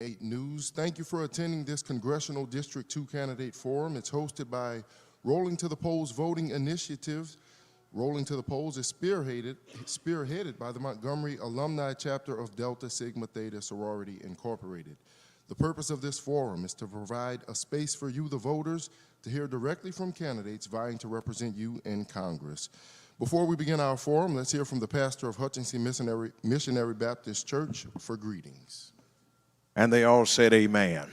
8 News. Thank you for attending this Congressional District 2 Candidate Forum. It's hosted by Rolling to the Polls Voting Initiative. Rolling to the Polls is spearheaded by the Montgomery Alumni Chapter of Delta Sigma Theta Sorority Incorporated. The purpose of this forum is to provide a space for you, the voters, to hear directly from candidates vying to represent you in Congress. Before we begin our forum, let's hear from the pastor of Hutchinson Missionary Baptist Church for greetings. And they all said amen.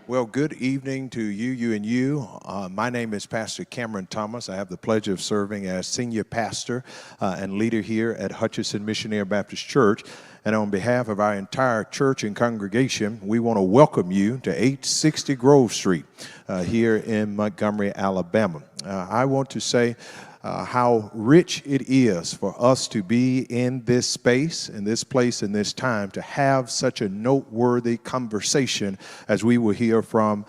Well, good evening to you. My name is Pastor Cameron Thomas. I have the pleasure of serving as senior pastor and leader here at Hutchinson Missionary Baptist Church. And on behalf of our entire church and congregation, we want to welcome you to 860 Grove Street here in Montgomery, Alabama. I want to say how rich it is for us to be in this space, in this place, in this time, to have such a noteworthy conversation as we will hear from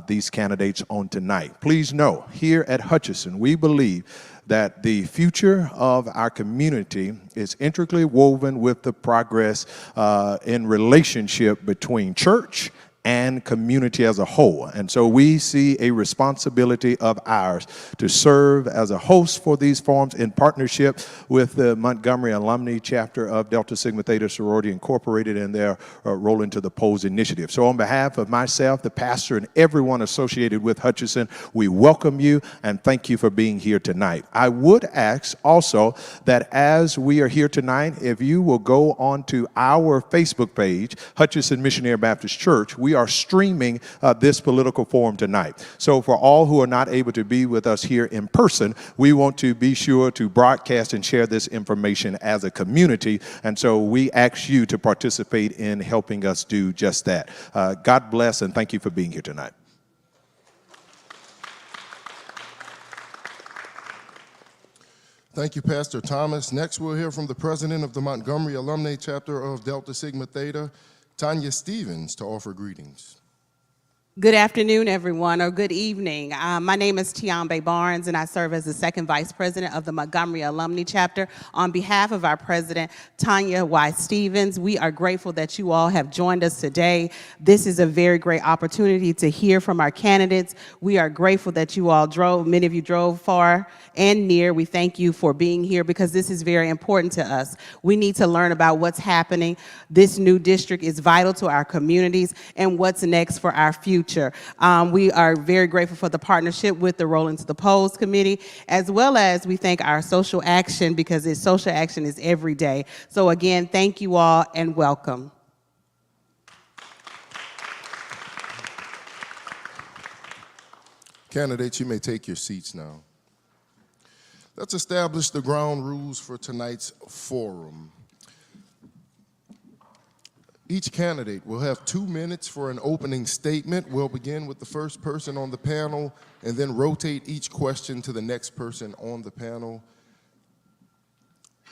these candidates on tonight. Please know, here at Hutchinson, we believe that the future of our community is intricately woven with the progress in relationship between church and community as a whole. And so we see a responsibility of ours to serve as a host for these forums in partnership with the Montgomery Alumni Chapter of Delta Sigma Theta Sorority Incorporated and their Rolling to the Polls initiative. So on behalf of myself, the pastor, and everyone associated with Hutchinson, we welcome you and thank you for being here tonight. I would ask also that as we are here tonight, if you will go on to our Facebook page, Hutchinson Missionary Baptist Church, we are streaming this political forum tonight. So for all who are not able to be with us here in person, we want to be sure to broadcast and share this information as a community. And so we ask you to participate in helping us do just that. God bless and thank you for being here tonight. Thank you, Pastor Thomas. Next, we'll hear from the president of the Montgomery Alumni Chapter of Delta Sigma Theta, Tanya Stevens, to offer greetings. Good afternoon, everyone, or good evening. My name is Tiambe Barnes, and I serve as the second vice president of the Montgomery Alumni Chapter. On behalf of our president, Tanya Y. Stevens, we are grateful that you all have joined us today. This is a very great opportunity to hear from our candidates. We are grateful that you all drove, many of you drove far and near. We thank you for being here because this is very important to us. We need to learn about what's happening. This new district is vital to our communities and what's next for our future. We are very grateful for the partnership with the Rolling to the Polls Committee, as well as we thank our social action because social action is every day. So again, thank you all and welcome. Candidates, you may take your seats now. Let's establish the ground rules for tonight's forum. Each candidate will have 2 minutes for an opening statement. We'll begin with the first person on the panel and then rotate each question to the next person on the panel.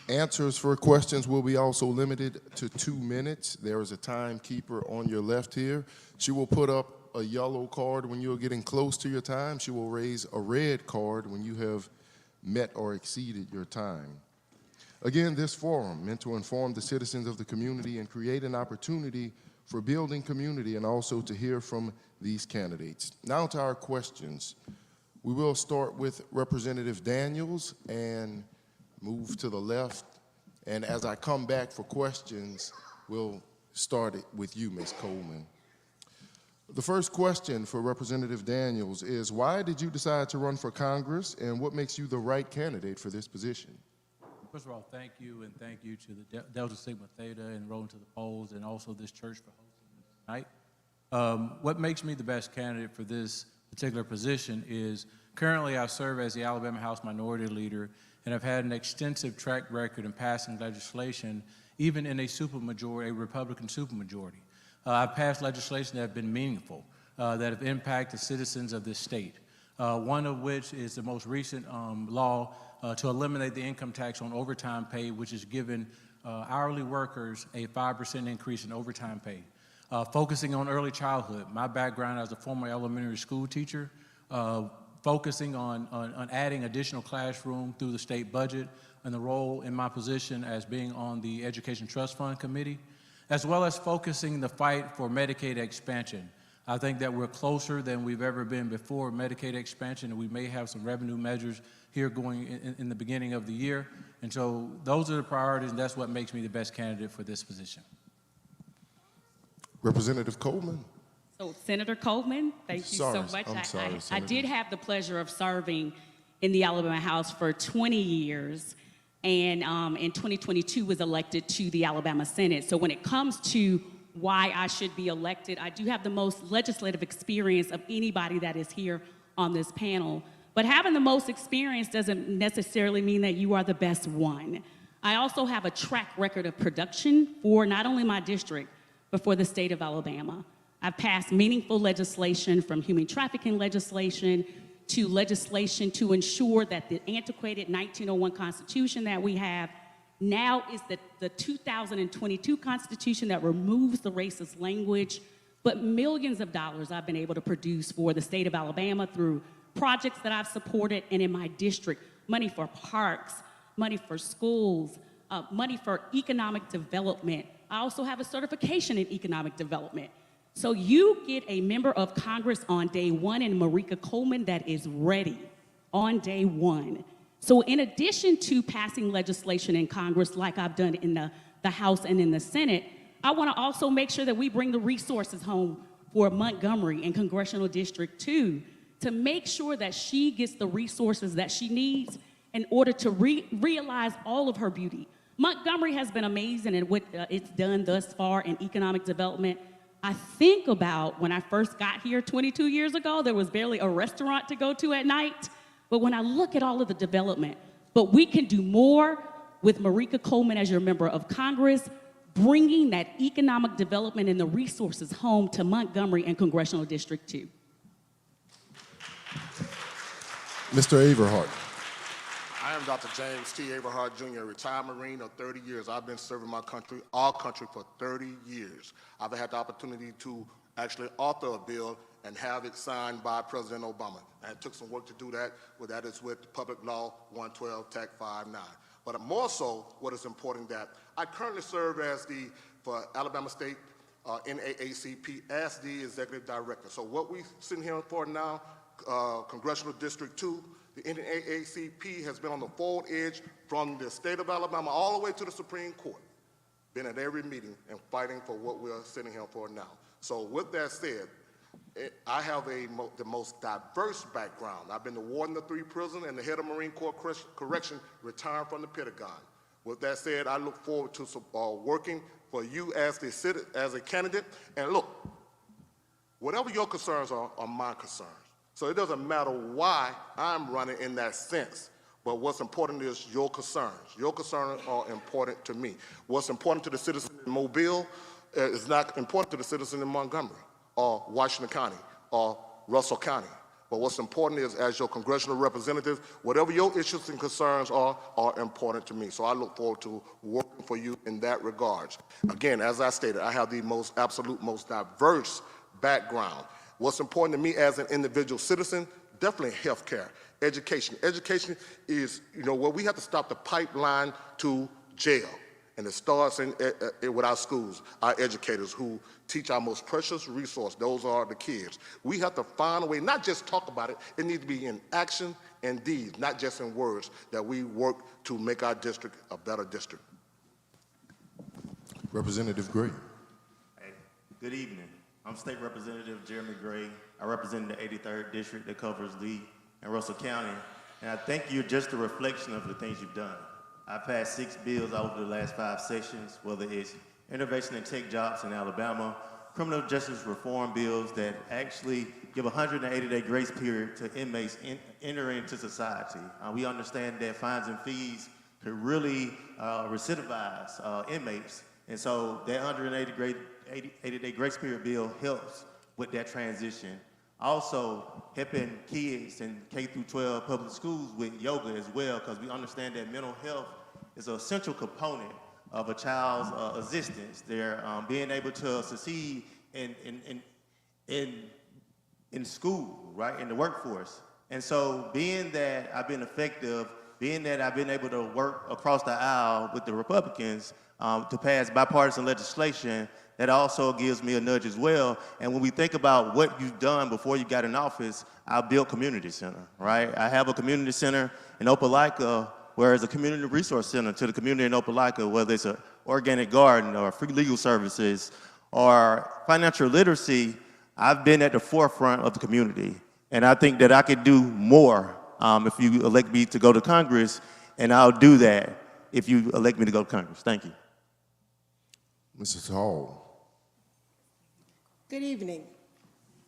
Answers for questions will be also limited to 2 minutes. There is a timekeeper on your left here. She will put up a yellow card when you're getting close to your time. She will raise a red card when you have met or exceeded your time. Again, this forum meant to inform the citizens of the community and create an opportunity for building community and also to hear from these candidates. Now to our questions. We will start with Representative Daniels and move to the left. And as I come back for questions, we'll start it with you, Ms. Coleman. The first question for Representative Daniels is, why did you decide to run for Congress and what makes you the right candidate for this position? First of all, thank you, and thank you to the Delta Sigma Theta and Rolling to the Polls, and also this church for hosting tonight. What makes me the best candidate for this particular position is currently I serve as the Alabama House Minority Leader, and I've had an extensive track record in passing legislation, even in a supermajority, a Republican supermajority. I've passed legislation that have been meaningful, that have impacted citizens of this state. One of which is the most recent law to eliminate the income tax on overtime pay, which has given hourly workers a 5% increase in overtime pay. Focusing on early childhood. My background as a former elementary school teacher, focusing on adding additional classroom through the state budget and the role in my position as being on the Education Trust Fund Committee. as well as focusing the fight for Medicaid expansion. I think that we're closer than we've ever been before Medicaid expansion, and we may have some revenue measures here going in the beginning of the year. And so those are the priorities, and that's what makes me the best candidate for this position. Representative Coleman. So, Senator Coleman, thank you so much. I did have the pleasure of serving in the Alabama House for 20 years, and in 2022 was elected to the Alabama Senate. So when it comes to why I should be elected, I do have the most legislative experience of anybody that is here on this panel. But having the most experience doesn't necessarily mean that you are the best one. I also have a track record of production for not only my district, but for the state of Alabama. I've passed meaningful legislation, from human trafficking legislation to legislation to ensure that the antiquated 1901 Constitution that we have now is the 2022 Constitution that removes the racist language. But millions of dollars I've been able to produce for the state of Alabama through projects that I've supported, and in my district, money for parks, money for schools, money for economic development. I also have a certification in economic development. So you get a member of Congress on day one in Marika Coleman that is ready on day one. So in addition to passing legislation in Congress like I've done in the House and in the Senate, I want to also make sure that we bring the resources home for Montgomery and Congressional District 2 to make sure that she gets the resources that she needs in order to realize all of her beauty. Montgomery has been amazing in what it's done thus far in economic development. I think about when I first got here 22 years ago, there was barely a restaurant to go to at night. But when I look at all of the development, but we can do more with Marika Coleman as your member of Congress, bringing that economic development and the resources home to Montgomery and Congressional District 2. Mr. Averhart. I am Dr. James T. Averhart, Jr., retired Marine of 30 years. I've been serving my country, our country, for 30 years. I've had the opportunity to actually author a bill and have it signed by President Obama. And it took some work to do that. Well, that is with Public Law 112, TAC 59. But more so, what is important that I currently serve as for Alabama State NAACP as the Executive Director. So what we're sitting here for now, Congressional District 2, the NAACP has been on the forward edge from the state of Alabama all the way to the Supreme Court. Been at every meeting and fighting for what we're sitting here for now. So with that said, I have the most diverse background. I've been the warden of 3 prisons and the head of Marine Corps Correction, retired from the Pentagon. With that said, I look forward to working for you as a candidate. And look, whatever your concerns are my concerns. So it doesn't matter why I'm running in that sense. But what's important is your concerns. Your concerns are important to me. What's important to the citizen in Mobile is not important to the citizen in Montgomery or Washington County or Russell County. But what's important is, as your congressional representative, whatever your issues and concerns are important to me. So I look forward to working for you in that regard. Again, as I stated, I have the most diverse background. What's important to me as an individual citizen, definitely healthcare, education. Education is, where we have to stop the pipeline to jail. And it starts with our schools, our educators who teach our most precious resource. Those are the kids. We have to find a way, not just talk about it, it needs to be in action and deeds, not just in words, that we work to make our district a better district. Representative Gray. Hey, good evening. I'm State Representative Jeremy Gray. I represent the 83rd District that covers Lee and Russell County. And I think you're just a reflection of the things you've done. I've passed 6 bills over the last 5 sessions, whether it's innovation and tech jobs in Alabama, criminal justice reform bills that actually give a 180-day grace period to inmates entering into society. We understand that fines and fees could really recidivize inmates. And so that 180-day grace period bill helps with that transition. Also, helping kids in K-12 public schools with yoga as well, because we understand that mental health is an essential component of a child's existence. They're being able to succeed in school, right, in the workforce. And so being that I've been effective being that I've been able to work across the aisle with the Republicans to pass bipartisan legislation, that also gives me a nudge as well. And when we think about what you've done before you got in office, I built community center, right? I have a community center in Opelika, where it's a community resource center to the community in Opelika, whether it's an organic garden or free legal services or financial literacy. I've been at the forefront of the community. And I think that I could do more if you elect me to go to Congress, and I'll do that if you elect me to go to Congress. Thank you. Mrs. Hall. Good evening,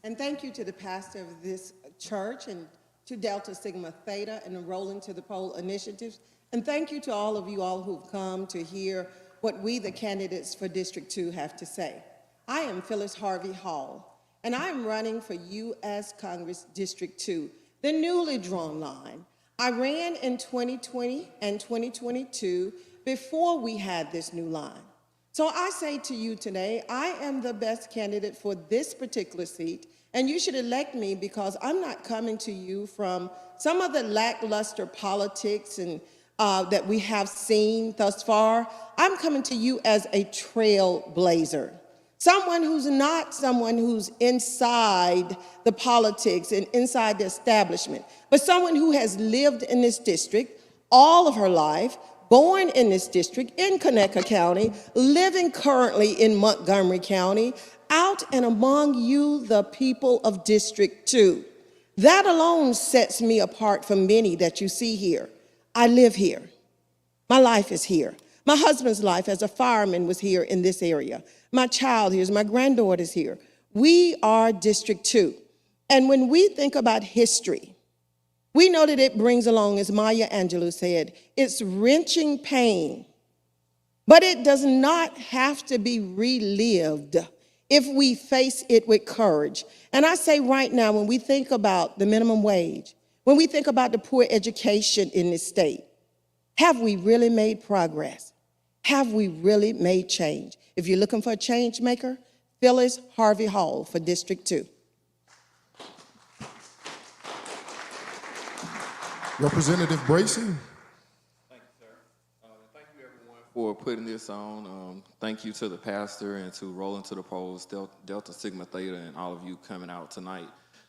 and thank you to the pastor of this church and to Delta Sigma Theta and the Rolling to the Poll initiatives, and thank you to all of you all who've come to hear what we, the candidates for District 2, have to say. I am Phyllis Harvey Hall, and I am running for U.S. Congress District 2, the newly drawn line. I ran in 2020 and 2022 before we had this new line. So I say to you today, I am the best candidate for this particular seat, and you should elect me because I'm not coming to you from some of the lackluster politics and that we have seen thus far. I'm coming to you as a trailblazer, someone who's not someone who's inside the politics and inside the establishment, but someone who has lived in this district all of her life, born in this district in Conecuh County, living currently in Montgomery County, out and among you, the people of District 2. That alone sets me apart from many that you see here. I live here. My life is here. My husband's life as a fireman was here in this area. My child here, my granddaughter's here. We are District 2. And when we think about history, we know that it brings along, as Maya Angelou said, it's wrenching pain. But it does not have to be relived if we face it with courage. And I say right now, when we think about the minimum wage, when we think about the poor education in this state, have we really made progress? Have we really made change? If you're looking for a change maker, Phyllis Harvey Hall for District 2. Representative Bracy. Thank you, sir. Thank you, everyone, for putting this on. Thank you to the pastor and to Rolling to the Polls, Delta Sigma Theta, and all of you coming out tonight.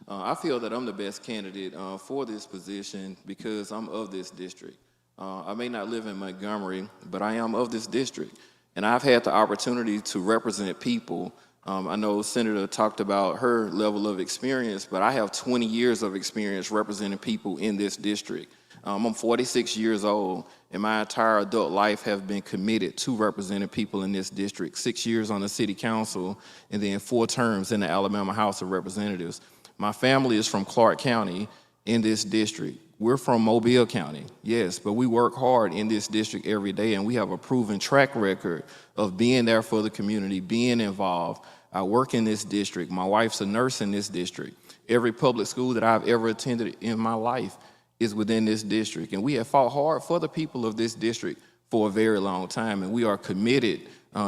I feel that I'm the best candidate for this position because I'm of this district. I may not live in Montgomery, but I am of this district. And I've had the opportunity to represent people. I know Senator talked about her level of experience, but I have 20 years of experience representing people in this district. I'm 46 years old, and my entire adult life have been committed to representing people in this district. 6 years on the city council, and then 4 terms in the Alabama House of Representatives. My family is from Clark County in this district. We're from Mobile County, yes, but we work hard in this district every day, and we have a proven track record of being there for the community, being involved. I work in this district. My wife's a nurse in this district. Every public school that I've ever attended in my life is within this district, and we have fought hard for the people of this district for a very long time, and we are committed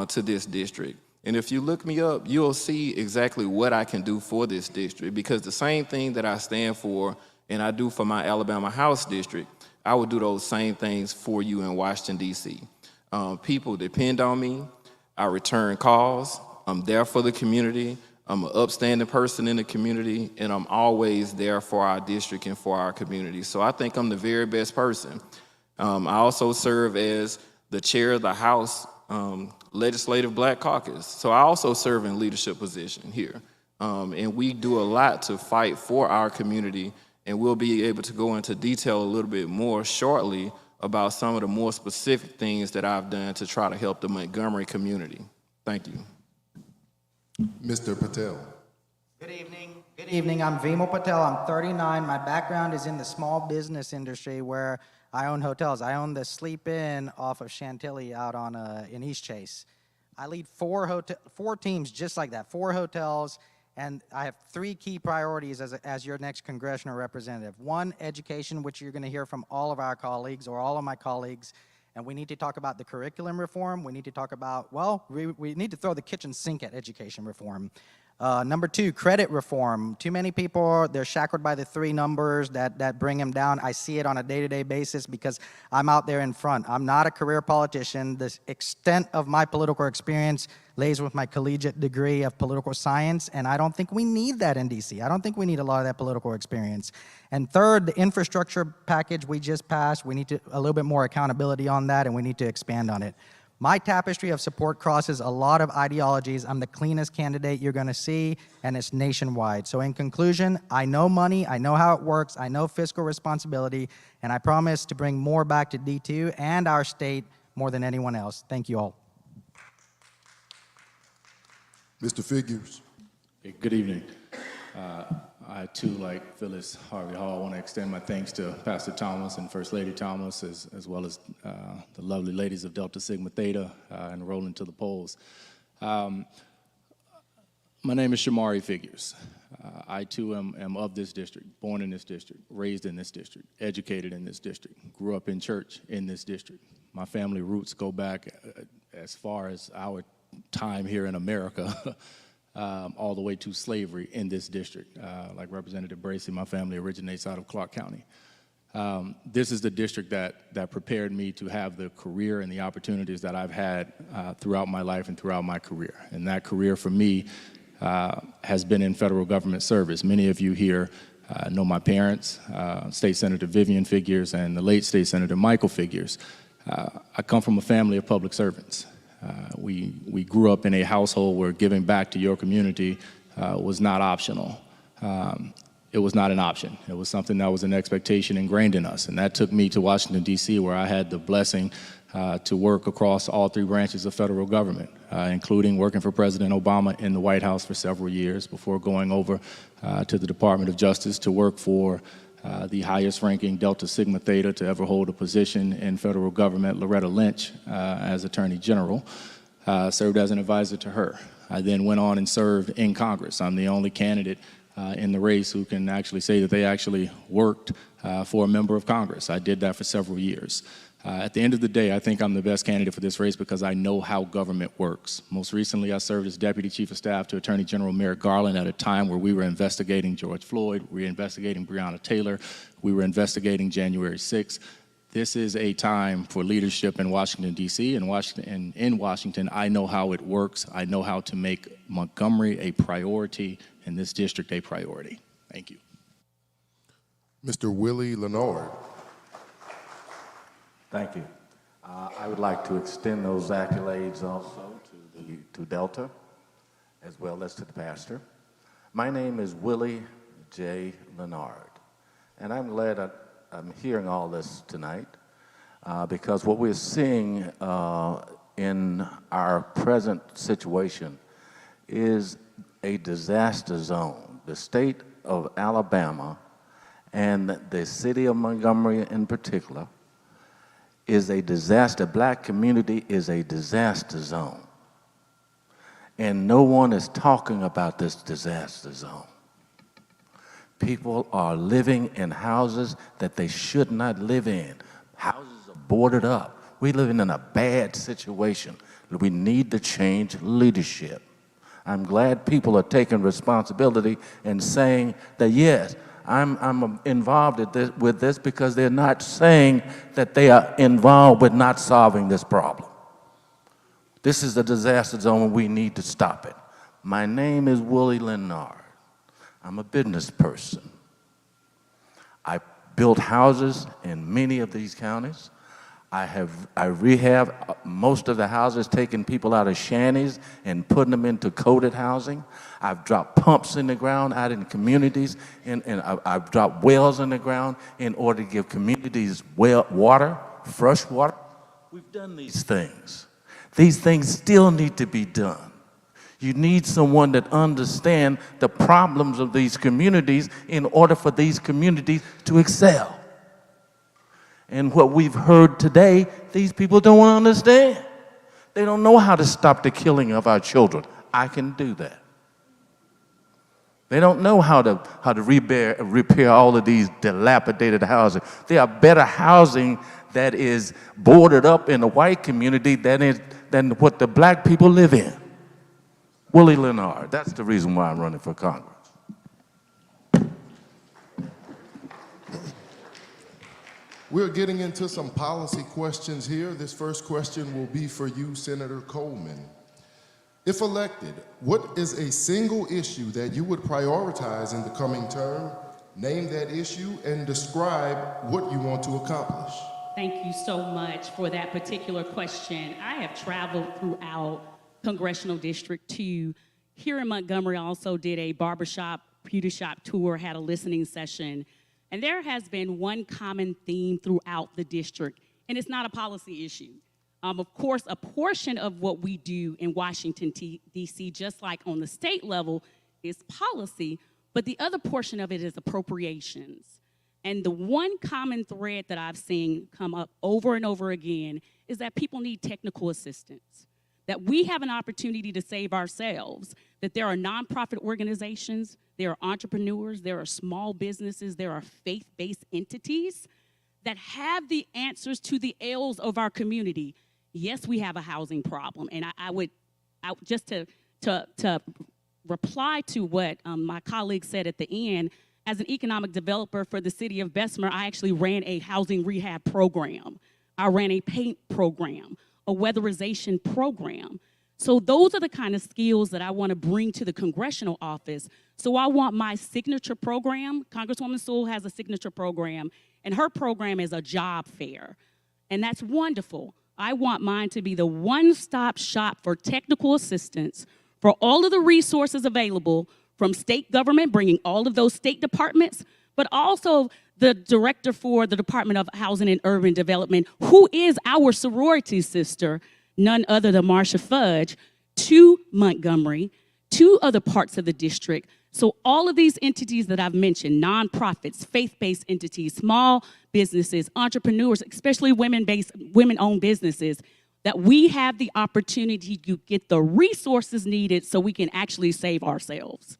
to this district. And if you look me up, you'll see exactly what I can do for this district, because the same thing that I stand for and I do for my Alabama House district, I would do those same things for you in Washington, D.C. People depend on me. I return calls. I'm there for the community. I'm an upstanding person in the community, and I'm always there for our district and for our community. So I think I'm the very best person. I also serve as the chair of the House Legislative Black Caucus. So I also serve in leadership position here. And we do a lot to fight for our community, and we'll be able to go into detail a little bit more shortly about some of the more specific things that I've done to try to help the Montgomery community. Thank you. Mr. Patel. Good evening. Good evening. I'm Vimal Patel. I'm 39. My background is in the small business industry where I own hotels. I own the Sleep Inn off of Chantilly out on in East Chase. I lead 4 teams just like that, 4 hotels, and I have 3 key priorities as your next congressional representative. 1, education, which you're going to hear from all of our colleagues or all of my colleagues. And we need to talk about the curriculum reform. We need to talk about, well, we need to throw the kitchen sink at education reform. Number 2, credit reform. Too many people, they're shackled by the 3 numbers that bring them down. I see it on a day-to-day basis because I'm out there in front. I'm not a career politician. The extent of my political experience lays with my collegiate degree of political science, and I don't think we need that in D.C. I don't think we need a lot of that political experience. And third, the infrastructure package we just passed, we need a little bit more accountability on that, and we need to expand on it. My tapestry of support crosses a lot of ideologies. I'm the cleanest candidate you're going to see, and it's nationwide. So in conclusion, I know money, I know how it works, I know fiscal responsibility, and I promise to bring more back to D2 and our state more than anyone else. Thank you all. Mr. Figures. Hey, good evening. I, too, like Phyllis Harvey Hall, want to extend my thanks to Pastor Thomas and First Lady Thomas, as well as the lovely ladies of Delta Sigma Theta enrolling to the polls. My name is Shamari Figures. I, too, am of this district, born in this district, raised in this district, educated in this district, grew up in church in this district. My family roots go back as far as our time here in America. All the way to slavery in this district. Like Representative Bracey, my family originates out of Clark County. This is the district that prepared me to have the career and the opportunities that I've had throughout my life and throughout my career. And that career for me has been in federal government service. Many of you here know my parents, State Senator Vivian Figures and the late State Senator Michael Figures. I come from a family of public servants. We grew up in a household where giving back to your community was not optional. It was not an option. It was something that was an expectation ingrained in us. And that took me to Washington, D.C., where I had the blessing to work across all 3 branches of federal government, including working for President Obama in the White House for several years before going over to the Department of Justice to work for the highest ranking Delta Sigma Theta to ever hold a position in federal government, Loretta Lynch, as Attorney General, served as an advisor to her. I then went on and served in Congress. I'm the only candidate in the race who can actually say that they actually worked for a member of Congress. I did that for several years. At the end of the day, I think I'm the best candidate for this race because I know how government works. Most recently, I served as Deputy Chief of Staff to Attorney General Merrick Garland at a time where we were investigating George Floyd, we were investigating Breonna Taylor, we were investigating January 6th. This is a time for leadership in Washington, D.C. And in Washington, I know how it works. I know how to make Montgomery a priority and this district a priority. Thank you. Mr. Willie Leonard. Thank you. I would like to extend those accolades also to Delta, as well as to the pastor. My name is Willie J. Leonard, and I'm glad I'm hearing all this tonight because what we're seeing in our present situation is a disaster zone. The state of Alabama and the city of Montgomery in particular is a disaster. Black community is a disaster zone. And no one is talking about this disaster zone. People are living in houses that they should not live in. Houses are boarded up. We're living in a bad situation. We need to change leadership. I'm glad people are taking responsibility and saying that, yes, I'm involved with this because they're not saying that they are involved with not solving this problem. This is a disaster zone and we need to stop it. My name is Willie Leonard. I'm a business person. I built houses in many of these counties. I rehab most of the houses, taking people out of shanties and putting them into coded housing. I've dropped pumps in the ground out in communities, and I've dropped wells in the ground in order to give communities water, fresh water. We've done these things. These things still need to be done. You need someone that understands the problems of these communities in order for these communities to excel. And what we've heard today, these people don't understand. They don't know how to stop the killing of our children. I can do that. They don't know how to repair all of these dilapidated housing. There are better housing that is boarded up in the white community than what the black people live in. Willie Leonard. That's the reason why I'm running for Congress. We're getting into some policy questions here. This first question will be for you, Senator Coleman. If elected, what is a single issue that you would prioritize in the coming term? Name that issue and describe what you want to accomplish. Thank you so much for that particular question. I have traveled throughout Congressional District 2. Here in Montgomery, I also did a barbershop, beauty shop tour, had a listening session. And there has been one common theme throughout the district, and it's not a policy issue. Of course, a portion of what we do in Washington, D.C., just like on the state level, is policy, but the other portion of it is appropriations. And the one common thread that I've seen come up over and over again is that people need technical assistance, that we have an opportunity to save ourselves, that there are nonprofit organizations, there are entrepreneurs, there are small businesses, there are faith-based entities that have the answers to the ills of our community. Yes, we have a housing problem, and I would just to reply to what my colleague said at the end, as an economic developer for the city of Bessemer, I actually ran a housing rehab program. I ran a paint program, a weatherization program. So those are the kind of skills that I want to bring to the congressional office. So I want my signature program, Congresswoman Sewell has a signature program, and her program is a job fair. And that's wonderful. I want mine to be the one-stop shop for technical assistance for all of the resources available from state government, bringing all of those state departments, but also the director for the Department of Housing and Urban Development, who is our sorority sister, none other than Marsha Fudge, to Montgomery, to other parts of the district. So all of these entities that I've mentioned, nonprofits, faith-based entities, small businesses, entrepreneurs, especially women-owned businesses, that we have the opportunity to get the resources needed so we can actually save ourselves.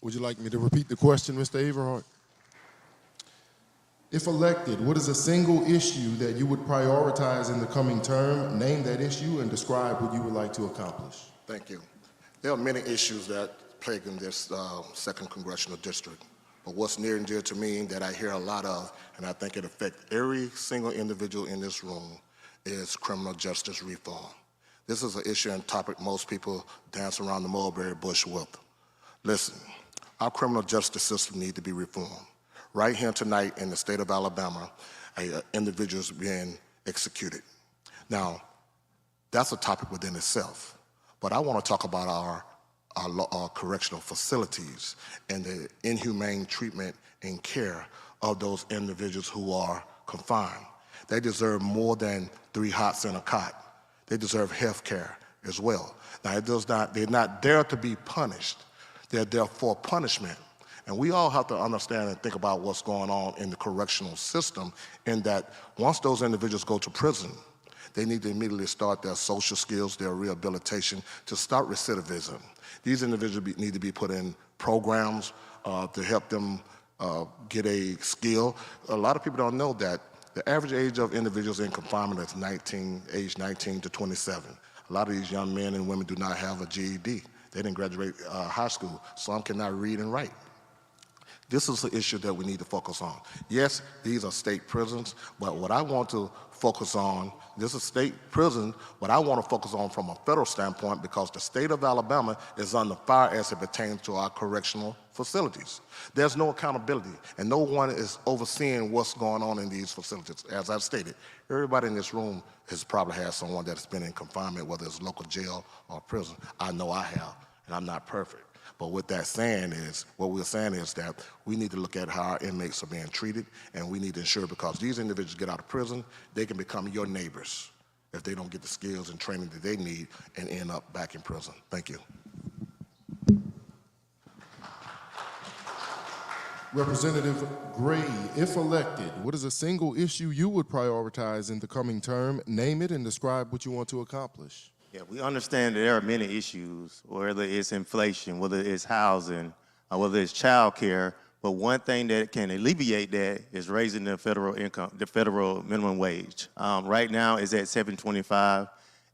Would you like me to repeat the question, Mr. Averhart? If elected, what is a single issue that you would prioritize in the coming term? Name that issue and describe what you would like to accomplish. Thank you. There are many issues that plague in this second congressional district, but what's near and dear to me that I hear a lot of, and I think it affects every single individual in this room, is criminal justice reform. This is an issue and topic most people dance around the mulberry bush with. Listen, our criminal justice system needs to be reformed. Right here tonight in the state of Alabama, an individual is being executed. Now, that's a topic within itself, but I want to talk about our correctional facilities and the inhumane treatment and care of those individuals who are confined. They deserve more than 3 hots and a cot. They deserve health care as well. Now, they're not there to be punished. They're there for punishment. And we all have to understand and think about what's going on in the correctional system, in that once those individuals go to prison, they need to immediately start their social skills, their rehabilitation, to start recidivism. These individuals need to be put in programs to help them get a skill. A lot of people don't know that the average age of individuals in confinement is age 19 to 27. A lot of these young men and women do not have a GED. They didn't graduate high school. Some cannot read and write. This is the issue that we need to focus on. Yes, these are state prisons, but what I want to focus on, this is state prison, but I want to focus on from a federal standpoint, because the state of Alabama is under fire as it pertains to our correctional facilities. There's no accountability, and no one is overseeing what's going on in these facilities. As I've stated, everybody in this room has probably had someone that's been in confinement, whether it's local jail or prison. I know I have, and I'm not perfect. But what we're saying is that we need to look at how our inmates are being treated, and we need to ensure, because these individuals get out of prison, they can become your neighbors if they don't get the skills and training that they need and end up back in prison. Thank you. Representative Gray, if elected, what is a single issue you would prioritize in the coming term? Name it and describe what you want to accomplish. Yeah, we understand that there are many issues, whether it's inflation, whether it's housing, or whether it's child care, but one thing that can alleviate that is raising the federal income, the federal minimum wage. Right now it's at $7.25,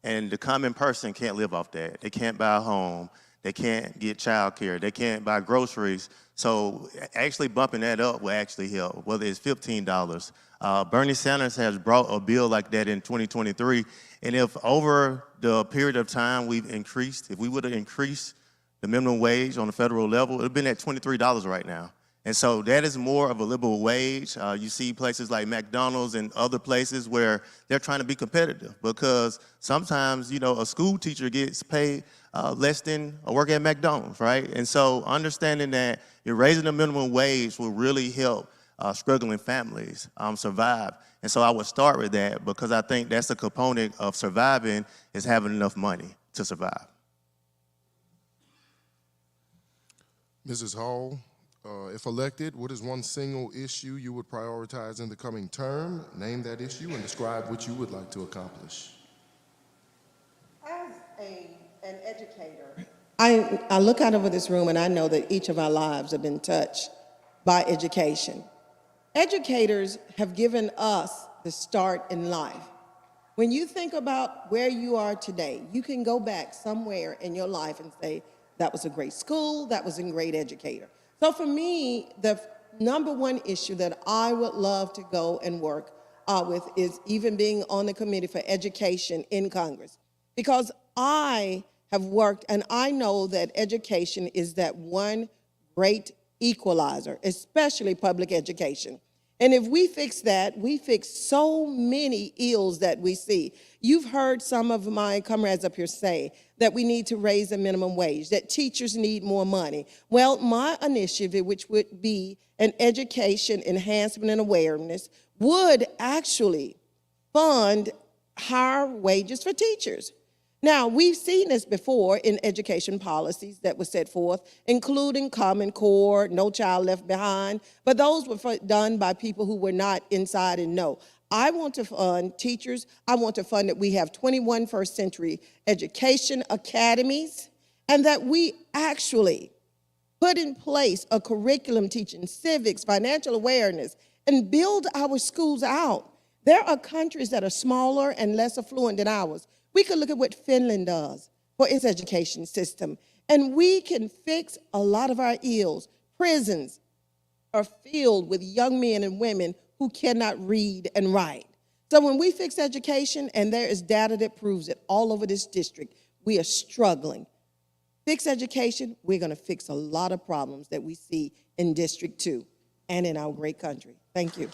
And the common person can't live off that. They can't buy a home. They can't get child care. They can't buy groceries. So actually bumping that up will actually help, whether it's $15. Bernie Sanders has brought a bill like that in 2023. And if over the period of time we've increased, if we would have increased the minimum wage on the federal level, it would have been at $23 right now. And so that is more of a livable wage. You see places like McDonald's and other places where they're trying to be competitive because sometimes, you know, a school teacher gets paid less than a work at McDonald's, right? And so understanding that you're raising the minimum wage will really help struggling families survive. And so I would start with that because I think that's a component of surviving is having enough money to survive. Mrs. Hall, if elected, what is one single issue you would prioritize in the coming term? Name that issue and describe what you would like to accomplish. As an educator, I look out over this room and I know that each of our lives have been touched by education. Educators have given us the start in life. When you think about where you are today, you can go back somewhere in your life and say, that was a great school, that was a great educator. So for me, the number one issue that I would love to go and work with is even being on the committee for education in Congress. Because I have worked, and I know that education is that one great equalizer, especially public education. And if we fix that, we fix so many ills that we see. You've heard some of my comrades up here say that we need to raise the minimum wage, that teachers need more money. Well, my initiative, which would be an education enhancement and awareness, would actually fund higher wages for teachers. Now, we've seen this before in education policies that were set forth, including Common Core, No Child Left Behind, but those were done by people who were not inside and know. I want to fund teachers. I want to fund that we have 21 first century education academies and that we actually put in place a curriculum teaching civics, financial awareness, and build our schools out. There are countries that are smaller and less affluent than ours. We could look at what Finland does for its education system, and we can fix a lot of our ills. Prisons are filled with young men and women who cannot read and write. So when we fix education, and there is data that proves it all over this district, we are struggling. Fix education, we're going to fix a lot of problems that we see in District 2 and in our great country. Thank you.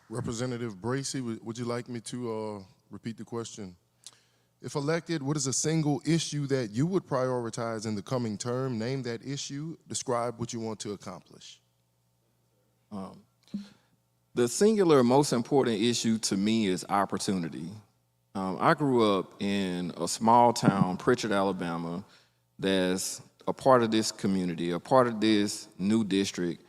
Representative Bracy, would you like me to repeat the question? If elected, what is a single issue that you would prioritize in the coming term? Name that issue, describe what you want to accomplish. The singular most important issue to me is opportunity. I grew up in a small town, Pritchard, Alabama, that's a part of this community, a part of this new district.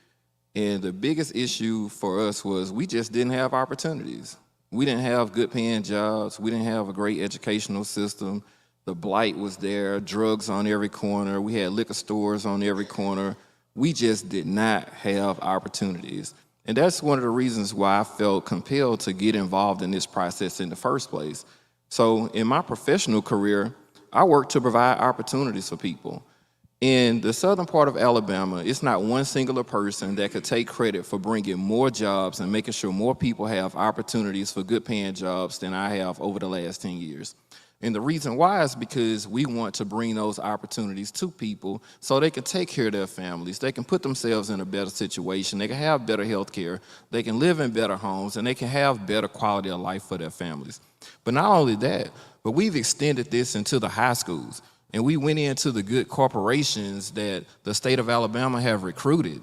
And the biggest issue for us was we just didn't have opportunities. We didn't have good paying jobs. We didn't have a great educational system. The blight was there, drugs on every corner. We had liquor stores on every corner. We just did not have opportunities. And that's one of the reasons why I felt compelled to get involved in this process in the first place. So in my professional career, I worked to provide opportunities for people. In the southern part of Alabama, it's not one singular person that could take credit for bringing more jobs and making sure more people have opportunities for good paying jobs than I have over the last 10 years. And the reason why is because we want to bring those opportunities to people so they can take care of their families, they can put themselves in a better situation, they can have better health care, they can live in better homes, and they can have better quality of life for their families. But not only that, but we've extended this into the high schools. And we went into the good corporations that the state of Alabama have recruited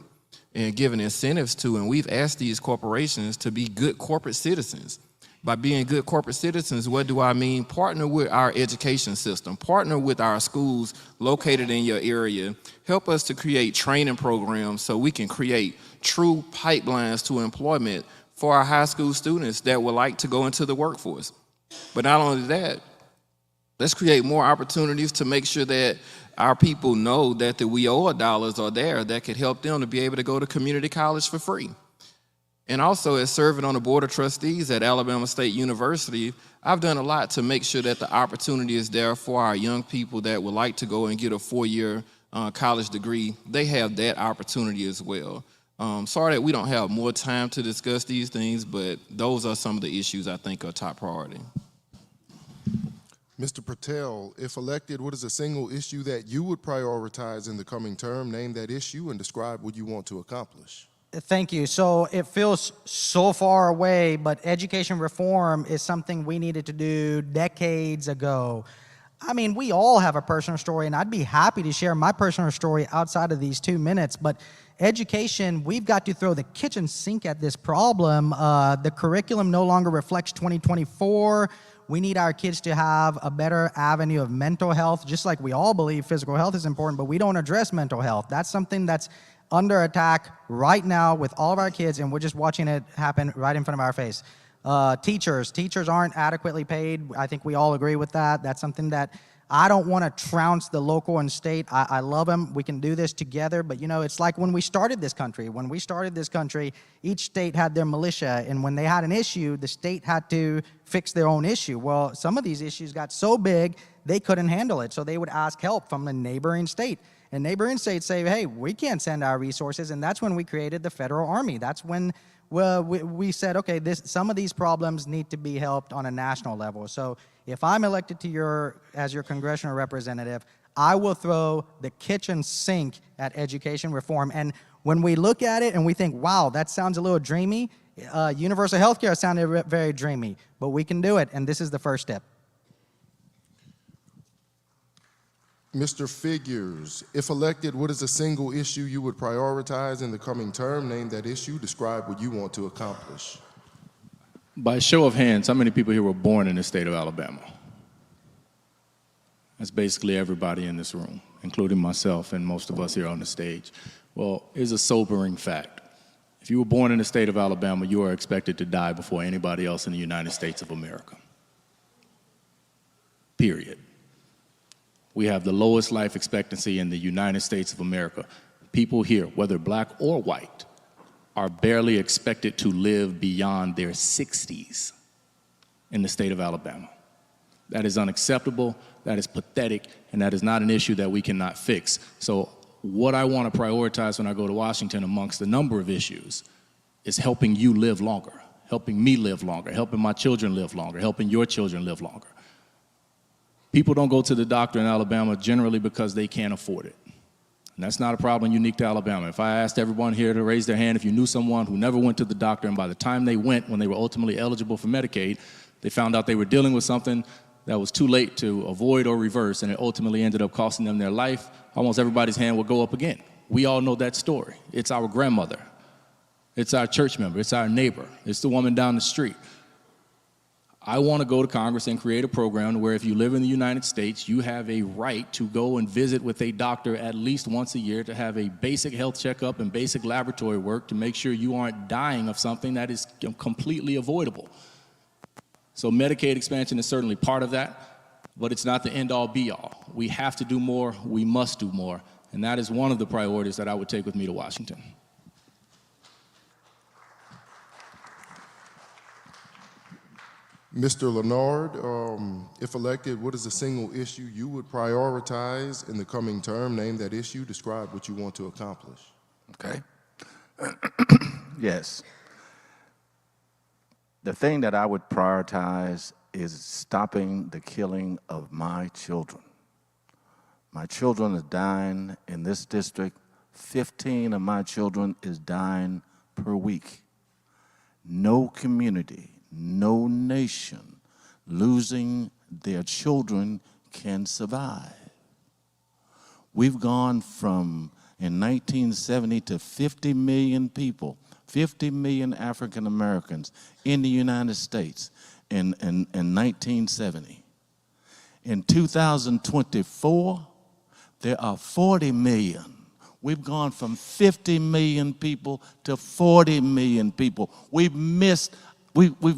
and given incentives to, and we've asked these corporations to be good corporate citizens. By being good corporate citizens, what do I mean? Partner with our education system, partner with our schools located in your area, help us to create training programs so we can create true pipelines to employment for our high school students that would like to go into the workforce. But not only that, let's create more opportunities to make sure that our people know that the WIOA dollars are there that could help them to be able to go to community college for free. And also, as serving on the Board of Trustees at Alabama State University, I've done a lot to make sure that the opportunity is there for our young people that would like to go and get a 4-year college degree. They have that opportunity as well. Sorry that we don't have more time to discuss these things, but those are some of the issues I think are top priority. Mr. Patel, if elected, what is a single issue that you would prioritize in the coming term? Name that issue and describe what you want to accomplish. Thank you. So it feels so far away, but education reform is something we needed to do decades ago. I mean, we all have a personal story, and I'd be happy to share my personal story outside of these 2 minutes, but education, we've got to throw the kitchen sink at this problem. The curriculum no longer reflects 2024. We need our kids to have a better avenue of mental health, just like we all believe physical health is important, but we don't address mental health. That's something that's under attack right now with all of our kids, and we're just watching it happen right in front of our face. Teachers aren't adequately paid. I think we all agree with that. That's something that I don't want to trounce the local and state. I love them. We can do this together. But, you know, it's like when we started this country. When we started this country, each state had their militia. And when they had an issue, the state had to fix their own issue. Well, some of these issues got so big, they couldn't handle it. So they would ask help from the neighboring state. And neighboring states say, hey, we can't send our resources. And that's when we created the federal army. That's when we said, okay, some of these problems need to be helped on a national level. So if I'm elected to as your congressional representative, I will throw the kitchen sink at education reform. And when we look at it and we think, wow, that sounds a little dreamy, universal health care sounded very dreamy, but we can do it, and this is the first step. Mr. Figures, if elected, what is a single issue you would prioritize in the coming term? Name that issue. Describe what you want to accomplish. By a show of hands, how many people here were born in the state of Alabama? That's basically everybody in this room, including myself and most of us here on the stage. Well, here's a sobering fact. If you were born in the state of Alabama, you are expected to die before anybody else in the United States of America. Period. We have the lowest life expectancy in the United States of America. People here, whether black or white, are barely expected to live beyond their 60s in the state of Alabama. That is unacceptable, that is pathetic, and that is not an issue that we cannot fix. So what I want to prioritize when I go to Washington amongst a number of issues is helping you live longer, helping me live longer, helping my children live longer, helping your children live longer. People don't go to the doctor in Alabama generally because they can't afford it. And that's not a problem unique to Alabama. If I asked everyone here to raise their hand if you knew someone who never went to the doctor, and by the time they went, when they were ultimately eligible for Medicaid, they found out they were dealing with something that was too late to avoid or reverse, and it ultimately ended up costing them their life, almost everybody's hand will go up again. We all know that story. It's our grandmother. It's our church member. It's our neighbor. It's the woman down the street. I want to go to Congress and create a program where if you live in the United States, you have a right to go and visit with a doctor at least once a year to have a basic health checkup and basic laboratory work to make sure you aren't dying of something that is completely avoidable. So Medicaid expansion is certainly part of that, but it's not the end-all be-all. We have to do more. We must do more. And that is one of the priorities that I would take with me to Washington. Mr. Leonard, if elected, what is a single issue you would prioritize in the coming term? Name that issue. Describe what you want to accomplish. Okay. Yes. The thing that I would prioritize is stopping the killing of my children. My children are dying in this district. 15 of my children is dying per week. No community, no nation losing their children can survive. We've gone from, in 1970, to 50 million people, 50 million African Americans in the United States in 1970. In 2024, there are 40 million. We've gone from 50 million people to 40 million people. We've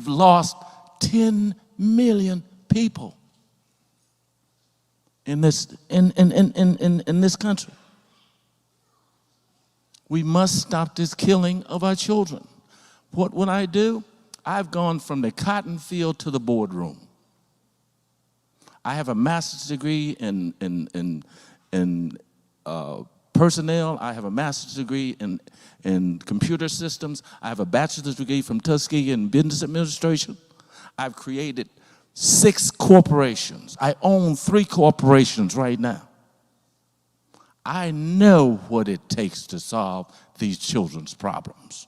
lost 10 million people in this country. We must stop this killing of our children. What I do, I've gone from the cotton field to the boardroom. I have a master's degree in personnel. I have a master's degree in computer systems. I have a bachelor's degree from Tuskegee in business administration. I've created 6 corporations. I own 3 corporations right now. I know what it takes to solve these children's problems.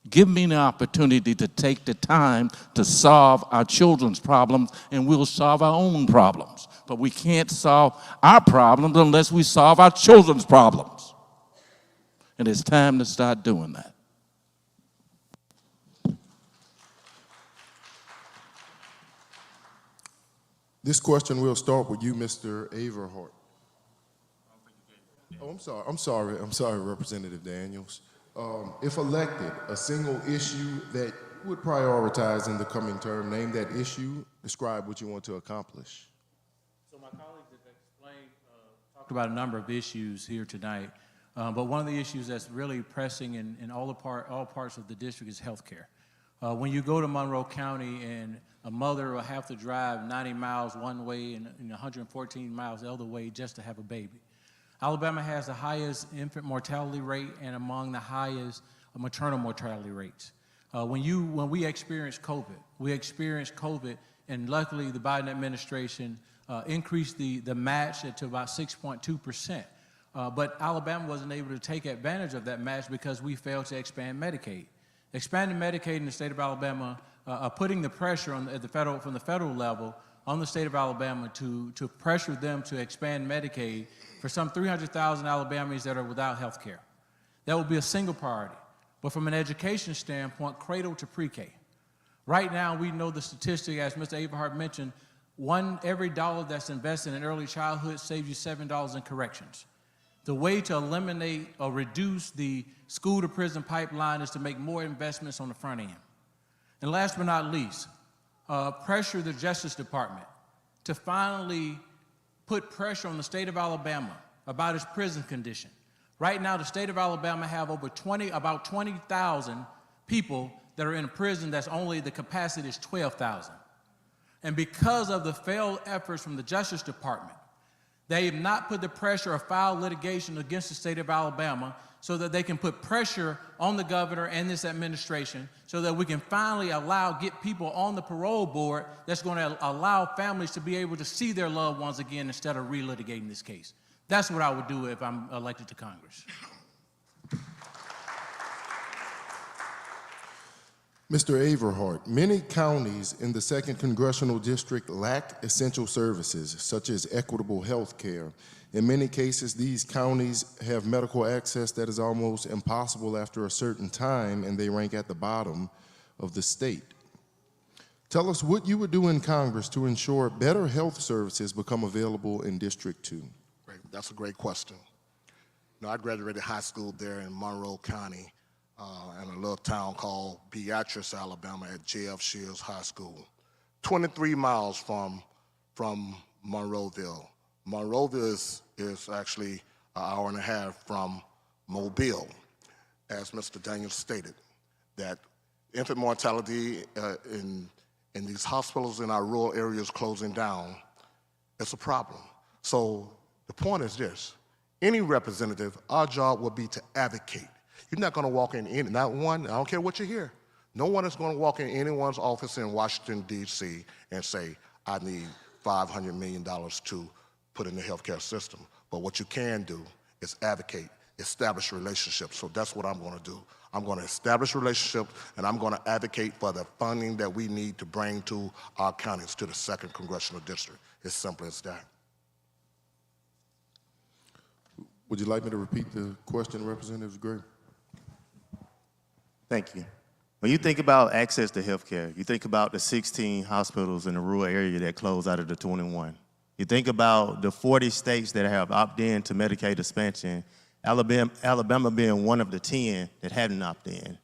Give me the opportunity to take the time to solve our children's problems, and we'll solve our own problems. But we can't solve our problems unless we solve our children's problems. And it's time to start doing that. This question will start with you, Mr. Averhart. Oh, I'm sorry, Representative Daniels. If elected, a single issue that you would prioritize in the coming term, name that issue, describe what you want to accomplish. So my colleagues have explained, talked about a number of issues here tonight, but one of the issues that's really pressing in all parts of the district is health care. When you go to Monroe County and a mother will have to drive 90 miles one way and 114 miles the other way just to have a baby. Alabama has the highest infant mortality rate and among the highest maternal mortality rates. When we experienced COVID, and luckily the Biden administration increased the match to about 6.2%. But Alabama wasn't able to take advantage of that match because we failed to expand Medicaid. Expanding Medicaid in the state of Alabama, putting the pressure from the federal level on the state of Alabama to pressure them to expand Medicaid for some 300,000 Alabamians that are without health care. That would be a single priority. But from an education standpoint, cradle to pre-K. Right now, we know the statistic, as Mr. Averhart mentioned, every dollar that's invested in early childhood saves you $7 in corrections. The way to eliminate or reduce the school-to-prison pipeline is to make more investments on the front end. And last but not least, pressure the Justice Department to finally put pressure on the state of Alabama about its prison condition. Right now, the state of Alabama have about 20,000 people that are in a prison that's only the capacity is 12,000. And because of the failed efforts from the Justice Department, they have not put the pressure or filed litigation against the state of Alabama so that they can put pressure on the governor and this administration so that we can finally get people on the parole board that's going to allow families to be able to see their loved ones again instead of relitigating this case. That's what I would do if I'm elected to Congress. Mr. Averhart, many counties in the 2nd Congressional District lack essential services such as equitable health care. In many cases, these counties have medical access that is almost impossible after a certain time, and they rank at the bottom of the state. Tell us what you would do in Congress to ensure better health services become available in District 2. Great. That's a great question. I graduated high school there in Monroe County in a little town called Beatrice, Alabama at J.F. Shields High School, 23 miles from Monroeville. Monroeville is actually an hour and a half from Mobile, as Mr. Daniels stated, that infant mortality in these hospitals in our rural areas closing down, it's a problem. So the point is this, any representative, our job will be to advocate. You're not going to walk in not one, I don't care what you hear, no one is going to walk in anyone's office in Washington, D.C. and say, I need $500 million to put in the healthcare system. But what you can do is advocate, establish relationships. So that's what I'm going to do. I'm going to establish relationships, and I'm going to advocate for the funding that we need to bring to our counties, to the 2nd Congressional District. It's simple as that. Would you like me to repeat the question, Representative Gray? Thank you. When you think about access to health care, you think about the 16 hospitals in the rural area that closed out of the 21. You think about the 40 states that have opted in to Medicaid expansion, Alabama being one of the 10 that hadn't opted in.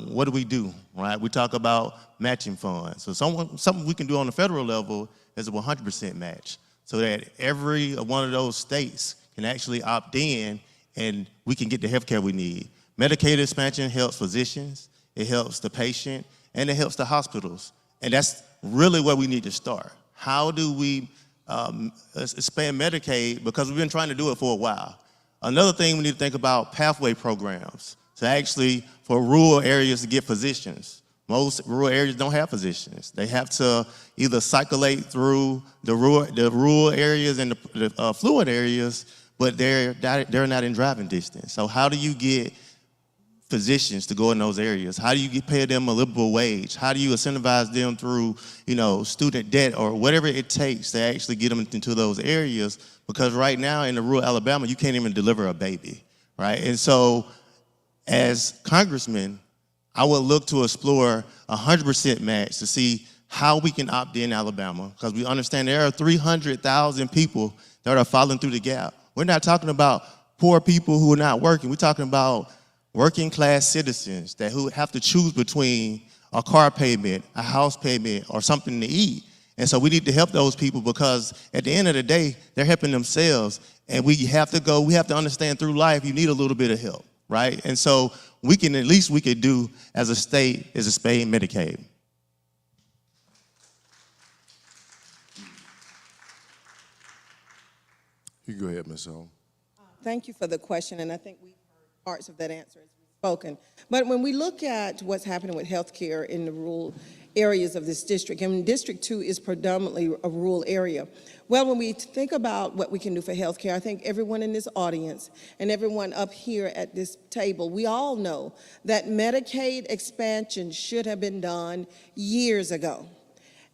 What do? Right? We talk about matching funds. So something we can do on the federal level is a 100% match so that every one of those states can actually opt in and we can get the health care we need. Medicaid expansion helps physicians, it helps the patient, and it helps the hospitals. And that's really where we need to start. How do we expand Medicaid? Because we've been trying to do it for a while. Another thing we need to think about pathway programs to actually, for rural areas to get physicians. Most rural areas don't have physicians. They have to either circulate through the rural areas and the affluent areas, but they're not in driving distance. So how do you get physicians to go in those areas? How do you pay them a livable wage? How do you incentivize them through, student debt or whatever it takes to actually get them into those areas? Because right now in the rural Alabama, you can't even deliver a baby, right? And so as congressman, I would look to explore 100% match to see how we can opt in Alabama, because we understand there are 300,000 people that are falling through the gap. We're not talking about poor people who are not working. We're talking about working class citizens who have to choose between a car payment, a house payment, or something to eat. And so we need to help those people, because at the end of the day, they're helping themselves. And we have to understand through life, you need a little bit of help, right? And so we could do as a state is expand Medicaid. You go ahead, Ms. Owen. Thank you for the question, and I think we've heard parts of that answer as we've spoken. But when we look at what's happening with health care in the rural areas of this district, and District 2 is predominantly a rural area, well, when we think about what we can do for health care, I think everyone in this audience and everyone up here at this table, we all know that Medicaid expansion should have been done years ago.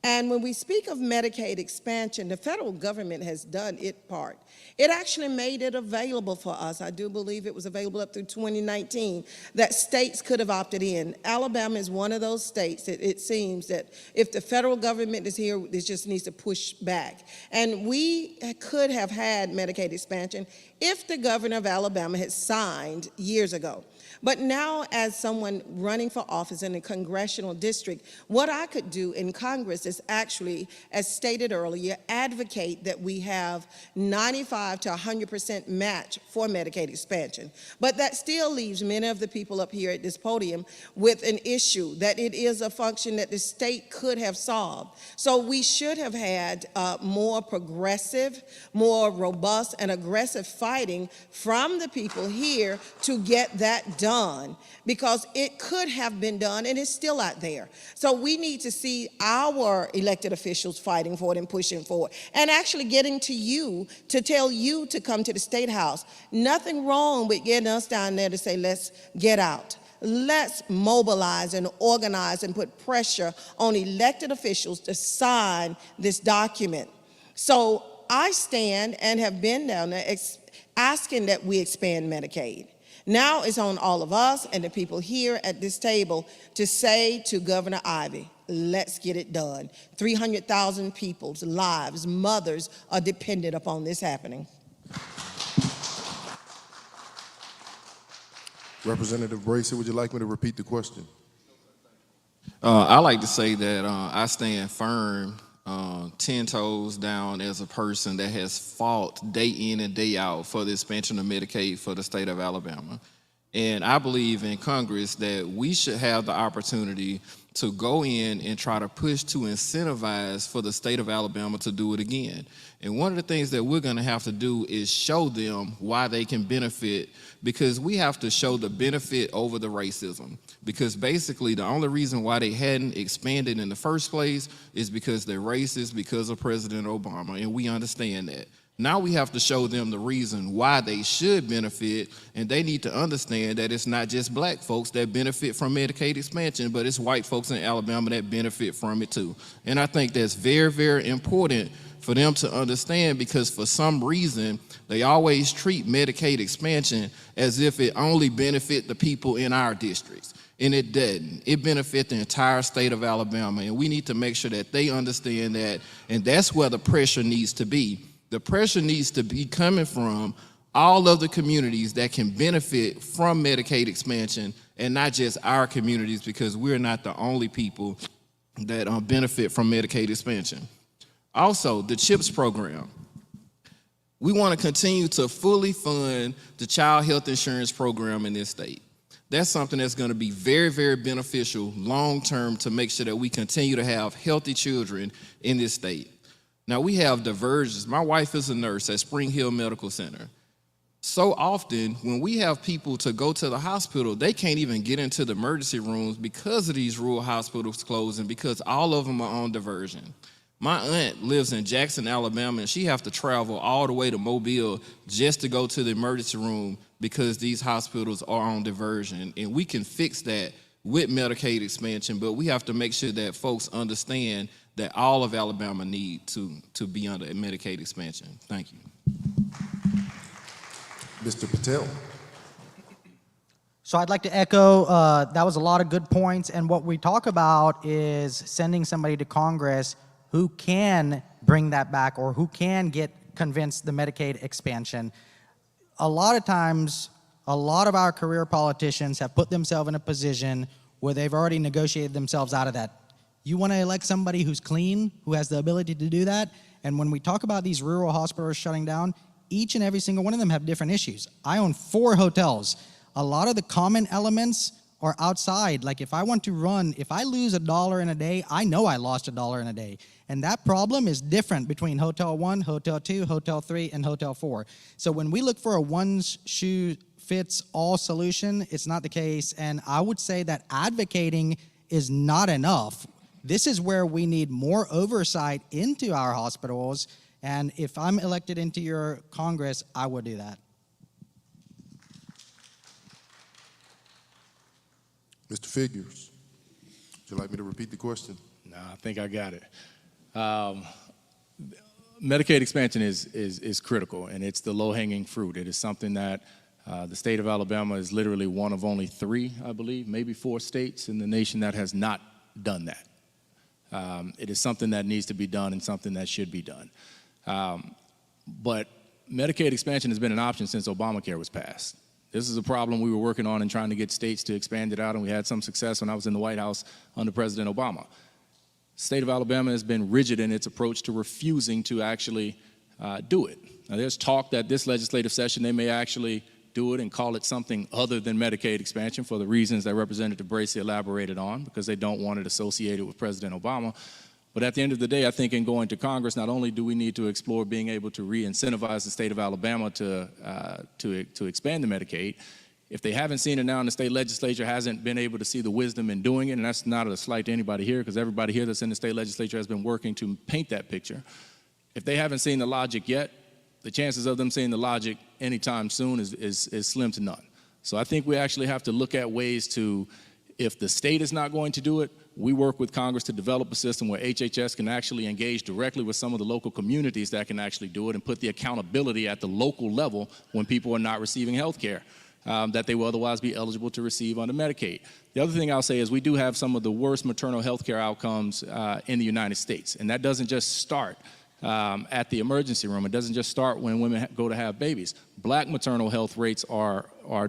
And when we speak of Medicaid expansion, the federal government has done its part. It actually made it available for us. I do believe it was available up through 2019 that states could have opted in. Alabama is one of those states. It seems that if the federal government is here, it just needs to push back. And we could have had Medicaid expansion if the governor of Alabama had signed years ago. But now, as someone running for office in a congressional district, what I could do in Congress is actually, as stated earlier, advocate that we have 95 to 100% match for Medicaid expansion. But that still leaves many of the people up here at this podium with an issue that it is a function that the state could have solved. So we should have had more progressive, more robust, and aggressive fighting from the people here to get that done, because it could have been done and it's still out there. So we need to see our elected officials fighting for it and pushing for it, and actually getting to you to tell you to come to the State House. Nothing wrong with getting us down there to say, let's get out. Let's mobilize and organize and put pressure on elected officials to sign this document. So I stand and have been down there asking that we expand Medicaid. Now it's on all of us and the people here at this table to say to Governor Ivey, let's get it done. 300,000 people's lives, mothers, are dependent upon this happening. Representative Bracy, would you like me to repeat the question? I like to say that I stand firm, 10 toes down as a person that has fought day in and day out for the expansion of Medicaid for the state of Alabama. And I believe in Congress that we should have the opportunity to go in and try to push to incentivize for the state of Alabama to do it again. And one of the things that we're going to have to do is show them why they can benefit, because we have to show the benefit over the racism. Because basically the only reason why they hadn't expanded in the first place is because they're racist, because of President Obama, and we understand that. Now we have to show them the reason why they should benefit, and they need to understand that it's not just black folks that benefit from Medicaid expansion, but it's white folks in Alabama that benefit from it too. And I think that's very, very important for them to understand, because for some reason, they always treat Medicaid expansion as if it only benefit the people in our districts. And it doesn't. It benefits the entire state of Alabama, and we need to make sure that they understand that, and that's where the pressure needs to be. The pressure needs to be coming from all of the communities that can benefit from Medicaid expansion, and not just our communities, because we're not the only people that benefit from Medicaid expansion. Also, the CHIPS program. We want to continue to fully fund the child health insurance program in this state. That's something that's going to be very, very beneficial long term to make sure that we continue to have healthy children in this state. Now, we have diversions. My wife is a nurse at Spring Hill Medical Center. So often, when we have people to go to the hospital, they can't even get into the emergency rooms because of these rural hospitals closing, because all of them are on diversion. My aunt lives in Jackson, Alabama, and she has to travel all the way to Mobile just to go to the emergency room because these hospitals are on diversion. And we can fix that with Medicaid expansion, but we have to make sure that folks understand that all of Alabama need to be under a Medicaid expansion. Thank you. Mr. Patel. So I'd like to echo, that was a lot of good points, and what we talk about is sending somebody to Congress who can bring that back or who can convince the Medicaid expansion. A lot of times, a lot of our career politicians have put themselves in a position where they've already negotiated themselves out of that. You want to elect somebody who's clean, who has the ability to do that, and when we talk about these rural hospitals shutting down, each and every single one of them have different issues. I own 4 hotels. A lot of the common elements are outside. Like if I want to run, if I lose $1 in a day, I know I lost $1 in a day. And that problem is different between Hotel 1, Hotel 2, Hotel 3, and Hotel 4. So when we look for a one-shoe-fits-all solution, it's not the case. And I would say that advocating is not enough. This is where we need more oversight into our hospitals. And if I'm elected into your Congress, I would do that. Mr. Figures, would you like me to repeat the question? No, I think I got it. Medicaid expansion is critical, and it's the low-hanging fruit. It is something that the state of Alabama is literally one of only 3, I believe, maybe 4 states in the nation that has not done that. It is something that needs to be done and something that should be done. But Medicaid expansion has been an option since Obamacare was passed. This is a problem we were working on and trying to get states to expand it out, and we had some success when I was in the White House under President Obama. The state of Alabama has been rigid in its approach to refusing to actually do it. Now, there's talk that this legislative session they may actually do it and call it something other than Medicaid expansion for the reasons that Representative Bracey elaborated on, because they don't want it associated with President Obama. But at the end of the day, I think in going to Congress, not only do we need to explore being able to re-incentivize the state of Alabama to expand the Medicaid, if they haven't seen it now and the state legislature hasn't been able to see the wisdom in doing it, and that's not a slight to anybody here, because everybody here that's in the state legislature has been working to paint that picture. If they haven't seen the logic yet, the chances of them seeing the logic anytime soon is slim to none. So I think we actually have to look at ways to, if the state is not going to do it, we work with Congress to develop a system where HHS can actually engage directly with some of the local communities that can actually do it and put the accountability at the local level when people are not receiving health care that they will otherwise be eligible to receive under Medicaid. The other thing I'll say is we do have some of the worst maternal health care outcomes in the United States, and that doesn't just start at the emergency room. It doesn't just start when women go to have babies. Black maternal health rates are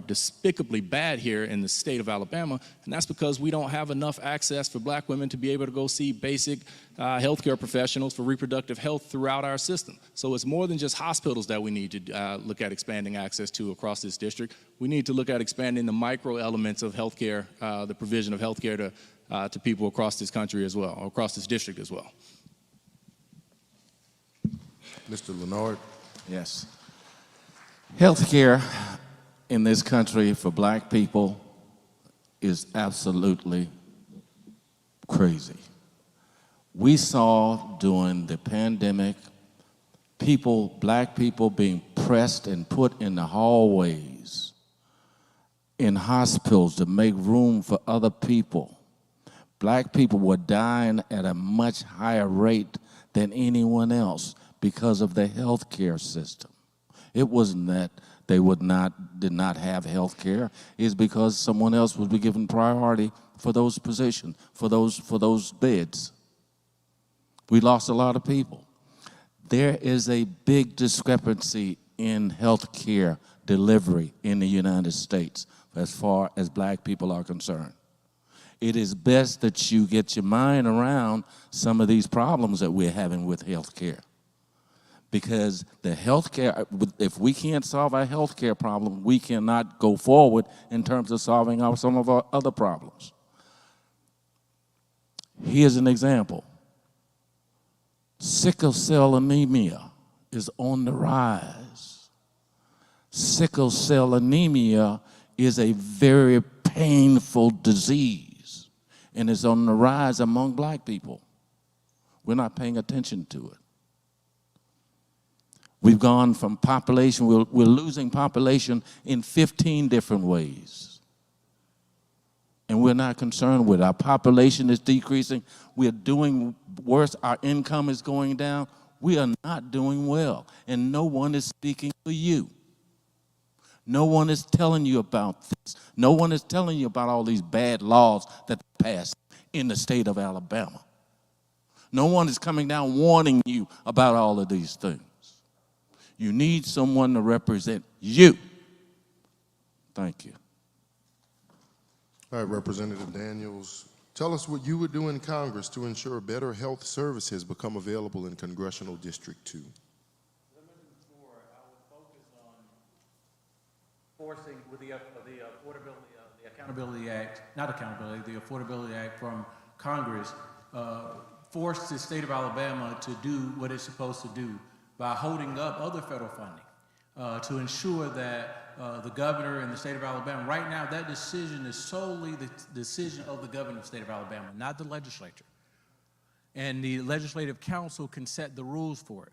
despicably bad here in the state of Alabama, and that's because we don't have enough access for black women to be able to go see basic healthcare professionals for reproductive health throughout our system. So it's more than just hospitals that we need to look at expanding access to across this district. We need to look at expanding the micro elements of healthcare, the provision of healthcare to people across this country as well, or across this district as well. Mr. Leonard. Yes. Healthcare in this country for black people is absolutely crazy. We saw during the pandemic black people being pressed and put in the hallways in hospitals to make room for other people. Black people were dying at a much higher rate than anyone else because of the health care system. It wasn't that they did not have health care. It's because someone else would be given priority for those positions, for those beds. We lost a lot of people. There is a big discrepancy in health care delivery in the United States as far as black people are concerned. It is best that you get your mind around some of these problems that we're having with health care, because the healthcare, if we can't solve our healthcare problem, we cannot go forward in terms of solving some of our other problems. Here's an example. Sickle cell anemia is on the rise. Sickle cell anemia is a very painful disease, and it's on the rise among black people. We're not paying attention to it. We've gone from population, we're losing population in 15 different ways. And we're not concerned with it. Our population is decreasing. We're doing worse. Our income is going down. We are not doing well. And no one is speaking for you. No one is telling you about this. No one is telling you about all these bad laws that passed in the state of Alabama. No one is coming down warning you about all of these things. You need someone to represent you. Thank you. All right, Representative Daniels, tell us what you would do in Congress to ensure better health services become available in Congressional District 2. As I mentioned before, I would focus on forcing with the Accountability Act, not accountability, the Affordability Act from Congress, force the state of Alabama to do what it's supposed to do by holding up other federal funding to ensure that the governor in the state of Alabama, right now that decision is solely the decision of the governor of the state of Alabama, not the legislature. And the legislative council can set the rules for it.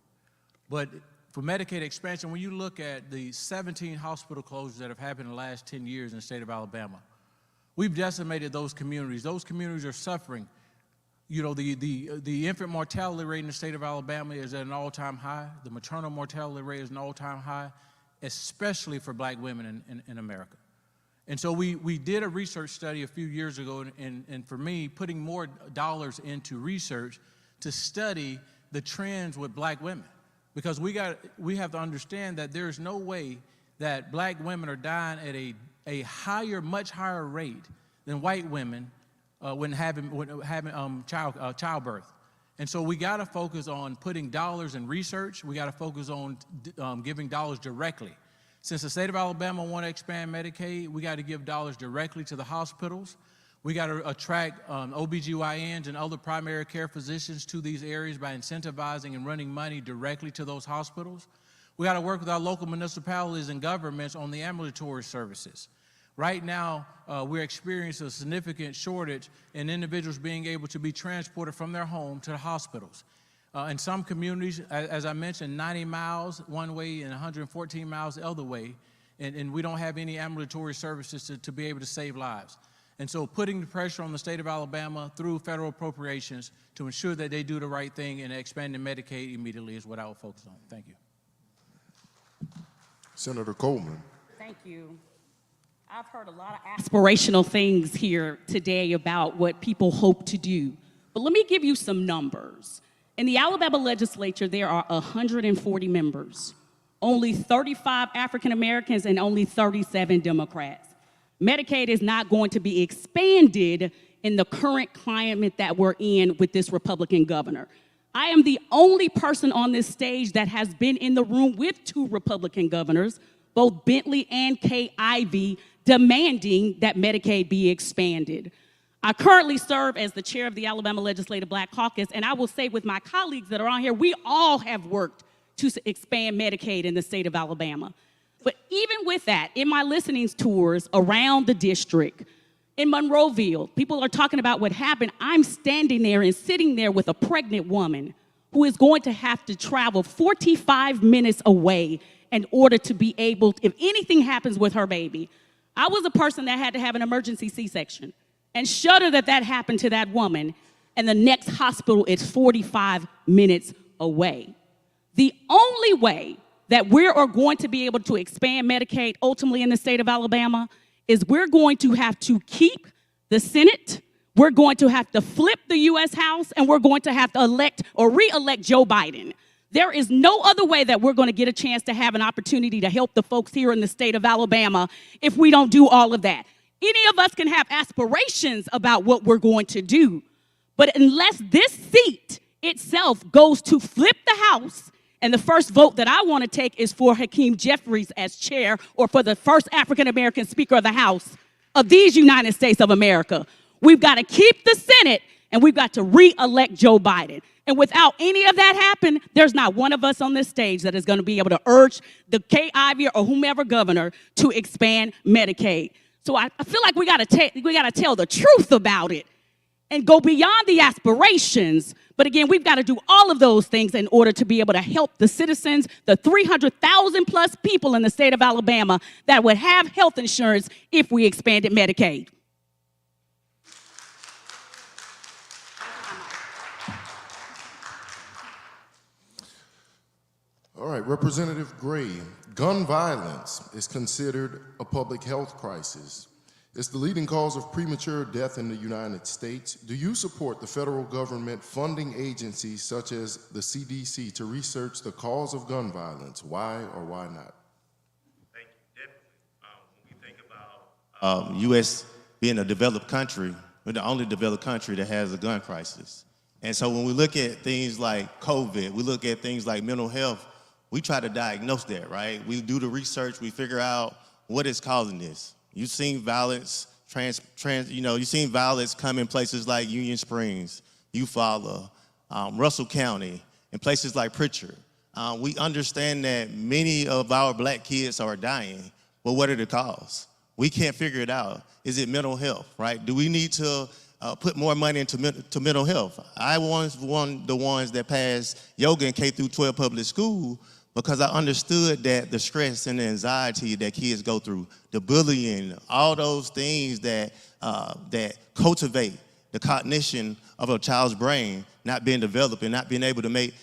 But for Medicaid expansion, when you look at the 17 hospital closures that have happened in the last 10 years in the state of Alabama, we've decimated those communities. Those communities are suffering. You know, the infant mortality rate in the state of Alabama is at an all-time high. The maternal mortality rate is an all-time high, especially for black women in America. And so we did a research study a few years ago, and for me, putting more dollars into research to study the trends with black women. Because we have to understand that there's no way that black women are dying at a much higher rate than white women when having childbirth. And so we got to focus on putting dollars in research. We got to focus on giving dollars directly. Since the state of Alabama want to expand Medicaid, we got to give dollars directly to the hospitals. We got to attract OBGYNs and other primary care physicians to these areas by incentivizing and running money directly to those hospitals. We got to work with our local municipalities and governments on the ambulatory services. Right now, we're experiencing a significant shortage in individuals being able to be transported from their home to the hospitals. In some communities, as I mentioned, 90 miles one way and 114 miles the other way, and we don't have any ambulatory services to be able to save lives. And so putting the pressure on the state of Alabama through federal appropriations to ensure that they do the right thing and expanding Medicaid immediately is what I will focus on. Thank you. Senator Coleman. Thank you. I've heard a lot of aspirational things here today about what people hope to do. But let me give you some numbers. In the Alabama legislature, there are 140 members, only 35 African Americans and only 37 Democrats. Medicaid is not going to be expanded in the current climate that we're in with this Republican governor. I am the only person on this stage that has been in the room with two Republican governors, both Bentley and Kay Ivey, demanding that Medicaid be expanded. I currently serve as the chair of the Alabama Legislative Black Caucus, and I will say with my colleagues that are on here, we all have worked to expand Medicaid in the state of Alabama. But even with that, in my listening tours around the district, in Monroeville, people are talking about what happened. I'm standing there and sitting there with a pregnant woman who is going to have to travel 45 minutes away in order to be able, if anything happens with her baby. I was a person that had to have an emergency C-section, and shudder that happened to that woman, and the next hospital is 45 minutes away. The only way that we are going to be able to expand Medicaid ultimately in the state of Alabama is we're going to have to keep the Senate, we're going to have to flip the U.S. House, and we're going to have to elect or re-elect Joe Biden. There is no other way that we're going to get a chance to have an opportunity to help the folks here in the state of Alabama if we don't do all of that. Any of us can have aspirations about what we're going to do, but unless this seat itself goes to flip the House And the first vote that I want to take is for Hakeem Jeffries as chair, or for the first African-American Speaker of the House of these United States of America. We've got to keep the Senate, and we've got to re-elect Joe Biden. And without any of that happen, there's not one of us on this stage that is going to be able to urge the Kay Ivey or whomever governor to expand Medicaid. So I feel like we got to tell the truth about it and go beyond the aspirations. But again, we've got to do all of those things in order to be able to help the citizens, the 300,000 plus people in the state of Alabama that would have health insurance if we expanded Medicaid. All right, Representative Gray, gun violence is considered a public health crisis. It's the leading cause of premature death in the United States. Do you support the federal government funding agencies such as the CDC to research the cause of gun violence? Why or why not? Thank you. Definitely. When we think about U.S. being a developed country, we're the only developed country that has a gun crisis. And so when we look at things like COVID, we look at things like mental health, we try to diagnose that, right? We do the research, we figure out what is causing this. You've seen violence, you've seen violence come in places like Union Springs, Eufaula, Russell County, and places like Pritchard. We understand that many of our black kids are dying, but what are the causes? We can't figure it out. Is it mental health, right? Do we need to put more money into mental health? I was one of the ones that passed yoga in K through 12 public school because I understood that the stress and the anxiety that kids go through, the bullying, all those things that cultivate the cognition of a child's brain not being developed and not being able to make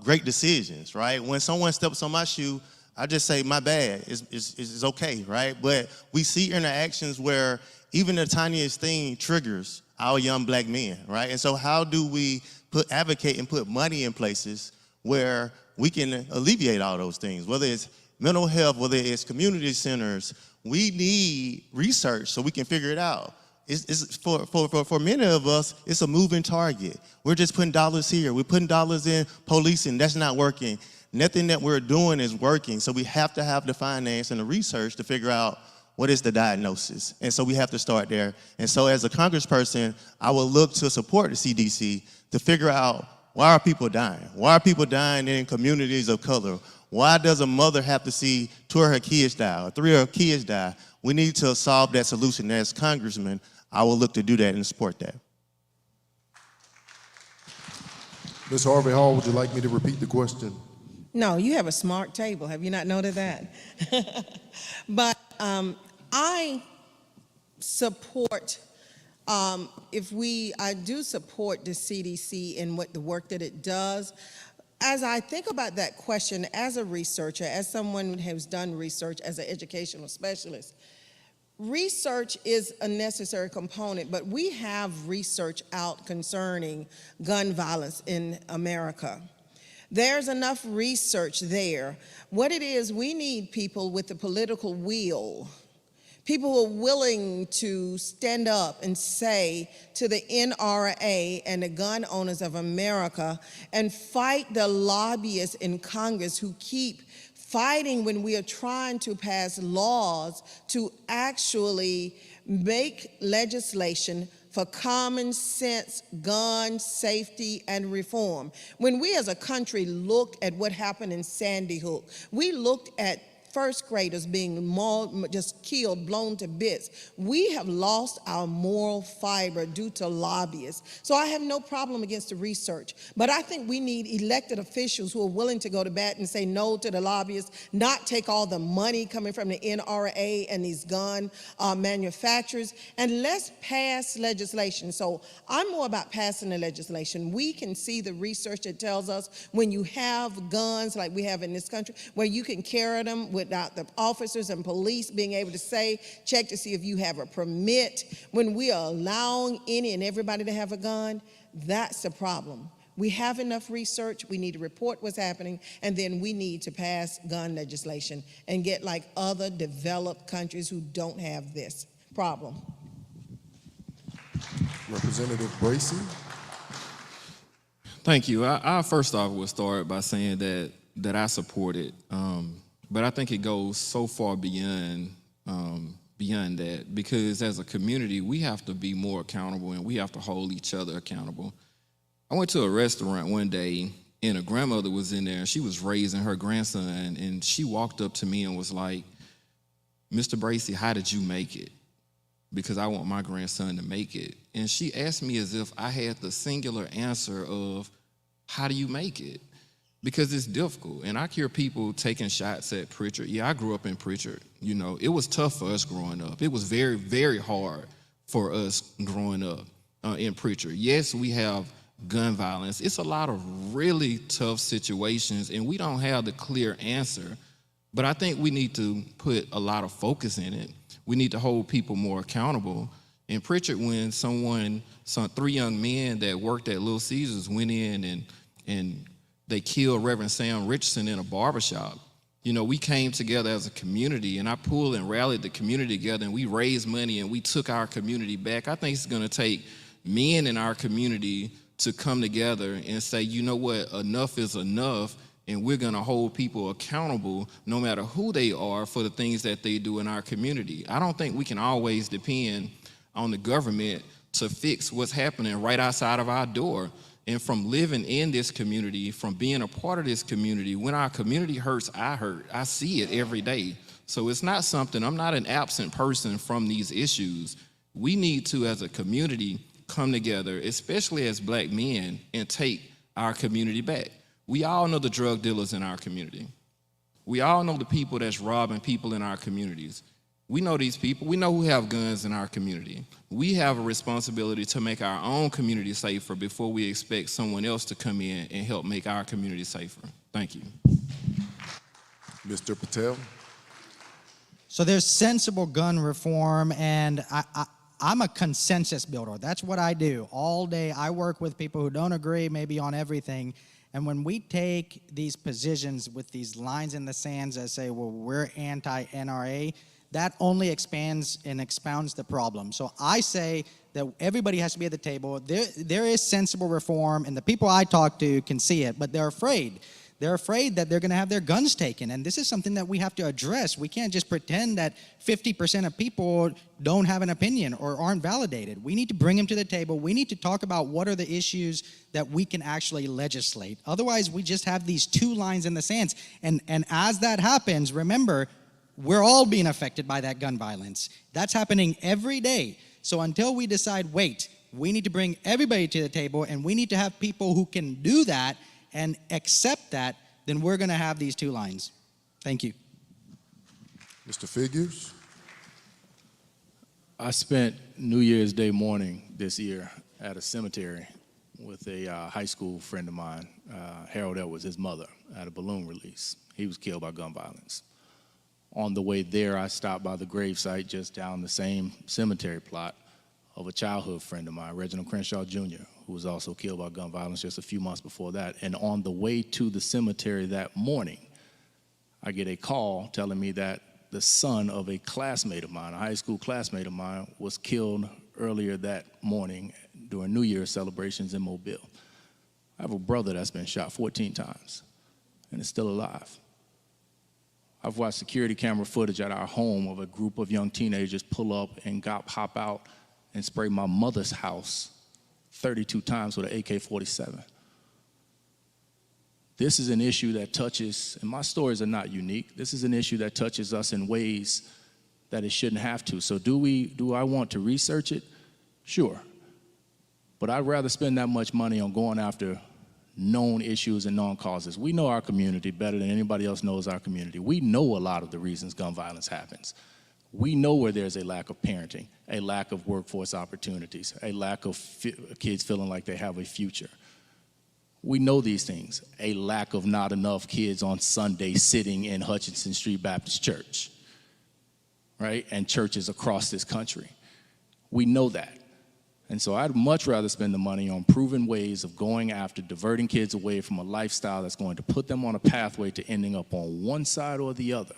great decisions, right? When someone steps on my shoe, I just say, my bad, it's okay, right? But we see interactions where even the tiniest thing triggers our young black men, right? And so how do we advocate and put money in places where we can alleviate all those things, whether it's mental health, whether it's community centers? We need research so we can figure it out. It's for many of us, it's a moving target. We're just putting dollars here. We're putting dollars in policing. That's not working. Nothing that we're doing is working. So we have to have the finance and the research to figure out what is the diagnosis. And so we have to start there. And so as a congressperson, I will look to support the CDC to figure out, why are people dying? Why are people dying in communities of color? Why does a mother have to see 2 of her kids die or 3 of her kids die? We need to solve that solution. As congressman, I will look to do that and support that. Ms. Harvey Hall, would you like me to repeat the question? No, you have a smart table. Have you not noted that? But I support, I do support the CDC in what the work that it does. As I think about that question, as a researcher, as someone who has done research as an educational specialist, research is a necessary component, but we have research out concerning gun violence in America. There's enough research there. What it is, we need people with the political will, people who are willing to stand up and say to the NRA and the gun owners of America and fight the lobbyists in Congress who keep fighting when we are trying to pass laws to actually make legislation for common sense gun safety and reform. When we as a country looked at what happened in Sandy Hook, we looked at first graders being just killed, blown to bits. We have lost our moral fiber due to lobbyists. So I have no problem against the research, but I think we need elected officials who are willing to go to bat and say no to the lobbyists, not take all the money coming from the NRA and these gun manufacturers, and let's pass legislation. So I'm more about passing the legislation. We can see the research that tells us when you have guns like we have in this country, where you can carry them without the officers and police being able to say, check to see if you have a permit. When we are allowing any and everybody to have a gun, that's the problem. We have enough research, we need to report what's happening, and then we need to pass gun legislation and get like other developed countries who don't have this problem. Representative Bracey. Thank you. I first off would start by saying that that I supported, but I think it goes so far beyond that, because as a community, we have to be more accountable and we have to hold each other accountable. I went to a restaurant one day and a grandmother was in there and she was raising her grandson, and she walked up to me and was like, "Mr. Bracy, how did you make it? Because I want my grandson to make it." And she asked me as if I had the singular answer of, how do you make it? Because it's difficult. And I hear people taking shots at Pritchard. Yeah, I grew up in Pritchard. You know, it was tough for us growing up. It was very, very hard for us growing up in Pritchard. Yes, we have gun violence. It's a lot of really tough situations, and we don't have the clear answer. But I think we need to put a lot of focus in it. We need to hold people more accountable. In Pritchard, when some 3 young men that worked at Little Caesars went in and they killed Reverend Sam Richardson in a barbershop, you know, we came together as a community, and I pulled and rallied the community together, and we raised money and we took our community back. I think it's going to take men in our community to come together and say, you know what, enough is enough, and we're going to hold people accountable no matter who they are for the things that they do in our community. I don't think we can always depend on the government to fix what's happening right outside of our door. And from living in this community, from being a part of this community, when our community hurts, I hurt. I see it every day. So it's not something, I'm not an absent person from these issues. We need to, as a community, come together, especially as Black men, and take our community back. We all know the drug dealers in our community. We all know the people that's robbing people in our communities. We know these people. We know who have guns in our community. We have a responsibility to make our own community safer before we expect someone else to come in and help make our community safer. Thank you. Mr. Patel. So there's sensible gun reform, and I'm a consensus builder. That's what I do all day. I work with people who don't agree maybe on everything. And when we take these positions with these lines in the sands that say, well, we're anti-NRA, that only expands and expounds the problem. So I say that everybody has to be at the table. There is sensible reform, and the people I talk to can see it, but they're afraid. They're afraid that they're going to have their guns taken, and this is something that we have to address. We can't just pretend that 50% of people don't have an opinion or aren't validated. We need to bring them to the table. We need to talk about what are the issues that we can actually legislate. Otherwise, we just have these 2 lines in the sands, and as that happens, remember, we're all being affected by that gun violence. That's happening every day. So until we decide, wait, we need to bring everybody to the table, and we need to have people who can do that and accept that, then we're going to have these 2 lines. Thank you. Mr. Figures. I spent New Year's Day morning this year at a cemetery with a high school friend of mine, Harold Edwards, his mother, at a balloon release. He was killed by gun violence. On the way there, I stopped by the gravesite just down the same cemetery plot of a childhood friend of mine, Reginald Crenshaw Jr., who was also killed by gun violence just a few months before that. And on the way to the cemetery that morning, I get a call telling me that the son of a classmate of mine, a high school classmate of mine, was killed earlier that morning during New Year's celebrations in Mobile. I have a brother that's been shot 14 times and is still alive. I've watched security camera footage at our home of a group of young teenagers pull up and hop out and spray my mother's house 32 times with an AK-47. This is an issue that touches, and my stories are not unique, this is an issue that touches us in ways that it shouldn't have to. So do I want to research it? Sure. But I'd rather spend that much money on going after known issues and known causes. We know our community better than anybody else knows our community. We know a lot of the reasons gun violence happens. We know where there's a lack of parenting, a lack of workforce opportunities, a lack of kids feeling like they have a future. We know these things, a lack of not enough kids on Sunday sitting in Hutchinson Street Baptist Church, right? And churches across this country. We know that. And so I'd much rather spend the money on proven ways of going after diverting kids away from a lifestyle that's going to put them on a pathway to ending up on one side or the other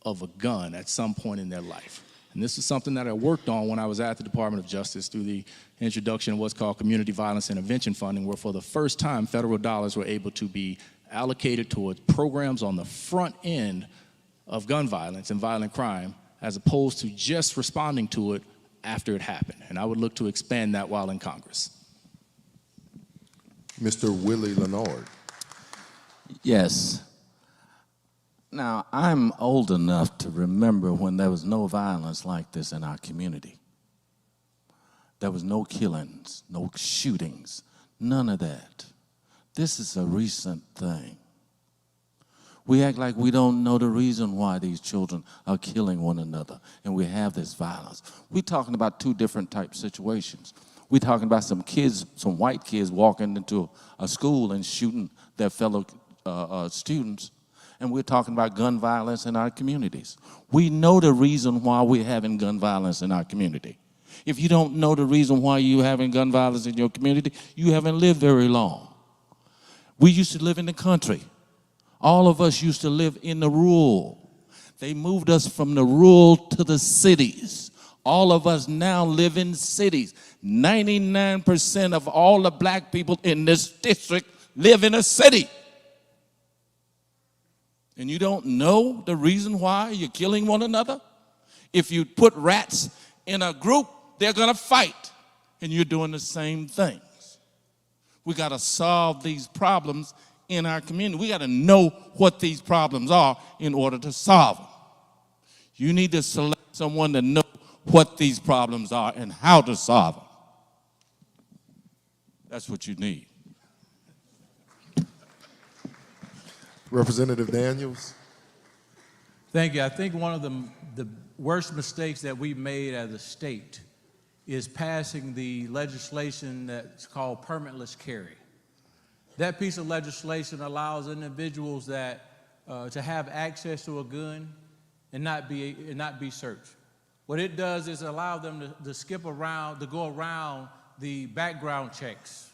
of a gun at some point in their life. And this is something that I worked on when I was at the Department of Justice through the introduction of what's called Community Violence Intervention Funding, where for the first time, federal dollars were able to be allocated towards programs on the front end of gun violence and violent crime, as opposed to just responding to it after it happened. And I would look to expand that while in Congress. Mr. Willie Leonard. Yes. Now, I'm old enough to remember when there was no violence like this in our community. There was no killings, no shootings, none of that. This is a recent thing. We act like we don't know the reason why these children are killing one another, and we have this violence. We're talking about two different type situations. We're talking about some kids, some white kids walking into a school and shooting their fellow students, and we're talking about gun violence in our communities. We know the reason why we're having gun violence in our community. If you don't know the reason why you're having gun violence in your community, you haven't lived very long. We used to live in the country. All of us used to live in the rural. They moved us from the rural to the cities. All of us now live in cities. 99% of all the black people in this district live in a city. And you don't know the reason why you're killing one another? If you put rats in a group, they're going to fight. And you're doing the same things. We got to solve these problems in our community. We got to know what these problems are in order to solve them. You need to select someone to know what these problems are and how to solve them. That's what you need. Representative Daniels. Thank you. I think one of the worst mistakes that we made as a state is passing the legislation that's called permitless carry. That piece of legislation allows individuals that to have access to a gun and not be searched. What it does is allow them to skip around, to go around the background checks.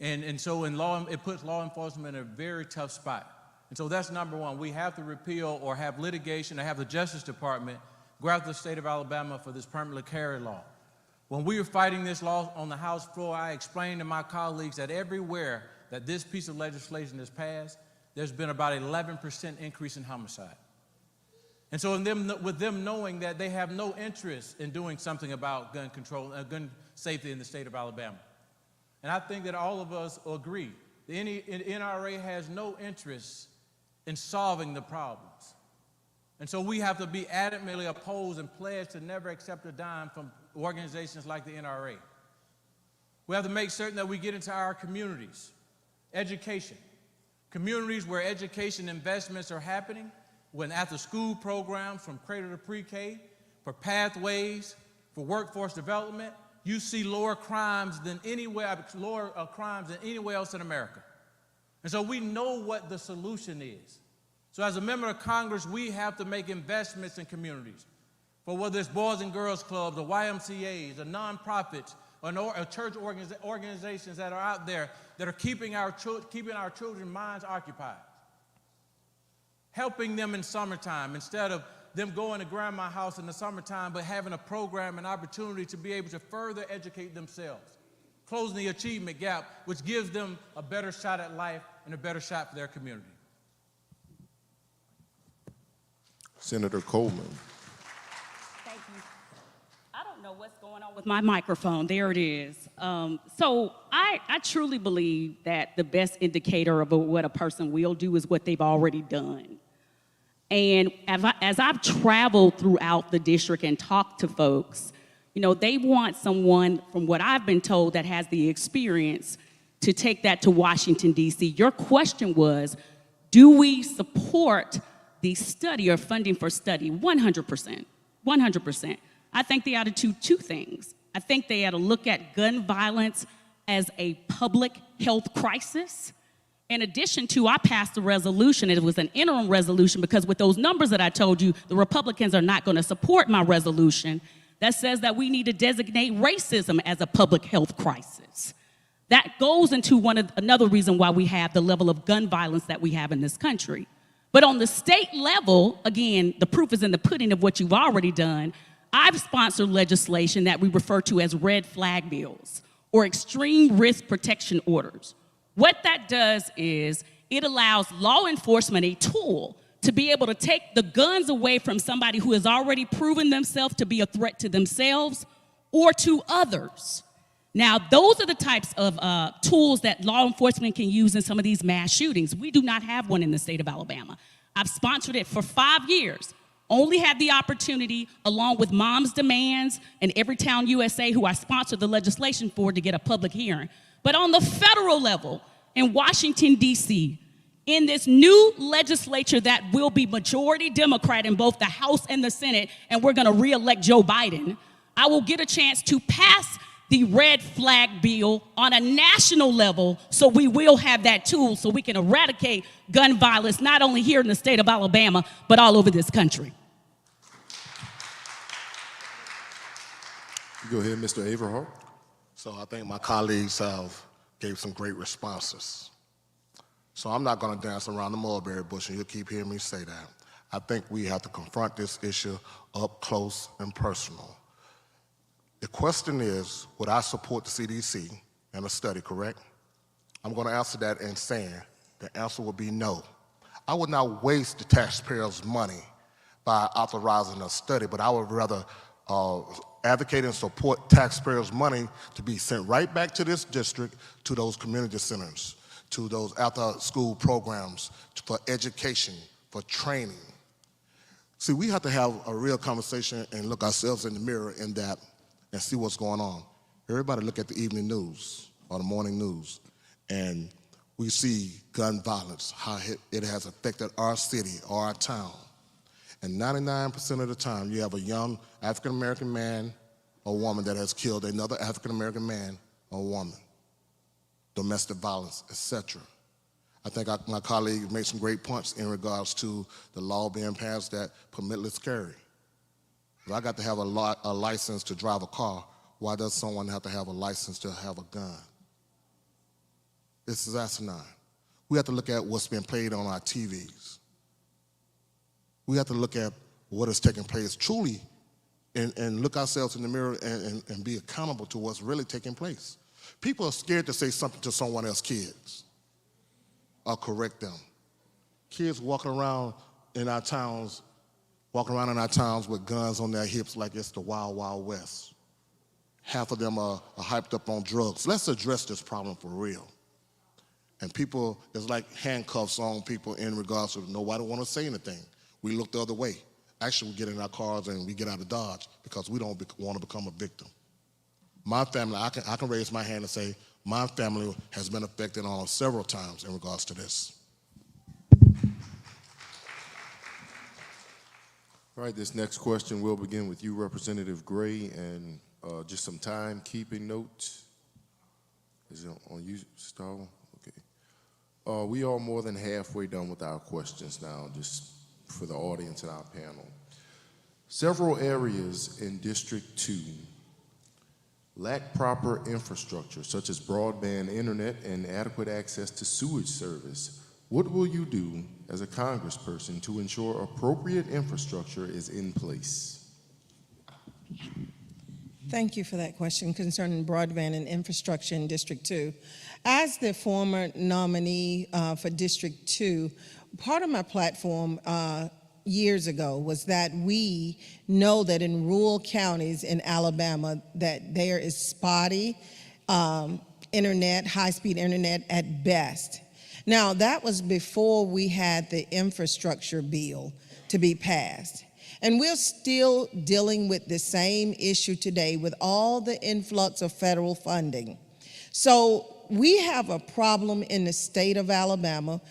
And so it puts law enforcement in a very tough spot. And so that's number one. We have to repeal or have litigation or have the Justice Department go after the state of Alabama for this permitless carry law. When we were fighting this law on the House floor, I explained to my colleagues that everywhere that this piece of legislation is passed, there's been about 11% increase in homicide. And so with them knowing that they have no interest in doing something about gun control, gun safety in the state of Alabama. And I think that all of us agree. The NRA has no interest in solving the problems. And so we have to be adamantly opposed and pledge to never accept a dime from organizations like the NRA. We have to make certain that we get into our communities. Education. Communities where education investments are happening, when after-school programs from cradle to pre-K, for pathways, for workforce development, you see lower crimes than anywhere else in America. And so we know what the solution is. So as a member of Congress, we have to make investments in communities. For whether it's Boys and Girls Clubs, or YMCAs, or nonprofits, or church organizations that are out there that are keeping our children's minds occupied. Helping them in summertime instead of them going to grandma's house in the summertime, but having a program and opportunity to be able to further educate themselves. Closing the achievement gap, which gives them a better shot at life and a better shot for their community. Senator Coleman. Thank you. I don't know what's going on with my microphone. There it is. So I truly believe that the best indicator of what a person will do is what they've already done. And as I've traveled throughout the district and talked to folks, you know, they want someone, from what I've been told, that has the experience to take that to Washington, D.C. Your question was, do we support the study or funding for study? 100%. 100%. I think they ought to do two things. I think they ought to look at gun violence as a public health crisis. In addition to, I passed a resolution. It was an interim resolution because with those numbers that I told you, the Republicans are not going to support my resolution that says that we need to designate racism as a public health crisis. That goes into another reason why we have the level of gun violence that we have in this country. But on the state level, again, the proof is in the pudding of what you've already done. I've sponsored legislation that we refer to as red flag bills or extreme risk protection orders. What that does is it allows law enforcement a tool to be able to take the guns away from somebody who has already proven themselves to be a threat to themselves or to others. Now, those are the types of tools that law enforcement can use in some of these mass shootings. We do not have one in the state of Alabama. I've sponsored it for 5 years. Only had the opportunity, along with Moms Demands and Everytown USA, who I sponsored the legislation for, to get a public hearing. But on the federal level, in Washington, D.C., in this new legislature that will be majority Democrat in both the House and the Senate, and we're going to re-elect Joe Biden, I will get a chance to pass the red flag bill on a national level, so we will have that tool so we can eradicate gun violence, not only here in the state of Alabama, but all over this country. Go ahead, Mr. Averhart. So I think my colleagues gave some great responses. So I'm not going to dance around the mulberry bush, and you'll keep hearing me say that. I think we have to confront this issue up close and personal. The question is, would I support the CDC and a study, correct? I'm going to answer that in saying the answer would be no. I would not waste the taxpayers' money by authorizing a study, but I would rather advocate and support taxpayers' money to be sent right back to this district, to those community centers, to those after-school programs, for education, for training. See, we have to have a real conversation and look ourselves in the mirror in that and see what's going on. Everybody look at the evening news or the morning news, and we see gun violence, how it has affected our city or our town. And 99% of the time, you have a young African-American man or woman that has killed another African-American man or woman, domestic violence, etc. I think my colleague made some great points in regards to the law being passed that permitless carry. If I got to have a license to drive a car, why does someone have to have a license to have a gun? This is asinine. We have to look at what's being played on our TVs. We have to look at what is taking place truly and look ourselves in the mirror and be accountable to what's really taking place. People are scared to say something to someone else's kids or correct them. Kids walking around in our towns with guns on their hips like it's the Wild Wild West. Half of them are hyped up on drugs. Let's address this problem for real. And people, it's like handcuffs on people in regards to nobody want to say anything. We look the other way. Actually, we get in our cars and we get out of Dodge because we don't want to become a victim. My family, I can raise my hand and say, my family has been affected on several times in regards to this. All right, this next question will begin with you, Representative Gray, and just some timekeeping notes. Is it on you, Starwell? Okay. We are more than halfway done with our questions now, just for the audience and our panel. Several areas in District 2 lack proper infrastructure, such as broadband internet and adequate access to sewage service. What will you do as a congressperson to ensure appropriate infrastructure is in place? Thank you for that question concerning broadband and infrastructure in District 2. As the former nominee for District 2, part of my platform years ago was that we know that in rural counties in Alabama that there is spotty internet, high-speed internet at best. Now, that was before we had the infrastructure bill to be passed. And we're still dealing with the same issue today with all the influx of federal funding. So we have a problem in the state of Alabama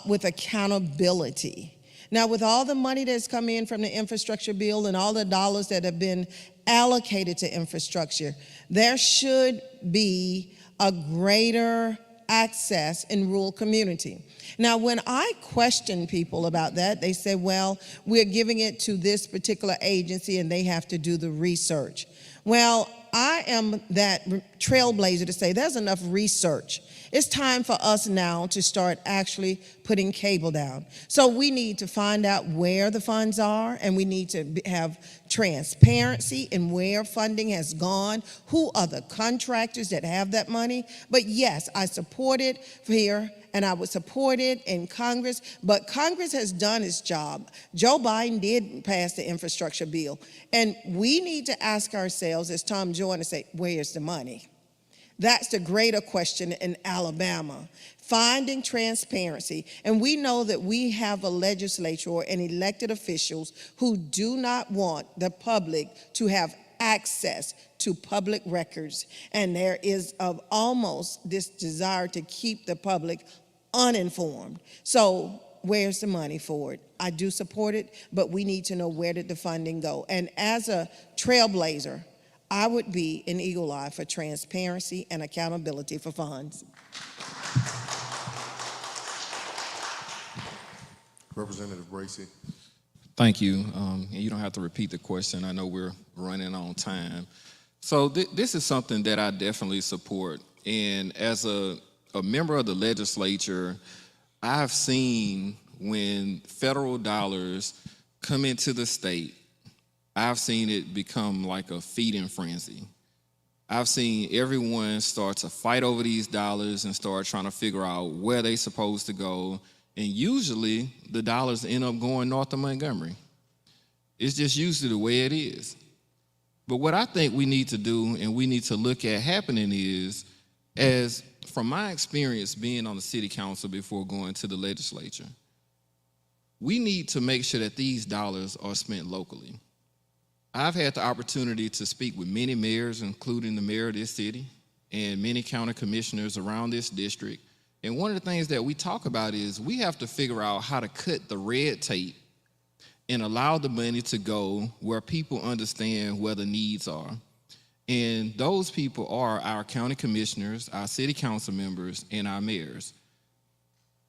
with accountability. Now, with all the money that's come in from the infrastructure bill and all the dollars that have been allocated to infrastructure, there should be a greater access in rural community. Now, when I question people about that, they say, well, we're giving it to this particular agency and they have to do the research. Well, I am that trailblazer to say there's enough research It's time for us now to start actually putting cable down. So we need to find out where the funds are, and we need to have transparency in where funding has gone, who are the contractors that have that money. But yes, I support it here, and I would support it in Congress, but Congress has done its job. Joe Biden did pass the infrastructure bill, and we need to ask ourselves, as Tom Joyner said, where's the money? That's the greater question in Alabama, finding transparency. And we know that we have a legislature and elected officials who do not want the public to have access to public records. And there is almost this desire to keep the public uninformed. So where's the money for it? I do support it, but we need to know where did the funding go. And as a trailblazer, I would be an eagle eye for transparency and accountability for funds. Representative Bracy. Thank you. You don't have to repeat the question. I know we're running on time. So this is something that I definitely support. And as a member of the legislature, I've seen when federal dollars come into the state, I've seen it become like a feeding frenzy. I've seen everyone start to fight over these dollars and start trying to figure out where they're supposed to go. And usually the dollars end up going north of Montgomery. It's just usually the way it is. But what I think we need to do and we need to look at happening is, as from my experience being on the city council before going to the legislature, we need to make sure that these dollars are spent locally. I've had the opportunity to speak with many mayors, including the mayor of this city, and many county commissioners around this district. And one of the things that we talk about is we have to figure out how to cut the red tape and allow the money to go where people understand where the needs are. And those people are our county commissioners, our city council members, and our mayors.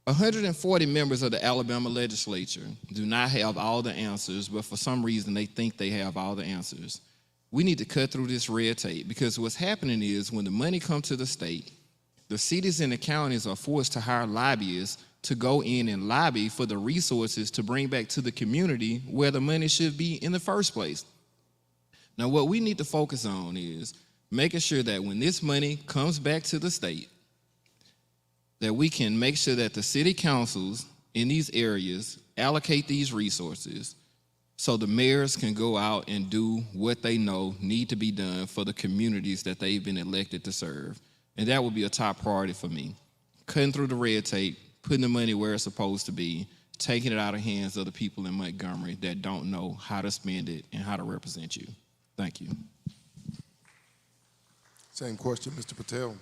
140 members of the Alabama legislature do not have all the answers, but for some reason they think they have all the answers. We need to cut through this red tape, because what's happening is when the money comes to the state, the cities and the counties are forced to hire lobbyists to go in and lobby for the resources to bring back to the community where the money should be in the first place. Now, what we need to focus on is making sure that when this money comes back to the state, that we can make sure that the city councils in these areas allocate these resources so the mayors can go out and do what they know need to be done for the communities that they've been elected to serve. And that would be a top priority for me. Cutting through the red tape, putting the money where it's supposed to be, taking it out of the hands of the people in Montgomery that don't know how to spend it and how to represent you. Thank you. Same question, Mr. Patel.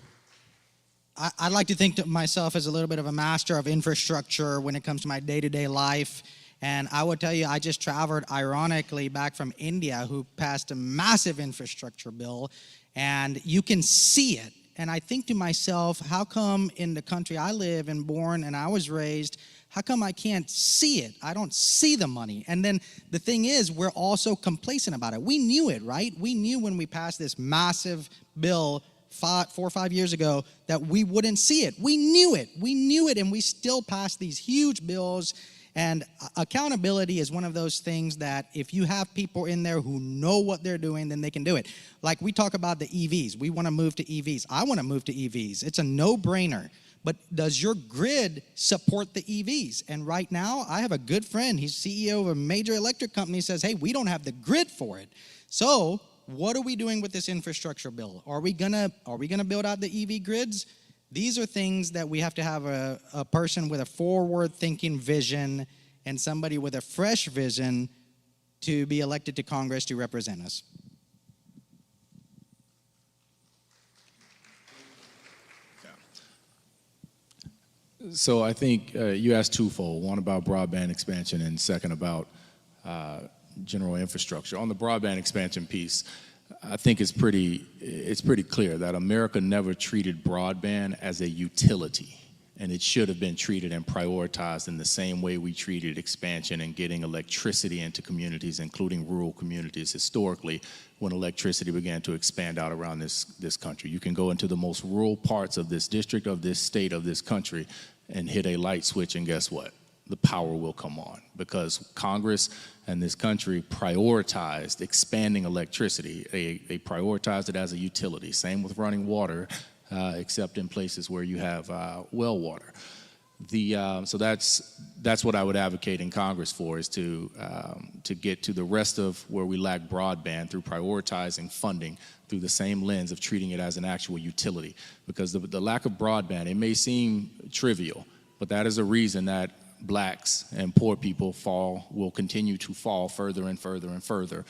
I like to think of myself as a little bit of a master of infrastructure when it comes to my day-to-day life. And I would tell you, I just traveled, ironically, back from India, who passed a massive infrastructure bill, and you can see it. And I think to myself, how come in the country I live and born and I was raised, how come I can't see it? I don't see the money. And then the thing is, we're also complacent about it. We knew it, right? We knew when we passed this massive bill 4 or 5 years ago that we wouldn't see it. We knew it, and we still passed these huge bills. And accountability is one of those things that if you have people in there who know what they're doing, then they can do it. Like we talk about the EVs. We want to move to EVs. I want to move to EVs. It's a no-brainer. But does your grid support the EVs? And right now, I have a good friend. He's CEO of a major electric company. Says, hey, we don't have the grid for it. So what are we doing with this infrastructure bill? Are we gonna build out the EV grids? These are things that we have to have a person with a forward-thinking vision and somebody with a fresh vision to be elected to Congress to represent us. So I think you asked twofold, one about broadband expansion and second about general infrastructure. On the broadband expansion piece, I think it's pretty clear that America never treated broadband as a utility. and it should have been treated and prioritized in the same way we treated expansion and getting electricity into communities, including rural communities historically, when electricity began to expand out around this country. You can go into the most rural parts of this district, of this state, of this country, and hit a light switch, and guess what? The power will come on, because Congress and this country prioritized expanding electricity. They prioritized it as a utility. Same with running water, except in places where you have well water. So that's what I would advocate in Congress for, is to get to the rest of where we lack broadband through prioritizing funding through the same lens of treating it as an actual utility. Because the lack of broadband, it may seem trivial, but that is a reason that blacks and poor people will continue to fall further and further and further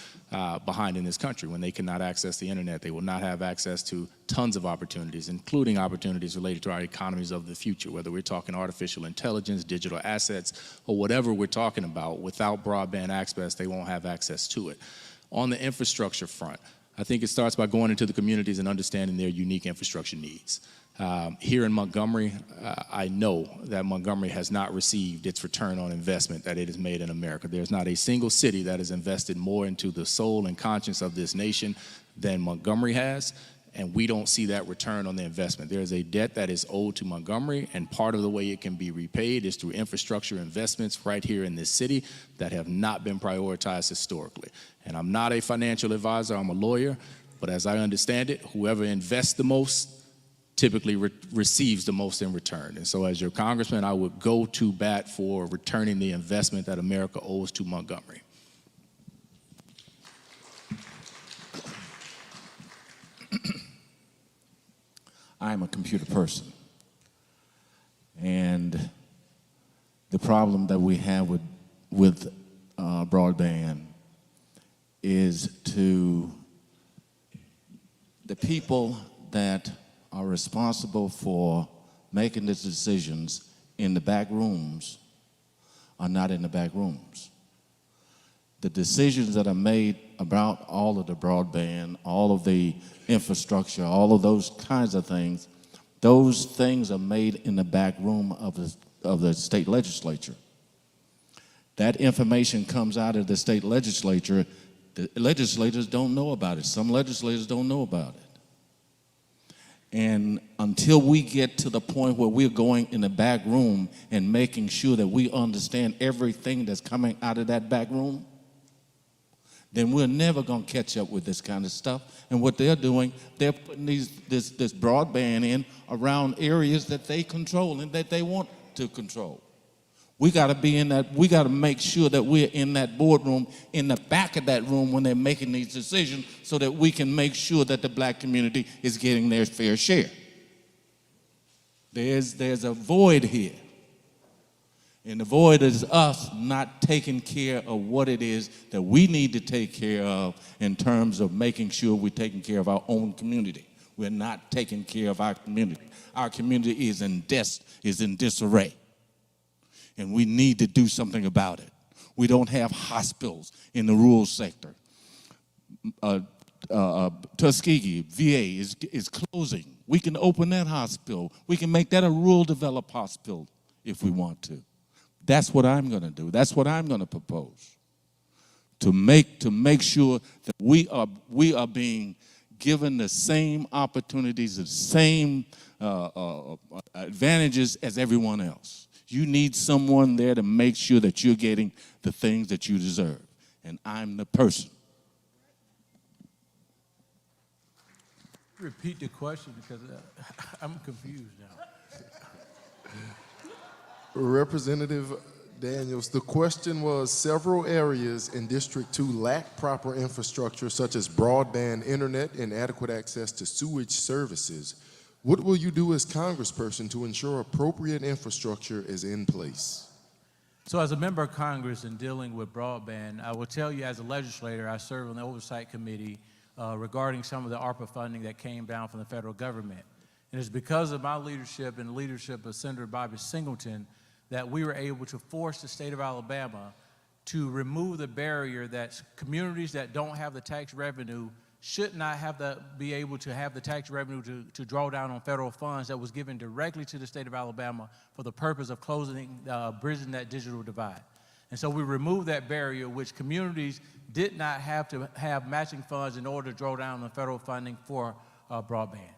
behind in this country. When they cannot access the internet, they will not have access to tons of opportunities, including opportunities related to our economies of the future, whether we're talking artificial intelligence, digital assets, or whatever we're talking about. Without broadband access, they won't have access to it. On the infrastructure front, I think it starts by going into the communities and understanding their unique infrastructure needs. Here in Montgomery, I know that Montgomery has not received its return on investment that it has made in America. There's not a single city that has invested more into the soul and conscience of this nation than Montgomery has, and we don't see that return on the investment. There is a debt that is owed to Montgomery, and part of the way it can be repaid is through infrastructure investments right here in this city that have not been prioritized historically. And I'm not a financial advisor, I'm a lawyer, but as I understand it, whoever invests the most typically receives the most in return. And so as your congressman, I would go to bat for returning the investment that America owes to Montgomery. I'm a computer person. And the problem that we have with broadband is to the people that are responsible for making the decisions in the back rooms are not in the back rooms. The decisions that are made about all of the broadband, all of the infrastructure, all of those kinds of things, those things are made in the back room of the state legislature. That information comes out of the state legislature. The legislators don't know about it. Some legislators don't know about it. And until we get to the point where we're going in the back room and making sure that we understand everything that's coming out of that back room, then we're never going to catch up with this kind of stuff. And what they're doing, they're putting this broadband in around areas that they control and that they want to control. We got to be in that, we got to make sure that we're in that boardroom, in the back of that room when they're making these decisions, so that we can make sure that the black community is getting their fair share. There's a void here. And the void is us not taking care of what it is that we need to take care of in terms of making sure we're taking care of our own community. We're not taking care of our community. Our community is in disarray. And we need to do something about it. We don't have hospitals in the rural sector. Tuskegee, VA is closing. We can open that hospital. We can make that a rural developed hospital if we want to. That's what I'm going to do. That's what I'm going to propose. To make sure that we are being given the same opportunities, the same advantages as everyone else. You need someone there to make sure that you're getting the things that you deserve. And I'm the person. Repeat the question because I'm confused now. Representative Daniels, the question was, several areas in District 2 lack proper infrastructure such as broadband internet and adequate access to sewage services. What will you do as congressperson to ensure appropriate infrastructure is in place? So as a member of Congress and dealing with broadband, I will tell you as a legislator, I serve on the Oversight Committee regarding some of the ARPA funding that came down from the federal government. And it's because of my leadership and the leadership of Senator Bobby Singleton that we were able to force the state of Alabama to remove the barrier that communities that don't have the tax revenue should not be able to have the tax revenue to draw down on federal funds that was given directly to the state of Alabama for the purpose of bridging that digital divide. And so we removed that barrier, which communities did not have to have matching funds in order to draw down on federal funding for broadband.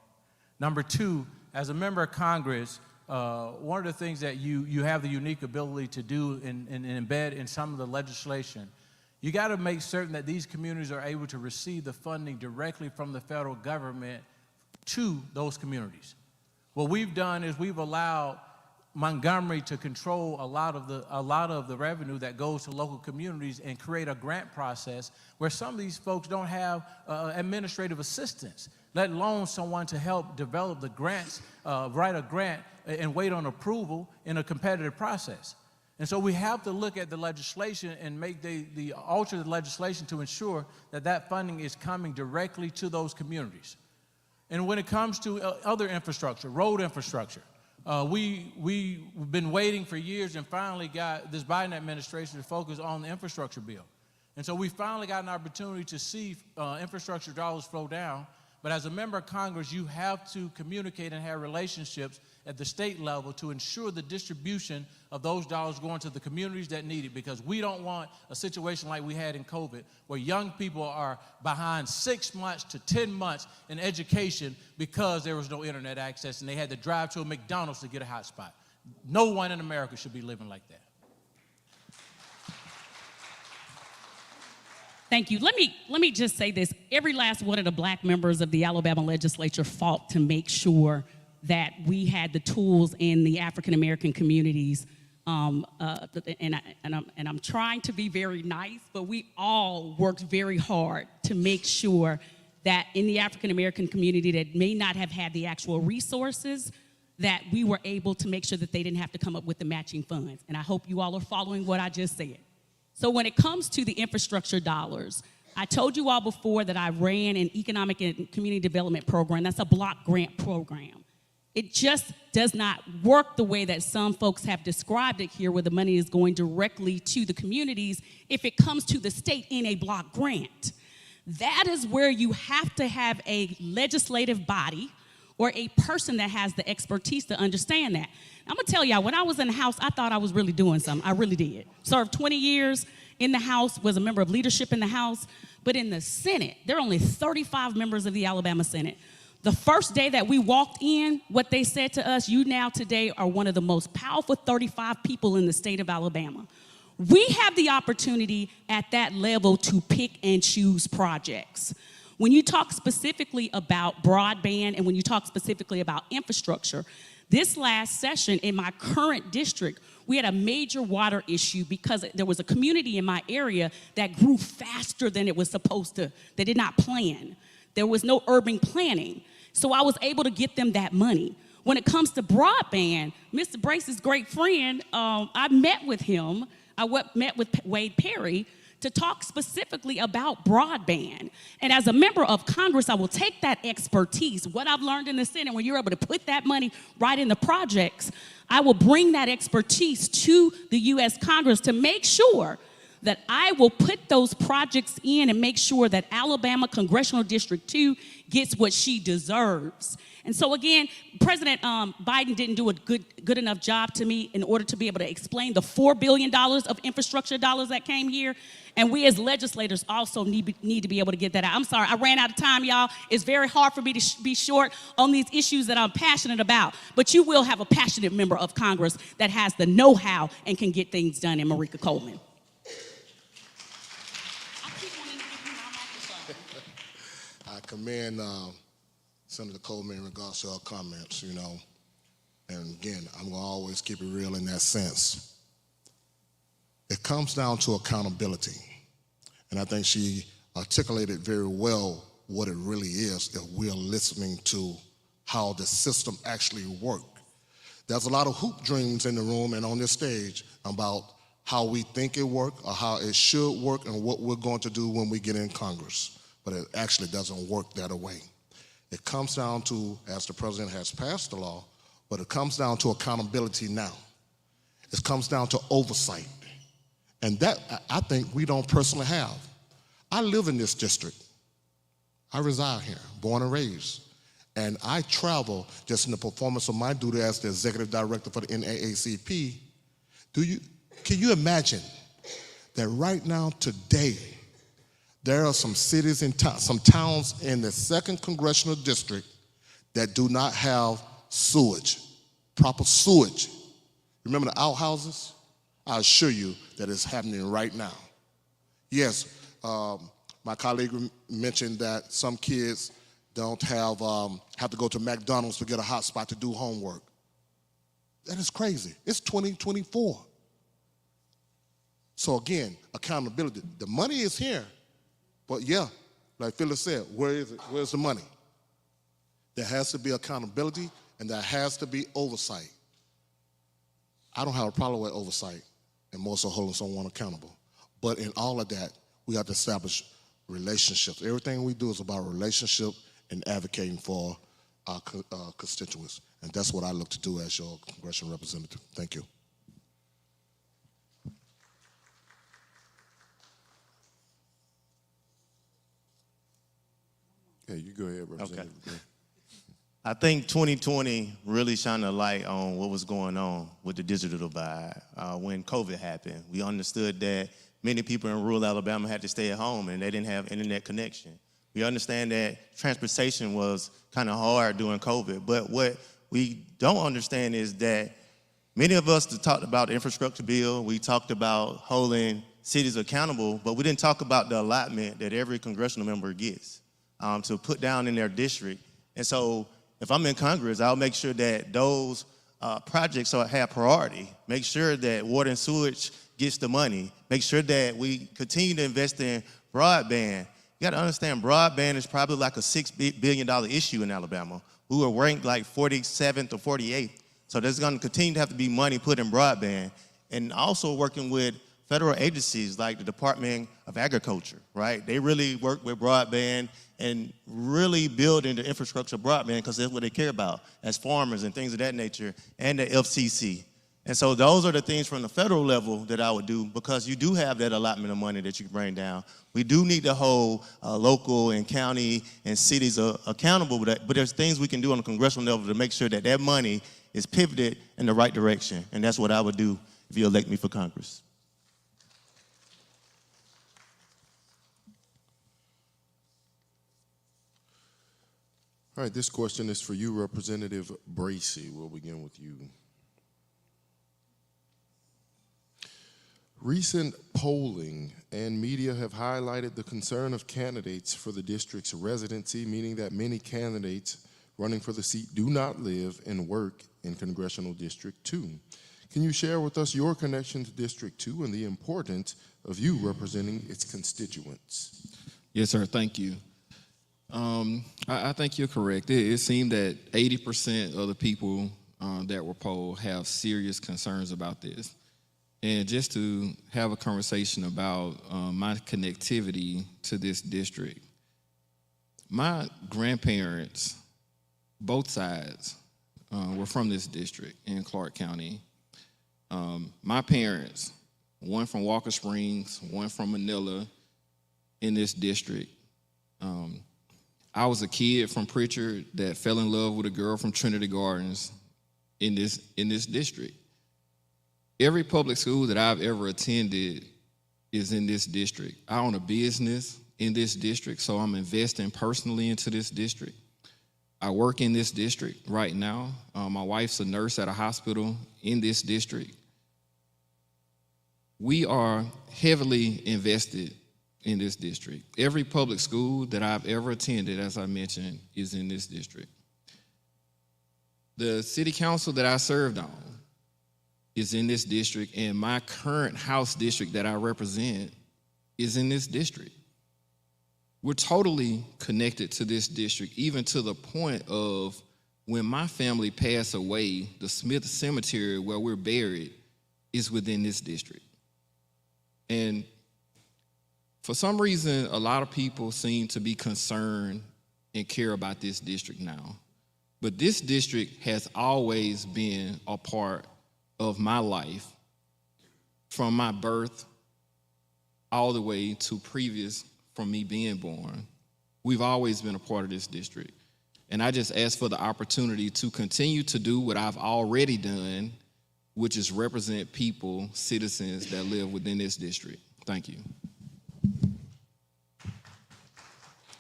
Number two, as a member of Congress, one of the things that you have the unique ability to do and embed in some of the legislation, you got to make certain that these communities are able to receive the funding directly from the federal government to those communities. What we've done is we've allowed Montgomery to control a lot of the revenue that goes to local communities and create a grant process where some of these folks don't have administrative assistance, let alone someone to help develop the grants, write a grant and wait on approval in a competitive process. And so we have to look at the legislation and make alter the legislation to ensure that that funding is coming directly to those communities. And when it comes to other infrastructure, road infrastructure, we've been waiting for years and finally got this Biden administration to focus on the infrastructure bill. And so we finally got an opportunity to see infrastructure dollars flow down. But as a member of Congress, you have to communicate and have relationships at the state level to ensure the distribution of those dollars going to the communities that need it, because we don't want a situation like we had in COVID where young people are behind 6 months to 10 months in education because there was no internet access and they had to drive to a McDonald's to get a hotspot. No one in America should be living like that. Thank you. Let me just say this. Every last one of the black members of the Alabama legislature fought to make sure that we had the tools in the African American communities. And I'm trying to be very nice, but we all worked very hard to make sure that in the African American community that may not have had the actual resources, that we were able to make sure that they didn't have to come up with the matching funds. And I hope you all are following what I just said. So when it comes to the infrastructure dollars, I told you all before that I ran an economic and community development program. That's a block grant program. It just does not work the way that some folks have described it here, where the money is going directly to the communities if it comes to the state in a block grant. That is where you have to have a legislative body or a person that has the expertise to understand that. I'm gonna tell y'all, when I was in the House, I thought I was really doing something. I really did. Served 20 years in the House, was a member of leadership in the House, but in the Senate, there are only 35 members of the Alabama Senate. The first day that we walked in, what they said to us, you now today are one of the most powerful 35 people in the state of Alabama. We have the opportunity at that level to pick and choose projects. When you talk specifically about broadband and when you talk specifically about infrastructure, this last session in my current district, we had a major water issue because there was a community in my area that grew faster than it was supposed to. They did not plan. There was no urban planning. So I was able to get them that money. When it comes to broadband, Mr. Brace's great friend, I met with him. I met with Wade Perry to talk specifically about broadband. And as a member of Congress, I will take that expertise, what I've learned in the Senate, when you're able to put that money right in the projects, I will bring that expertise to the U.S. Congress to make sure that I will put those projects in and make sure that Alabama Congressional District 2 gets what she deserves. And so again, President Biden didn't do a good enough job to me in order to be able to explain the $4 billion of infrastructure dollars that came here. And we as legislators also need to be able to get that out. I'm sorry, I ran out of time, y'all. It's very hard for me to be short on these issues that I'm passionate about. But you will have a passionate member of Congress that has the know-how and can get things done in Marika Coleman. I commend Senator Coleman in regards to her comments, you know. And again, I'm going to always keep it real in that sense. It comes down to accountability. And I think she articulated very well what it really is if we're listening to how the system actually works. There's a lot of hoop dreams in the room and on this stage about how we think it works or how it should work and what we're going to do when we get in Congress. But it actually doesn't work that way. It comes down to, as the president has passed the law, but it comes down to accountability now. It comes down to oversight. And that, I think, we don't personally have. I live in this district. I reside here, born and raised. And I travel just in the performance of my duty as the executive director for the NAACP. Can you imagine that right now, today, there are some cities and some towns in the 2nd Congressional District that do not have sewage, proper sewage. Remember the outhouses? I assure you that it's happening right now. Yes, my colleague mentioned that some kids don't have to go to McDonald's to get a hot spot to do homework. That is crazy. It's 2024. So again, accountability. The money is here, but yeah, like Phyllis said, where is it? Where's the money? There has to be accountability and there has to be oversight. I don't have a problem with oversight and more so holding someone accountable. But in all of that, we have to establish relationships. Everything we do is about relationship and advocating for our constituents. And that's what I look to do as your congressional representative. Thank you. Yeah, you go ahead, Representative. Okay. I think 2020 really shined a light on what was going on with the digital divide. When COVID happened, we understood that many people in rural Alabama had to stay at home and they didn't have internet connection. We understand that transportation was kind of hard during COVID, but what we don't understand is that many of us talked about the infrastructure bill, we talked about holding cities accountable, but we didn't talk about the allotment that every congressional member gets to put down in their district. And so if I'm in Congress, I'll make sure that those projects have priority, make sure that water and sewage gets the money, make sure that we continue to invest in broadband. You got to understand, broadband is probably like a $6 billion issue in Alabama. We were ranked like 47th or 48th. So there's going to continue to have to be money put in broadband. And also working with federal agencies like the Department of Agriculture, right? They really work with broadband and really building the infrastructure of broadband because that's what they care about as farmers and things of that nature, and the FCC. And so those are the things from the federal level that I would do because you do have that allotment of money that you can bring down. We do need to hold local and county and cities accountable, but there's things we can do on the congressional level to make sure that that money is pivoted in the right direction. And that's what I would do if you elect me for Congress. All right, this question is for you, Representative Bracey. We'll begin with you. Recent polling and media have highlighted the concern of candidates for the district's residency, meaning that many candidates running for the seat do not live and work in Congressional District 2. Can you share with us your connection to District 2 and the importance of you representing its constituents? Yes, sir. Thank you. I think you're correct. It seemed that 80% of the people that were polled have serious concerns about this. And just to have a conversation about my connectivity to this district, my grandparents, both sides, were from this district in Clark County. My parents, one from Walker Springs, one from Manila, in this district. I was a kid from Pritchard that fell in love with a girl from Trinity Gardens in this district. Every public school that I've ever attended is in this district. I own a business in this district, so I'm investing personally into this district. I work in this district right now. My wife's a nurse at a hospital in this district. We are heavily invested in this district. Every public school that I've ever attended, as I mentioned, is in this district. The city council that I served on is in this district, and my current House district that I represent is in this district. We're totally connected to this district, even to the point of when my family passed away, the Smith Cemetery where we're buried is within this district. And for some reason, a lot of people seem to be concerned and care about this district now. But this district has always been a part of my life from my birth all the way to previous from me being born. We've always been a part of this district. And I just ask for the opportunity to continue to do what I've already done, which is represent people, citizens that live within this district. Thank you.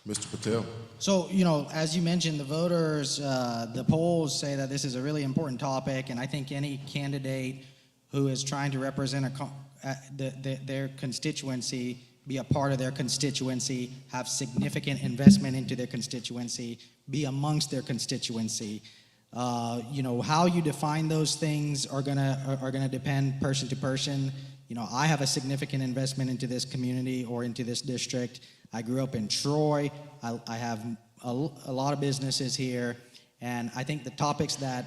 Mr. Patel. So, as you mentioned, the voters, the polls say that this is a really important topic, and I think any candidate who is trying to represent their constituency, be a part of their constituency, have significant investment into their constituency, be amongst their constituency. How you define those things are gonna depend person to person. I have a significant investment into this community or into this district. I grew up in Troy. I have a lot of businesses here, and I think the topics that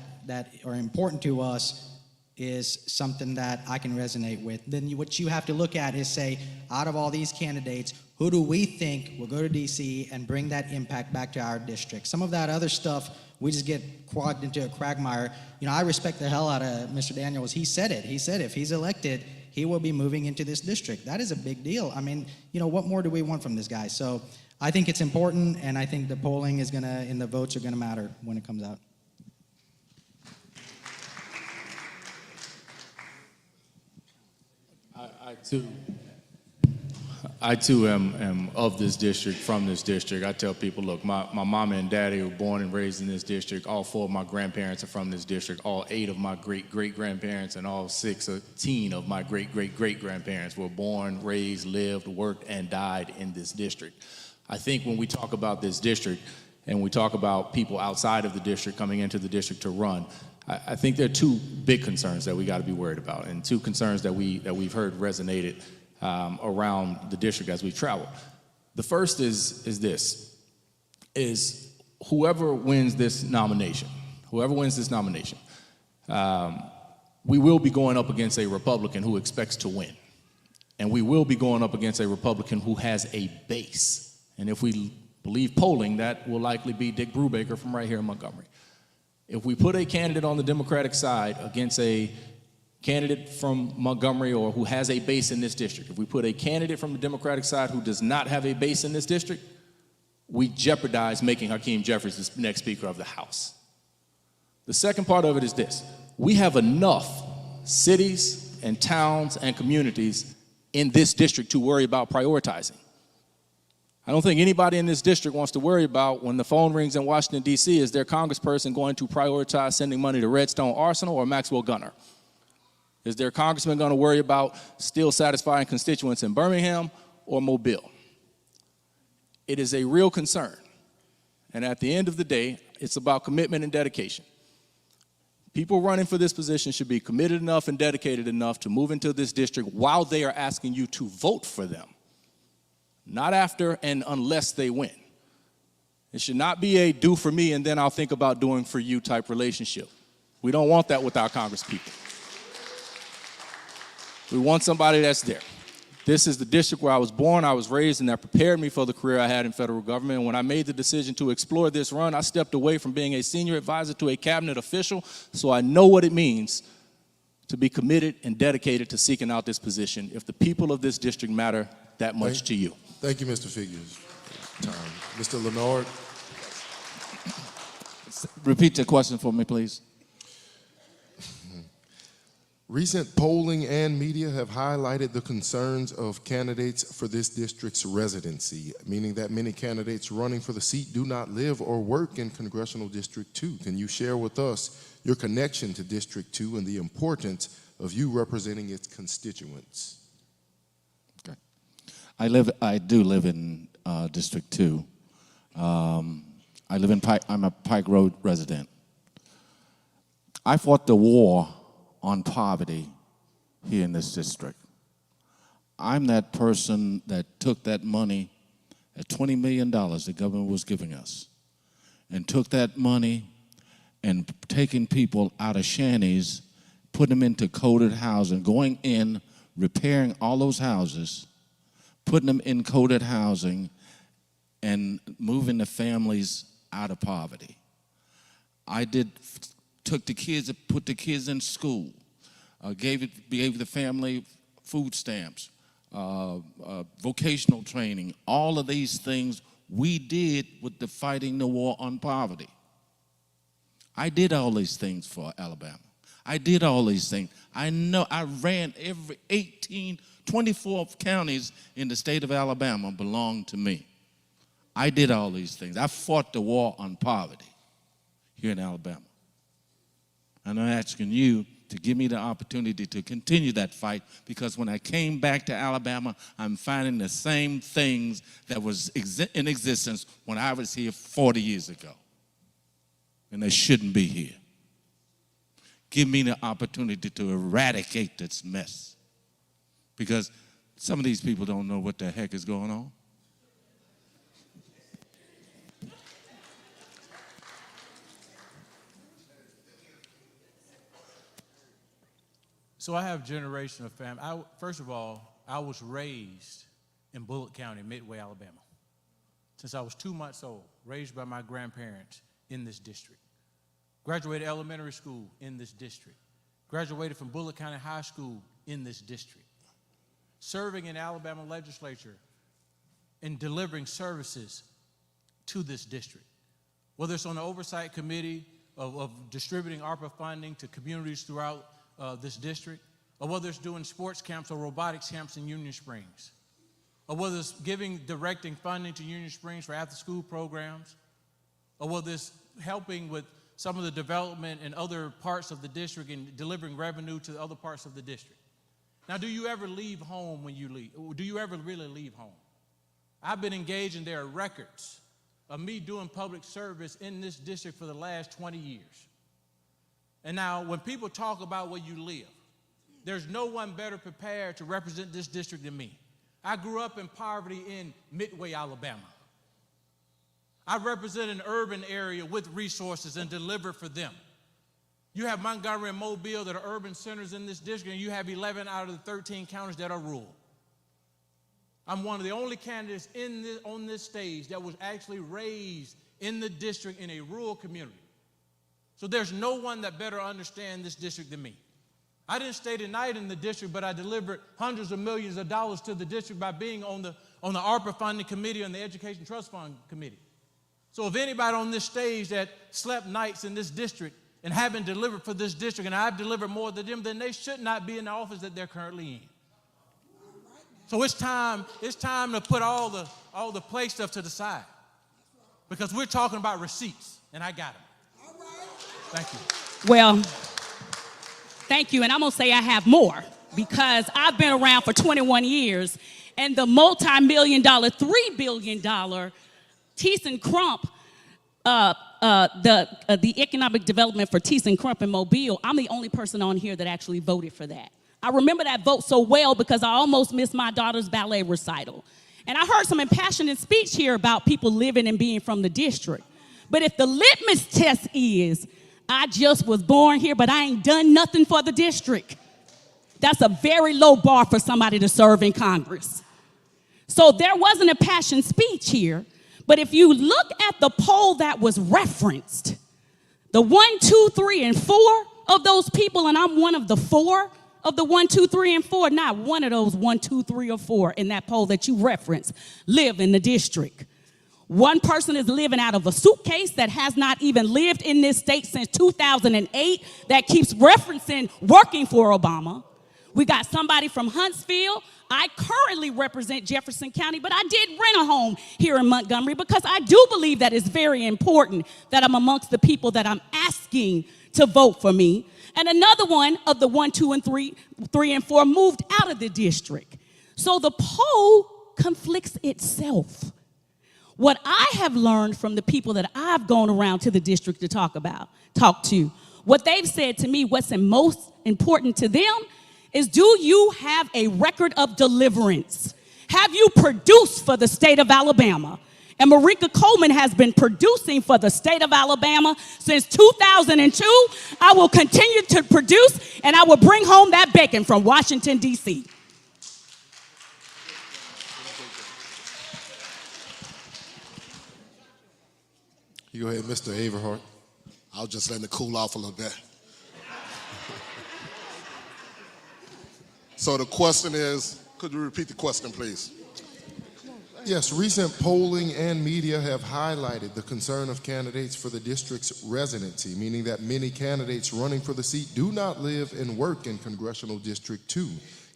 are important to us is something that I can resonate with. Then what you have to look at is say, out of all these candidates, who do we think will go to DC and bring that impact back to our district? Some of that other stuff, we just get clogged into a quagmire. I respect the hell out of Mr. Daniels. He said it. He said if he's elected, he will be moving into this district. That is a big deal. I mean, what more do we want from this guy? So I think it's important, and I think the polling is and the votes are gonna matter when it comes out. I too am of this district, from this district. I tell people, look, my mama and daddy were born and raised in this district. All 4 of my grandparents are from this district. All 8 of my great-great-grandparents and all 16 of my great-great-great-grandparents were born, raised, lived, worked, and died in this district. I think when we talk about this district and we talk about people outside of the district coming into the district to run, I think there are 2 big concerns that we got to be worried about, and 2 concerns that we've heard resonated around the district as we travel. The first is whoever wins this nomination, we will be going up against a Republican who expects to win. And we will be going up against a Republican who has a base. And if we believe polling, that will likely be Dick Brubaker from right here in Montgomery. If we put a candidate on the Democratic side against a candidate from Montgomery or who has a base in this district, if we put a candidate from the Democratic side who does not have a base in this district, we jeopardize making Hakeem Jeffries the next Speaker of the House. The second part of it is this: we have enough cities and towns and communities in this district to worry about prioritizing. I don't think anybody in this district wants to worry about when the phone rings in Washington, D.C., is their congressperson going to prioritize sending money to Redstone Arsenal or Maxwell Gunner? Is their congressman going to worry about still satisfying constituents in Birmingham or Mobile? It is a real concern. And at the end of the day, it's about commitment and dedication. People running for this position should be committed enough and dedicated enough to move into this district while they are asking you to vote for them. Not after and unless they win. It should not be a do for me and then I'll think about doing for you type relationship. We don't want that with our congresspeople. We want somebody that's there. This is the district where I was born, I was raised, and that prepared me for the career I had in federal government. And when I made the decision to explore this run, I stepped away from being a senior advisor to a cabinet official, so I know what it means to be committed and dedicated to seeking out this position if the people of this district matter that much to you. Thank you, Mr. Figures. Mr. Leonard. Repeat the question for me, please. Recent polling and media have highlighted the concerns of candidates for this district's residency, meaning that many candidates running for the seat do not live or work in Congressional District 2. Can you share with us your connection to District 2 and the importance of you representing its constituents? Okay. I do live in District 2. I'm a Pike Road resident. I fought the war on poverty here in this district. I'm that person that took that money, at $20 million the government was giving us, and took that money and taking people out of shanties, putting them into coded housing, going in, repairing all those houses, putting them in coded housing, and moving the families out of poverty. Took the kids, put the kids in school, gave the family food stamps, vocational training. All of these things we did with the fighting the war on poverty. I did all these things for Alabama. I did all these things. I know I ran every 24 counties in the state of Alabama belonged to me. I did all these things. I fought the war on poverty here in Alabama. And I'm asking you to give me the opportunity to continue that fight, because when I came back to Alabama, I'm finding the same things that was in existence when I was here 40 years ago. And they shouldn't be here. Give me the opportunity to eradicate this mess, because some of these people don't know what the heck is going on. So I have generational family. First of all, I was raised in Bullitt County, Midway, Alabama. Since I was 2 months old, raised by my grandparents in this district. Graduated elementary school in this district. Graduated from Bullitt County High School in this district. Serving in Alabama legislature and delivering services to this district. Whether it's on the oversight committee of distributing ARPA funding to communities throughout this district, or whether it's doing sports camps or robotics camps in Union Springs, or whether it's directing funding to Union Springs for after-school programs, or whether it's helping with some of the development in other parts of the district and delivering revenue to other parts of the district. Now, do you ever leave home when you leave? Do you ever really leave home? I've been engaged, and there are records of me doing public service in this district for the last 20 years. And now, when people talk about where you live, there's no one better prepared to represent this district than me. I grew up in poverty in Midway, Alabama. I represent an urban area with resources and deliver for them. You have Montgomery and Mobile that are urban centers in this district, and you have 11 out of the 13 counties that are rural. I'm one of the only candidates on this stage that was actually raised in the district in a rural community. So there's no one that better understands this district than me. I didn't stay the night in the district, but I delivered hundreds of millions of dollars to the district by being on the ARPA funding committee and the Education Trust Fund committee. So if anybody on this stage that slept nights in this district and haven't delivered for this district, and I've delivered more than them, then they should not be in the office that they're currently in. So it's time to put all the play stuff to the side, because we're talking about receipts, and I got them. Thank you. Well, thank you. And I'm going to say I have more, because I've been around for 21 years, and the multi-million-dollar, $3 billion ThyssenKrupp, the economic development for ThyssenKrupp in Mobile, I'm the only person on here that actually voted for that. I remember that vote so well because I almost missed my daughter's ballet recital. And I heard some impassioned speech here about people living and being from the district. But if the litmus test is, I just was born here, but I ain't done nothing for the district, that's a very low bar for somebody to serve in Congress. So there wasn't a passion speech here. But if you look at the poll that was referenced, the 1, 2, 3, and 4 of those people, and I'm one of the 4 of the 1, 2, 3, and 4, not one of those 1, 2, 3, or 4 in that poll that you referenced live in the district. One person is living out of a suitcase that has not even lived in this state since 2008 that keeps referencing working for Obama. We got somebody from Huntsville. I currently represent Jefferson County, but I did rent a home here in Montgomery because I do believe that it's very important that I'm amongst the people that I'm asking to vote for me. And another one of the 1, 2, and 3 and 4 moved out of the district. So the poll conflicts itself. What I have learned from the people that I've gone around to the district to talk to, what they've said to me, what's most important to them is, do you have a record of deliverance? Have you produced for the state of Alabama? And Marika Coleman has been producing for the state of Alabama since 2002. I will continue to produce, and I will bring home that bacon from Washington, D.C. You go ahead, Mr. Averhart. I was just letting it cool off a little bit. So the question is, could you repeat the question, please? Yes, recent polling and media have highlighted the concern of candidates for the district's residency, meaning that many candidates running for the seat do not live and work in Congressional District 2.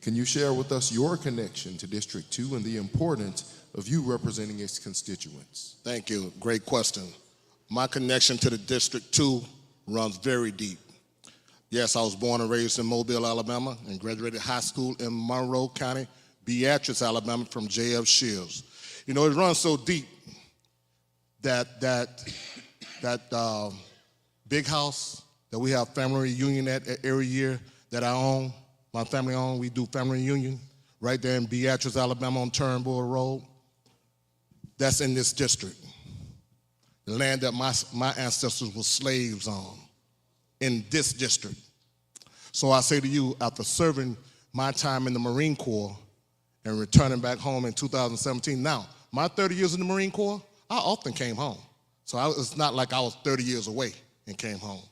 Can you share with us your connection to District 2 and the importance of you representing its constituents? Thank you. Great question. My connection to the District 2 runs very deep. Yes, I was born and raised in Mobile, Alabama, and graduated high school in Monroe County, Beatrice, Alabama, from J.F. Shields. You know, it runs so deep that big house that we have family reunion at every year that I own, my family own, we do family reunion right there in Beatrice, Alabama on Turnbull Road. That's in this district. The land that my ancestors were slaves on in this district. So I say to you, after serving my time in the Marine Corps and returning back home in 2017, now, my 30 years in the Marine Corps, I often came home. So it's not like I was 30 years away and came home.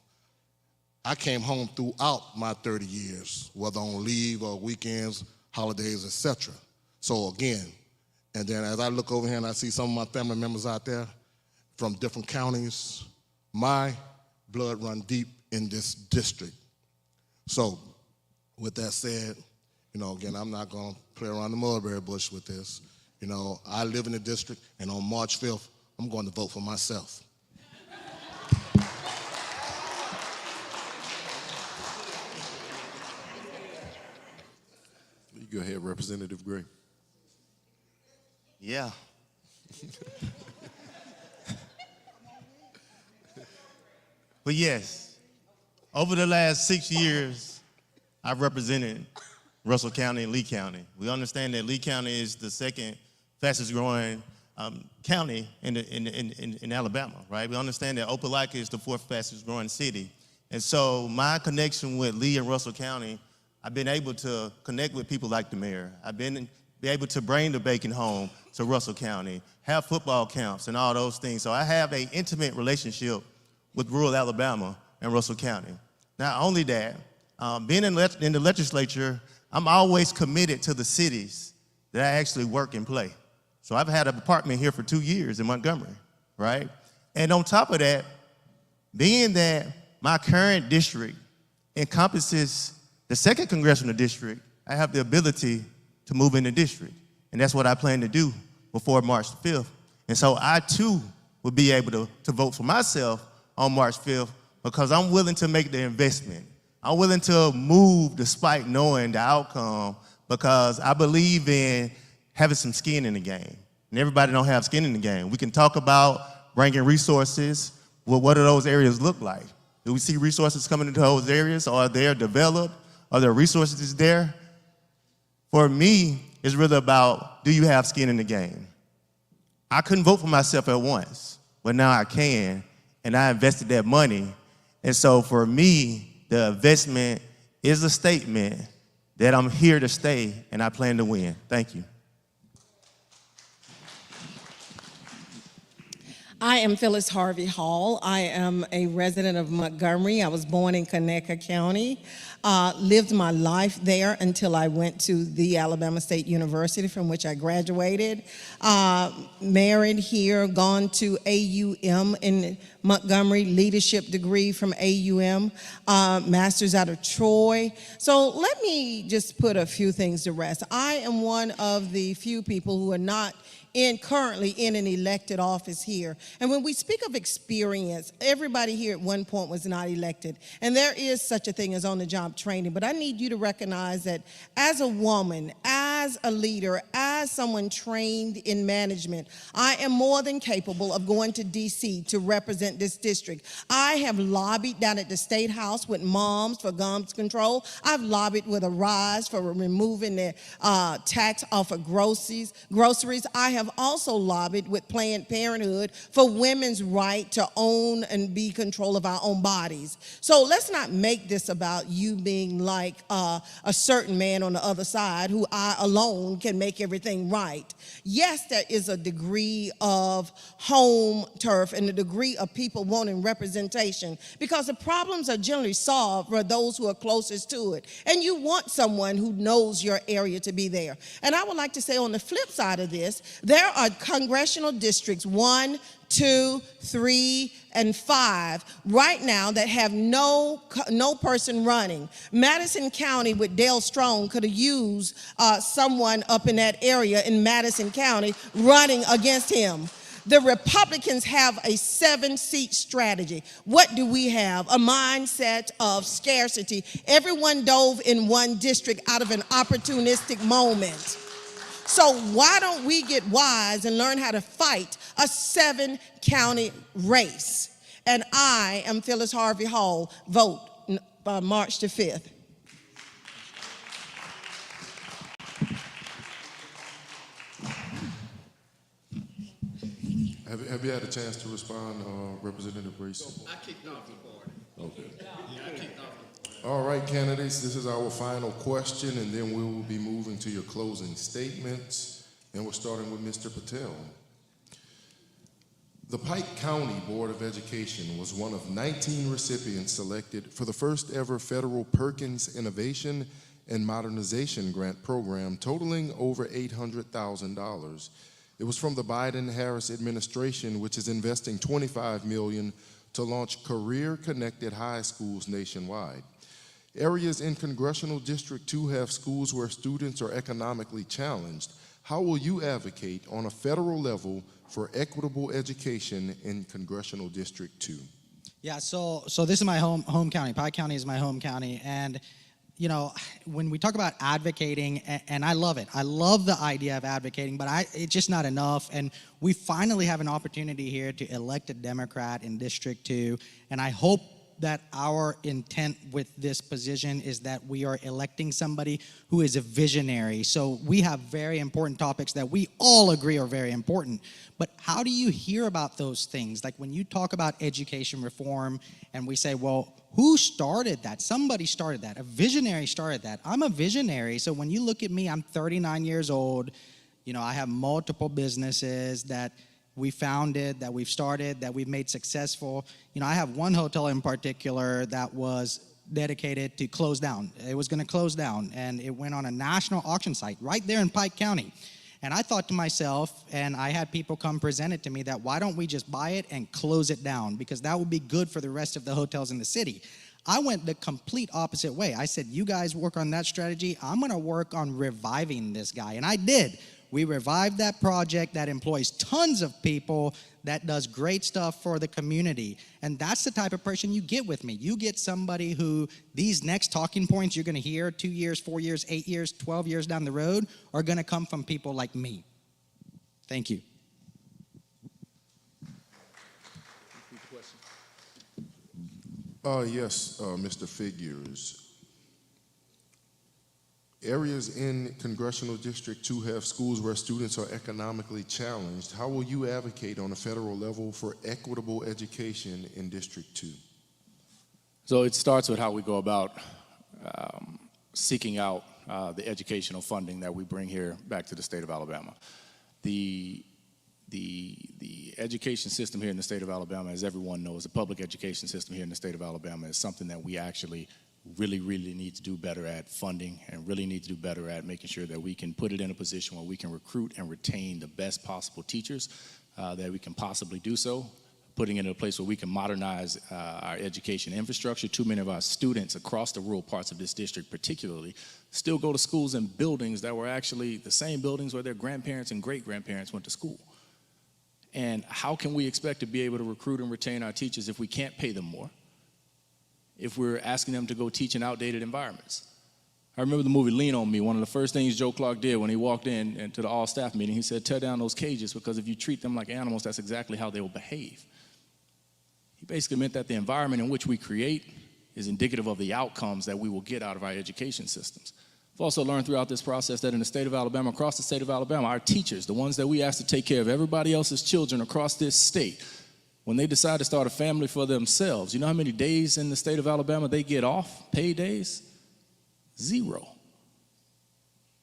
I came home throughout my 30 years, whether on leave or weekends, holidays, etc. So again, and then as I look over here and I see some of my family members out there from different counties, my blood runs deep in this district. So with that said, you know, again, I'm not going to play around the mulberry bush with this. You know, I live in the district, and on March 5th, I'm going to vote for myself. You go ahead, Representative Gray. Yeah. But yes, over the last 6 years, I've represented Russell County and Lee County. We understand that Lee County is the second fastest growing county in Alabama, right? We understand that Opelika is the fourth fastest growing city. And so my connection with Lee and Russell County, I've been able to connect with people like the mayor. I've been able to bring the bacon home to Russell County, have football camps and all those things. So I have an intimate relationship with rural Alabama and Russell County. Not only that, being in the legislature, I'm always committed to the cities that I actually work and play. So I've had an apartment here for 2 years in Montgomery, right? And on top of that, being that my current district encompasses the second congressional district, I have the ability to move in the district. And that's what I plan to do before March 5th. And so I too will be able to vote for myself on March 5th because I'm willing to make the investment. I'm willing to move despite knowing the outcome because I believe in having some skin in the game. And everybody don't have skin in the game. We can talk about bringing resources. Well, what do those areas look like? Do we see resources coming into those areas? Are they developed? Are there resources there? For me, it's really about, do you have skin in the game? I couldn't vote for myself at once, but now I can, and I invested that money. And so for me, the investment is a statement that I'm here to stay and I plan to win. Thank you. I am Phyllis Harvey Hall. I am a resident of Montgomery. I was born in Conecuh County, lived my life there until I went to the Alabama State University, from which I graduated. Married here, gone to AUM in Montgomery, leadership degree from AUM, master's out of Troy. So let me just put a few things to rest. I am one of the few people who are not currently in an elected office here. And when we speak of experience, everybody here at one point was not elected. And there is such a thing as on-the-job training. But I need you to recognize that as a woman, as a leader, as someone trained in management, I am more than capable of going to D.C. to represent this district. I have lobbied down at the State House with moms for gun control. I've lobbied with a rise for removing the tax off of groceries. I have also lobbied with Planned Parenthood for women's right to own and be control of our own bodies. So let's not make this about you being like a certain man on the other side who I alone can make everything right. Yes, there is a degree of home turf and a degree of people wanting representation, because the problems are generally solved for those who are closest to it. And you want someone who knows your area to be there. And I would like to say, on the flip side of this, there are congressional districts 1, 2, 3, and 5 right now that have no person running. Madison County with Dale Strong could have used someone up in that area in Madison County running against him. The Republicans have a 7-seat strategy. What do we have? A mindset of scarcity. Everyone dove in one district out of an opportunistic moment. So why don't we get wise and learn how to fight a 7-county race? And I am Phyllis Harvey Hall. Vote March the 5th. Have you had a chance to respond, Representative Reese? I kicked off the party. Okay. Yeah, I kicked off the party. All right, candidates, this is our final question, and then we will be moving to your closing statements. And we're starting with Mr. Patel. The Pike County Board of Education was one of 19 recipients selected for the first ever federal Perkins Innovation and Modernization Grant Program, totaling over $800,000. It was from the Biden-Harris administration, which is investing $25 million to launch career-connected high schools nationwide. Areas in Congressional District 2 have schools where students are economically challenged. How will you advocate on a federal level for equitable education in Congressional District 2? Yeah, so this is my home county. Pike County is my home county, and you know, when we talk about advocating, and I love it. I love the idea of advocating, but it's just not enough. And we finally have an opportunity here to elect a Democrat in District 2, and I hope that our intent with this position is that we are electing somebody who is a visionary. So we have very important topics that we all agree are very important. But how do you hear about those things? Like when you talk about education reform and we say, well, who started that? Somebody started that. A visionary started that. I'm a visionary. So when you look at me, I'm 39 years old. You know, I have multiple businesses that we founded, that we've started, that we've made successful. You know, I have one hotel in particular that was dedicated to close down. It was going to close down, and it went on a national auction site right there in Pike County. And I thought to myself, and I had people come present it to me, that why don't we just buy it and close it down, because that would be good for the rest of the hotels in the city. I went the complete opposite way. I said, you guys work on that strategy. I'm going to work on reviving this guy. And I did. We revived that project that employs tons of people, that does great stuff for the community. And that's the type of person you get with me. You get somebody who these next talking points you're going to hear 2 years, 4 years, 8 years, 12 years down the road are going to come from people like me. Thank you. Yes, Mr. Figures. Areas in Congressional District 2 have schools where students are economically challenged. How will you advocate on a federal level for equitable education in District 2? So it starts with how we go about seeking out the educational funding that we bring here back to the state of Alabama. The education system here in the state of Alabama, as everyone knows, the public education system here in the state of Alabama is something that we actually really need to do better at funding, and really need to do better at making sure that we can put it in a position where we can recruit and retain the best possible teachers that we can possibly do so, putting it in a place where we can modernize our education infrastructure. Too many of our students across the rural parts of this district particularly still go to schools in buildings that were actually the same buildings where their grandparents and great-grandparents went to school. And how can we expect to be able to recruit and retain our teachers if we can't pay them more, if we're asking them to go teach in outdated environments? I remember the movie Lean on Me. One of the first things Joe Clark did when he walked in to the all-staff meeting, he said, tear down those cages, because if you treat them like animals, that's exactly how they will behave. He basically meant that the environment in which we create is indicative of the outcomes that we will get out of our education systems. I've also learned throughout this process that in the state of Alabama, across the state of Alabama, our teachers, the ones that we ask to take care of everybody else's children across this state, when they decide to start a family for themselves, you know how many days in the state of Alabama they get off, paid days? 0.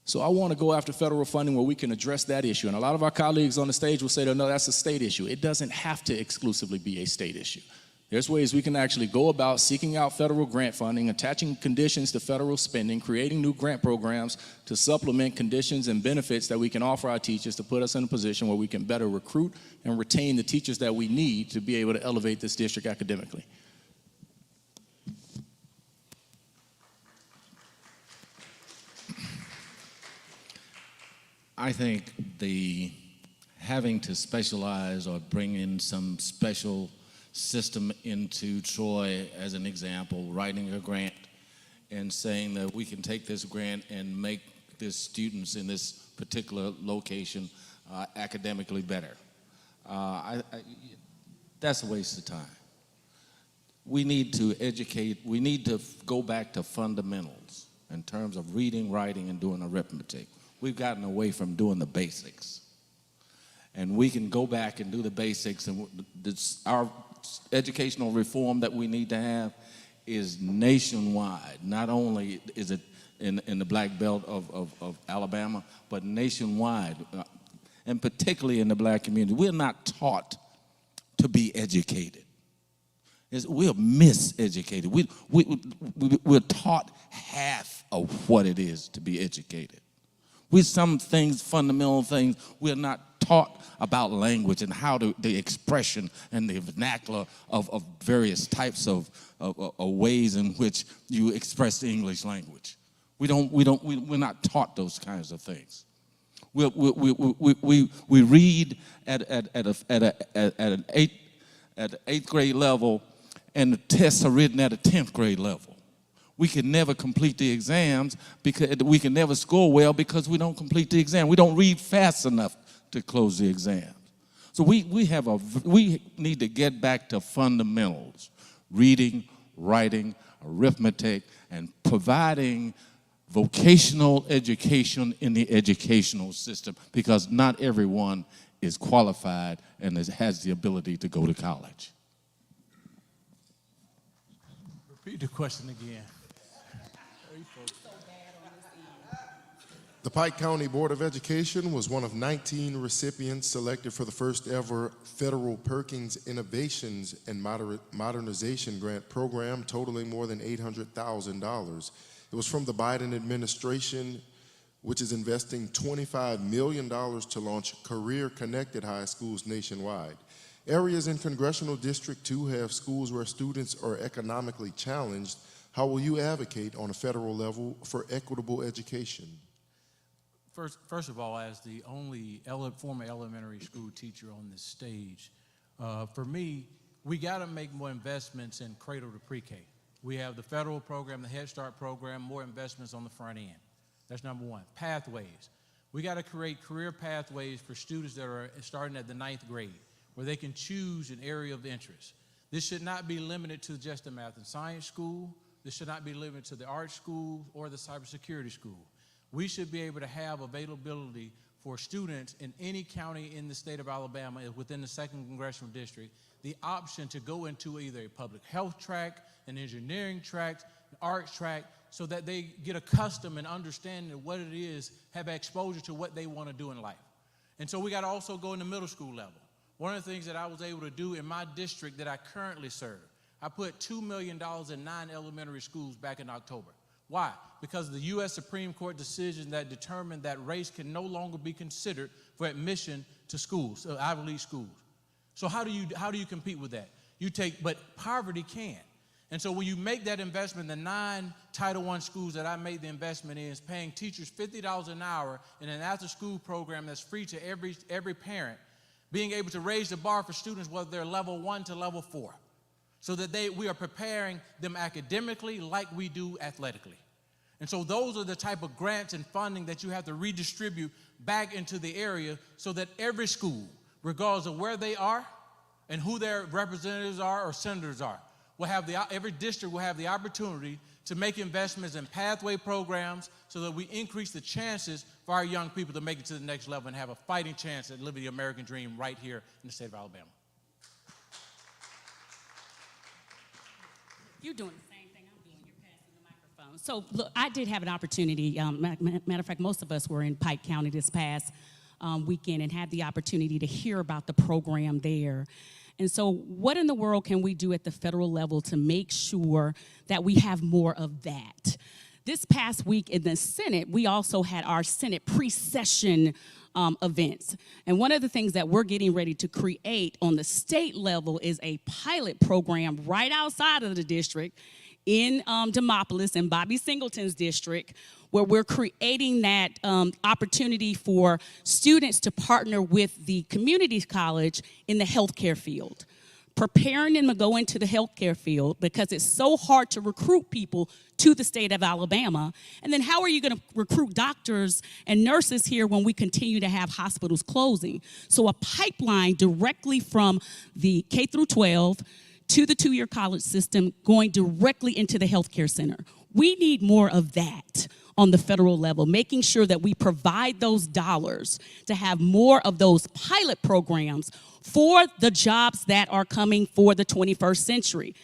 So I want to go after federal funding where we can address that issue. And a lot of our colleagues on the stage will say, no, that's a state issue. It doesn't have to exclusively be a state issue. There's ways we can actually go about seeking out federal grant funding, attaching conditions to federal spending, creating new grant programs to supplement conditions and benefits that we can offer our teachers to put us in a position where we can better recruit and retain the teachers that we need to be able to elevate this district academically. I think the having to specialize or bring in some special system into Troy, as an example, writing a grant and saying that we can take this grant and make the students in this particular location academically better. That's a waste of time. We need to educate, we need to go back to fundamentals in terms of reading, writing, and doing arithmetic. We've gotten away from doing the basics. And we can go back and do the basics, and our educational reform that we need to have is nationwide. Not only is it in the black belt of Alabama, but nationwide, and particularly in the black community. We're not taught to be educated. We're miseducated. We're taught half of what it is to be educated. With some things, fundamental things, we're not taught about language and how the expression and the vernacular of various types of ways in which you express the English language. We're not taught those kinds of things. We read at an eighth grade level, and the tests are written at a 10th grade level. We can never complete the exams because we can never score well because we don't complete the exam. We don't read fast enough to close the exams. So we need to get back to fundamentals: reading, writing, arithmetic, and providing vocational education in the educational system, because not everyone is qualified and has the ability to go to college. Repeat the question again. The Pike County Board of Education was one of 19 recipients selected for the first ever federal Perkins Innovations and Modernization Grant Program, totaling more than $800,000. It was from the Biden administration, which is investing $25 million to launch career-connected high schools nationwide. Areas in Congressional District 2 have schools where students are economically challenged. How will you advocate on a federal level for equitable education? First of all, as the only former elementary school teacher on this stage, for me, we got to make more investments in cradle to pre-K. We have the federal program, the Head Start program, more investments on the front end. That's number one. Pathways. We got to create career pathways for students that are starting at the 9th grade, where they can choose an area of interest. This should not be limited to just the math and science school. This should not be limited to the art school or the cybersecurity school. We should be able to have availability for students in any county in the state of Alabama within the 2nd Congressional District, the option to go into either a public health track, an engineering track, an arts track, so that they get accustomed and understand what it is, have exposure to what they want to do in life. And so we got to also go in the middle school level. One of the things that I was able to do in my district that I currently serve, I put $2 million in 9 elementary schools back in October. Why? Because of the U.S. Supreme Court decision that determined that race can no longer be considered for admission to schools, Ivy League schools. So how do you compete with that? But poverty can. And so when you make that investment, the 9 Title I schools that I made the investment in is paying teachers $50 an hour in an after-school program that's free to every parent, being able to raise the bar for students whether they're level 1 to level 4, so that we are preparing them academically like we do athletically. And so those are the type of grants and funding that you have to redistribute back into the area, so that every school, regardless of where they are and who their representatives are or senators are, every district will have the opportunity to make investments in pathway programs, so that we increase the chances for our young people to make it to the next level and have a fighting chance at living the American dream right here in the state of Alabama. You're doing the same thing I'm doing. You're passing the microphone. So look, I did have an opportunity. Matter of fact, most of us were in Pike County this past weekend and had the opportunity to hear about the program there. And so what in the world can we do at the federal level to make sure that we have more of that? This past week in the Senate, we also had our Senate pre-session events. And one of the things that we're getting ready to create on the state level is a pilot program right outside of the district in Demopolis and Bobby Singleton's district, where we're creating that opportunity for students to partner with the community college in the healthcare field, preparing them to go into the healthcare field because it's so hard to recruit people to the state of Alabama. And then how are you going to recruit doctors and nurses here when we continue to have hospitals closing? So a pipeline directly from the K through 12 to the two-year college system going directly into the healthcare center. We need more of that on the federal level, making sure that we provide those dollars to have more of those pilot programs for the jobs that are coming for the 21st century.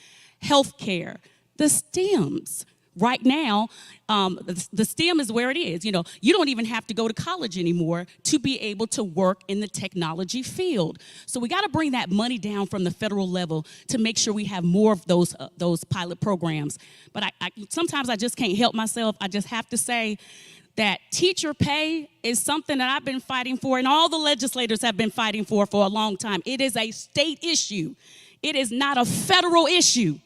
Healthcare, the STEMs. Right now, the STEM is where it is. You know, you don't even have to go to college anymore to be able to work in the technology field. So we got to bring that money down from the federal level to make sure we have more of those pilot programs. But sometimes I just can't help myself. I just have to say that teacher pay is something that I've been fighting for, and all the legislators have been fighting for a long time. It is a state issue. It is not a federal issue.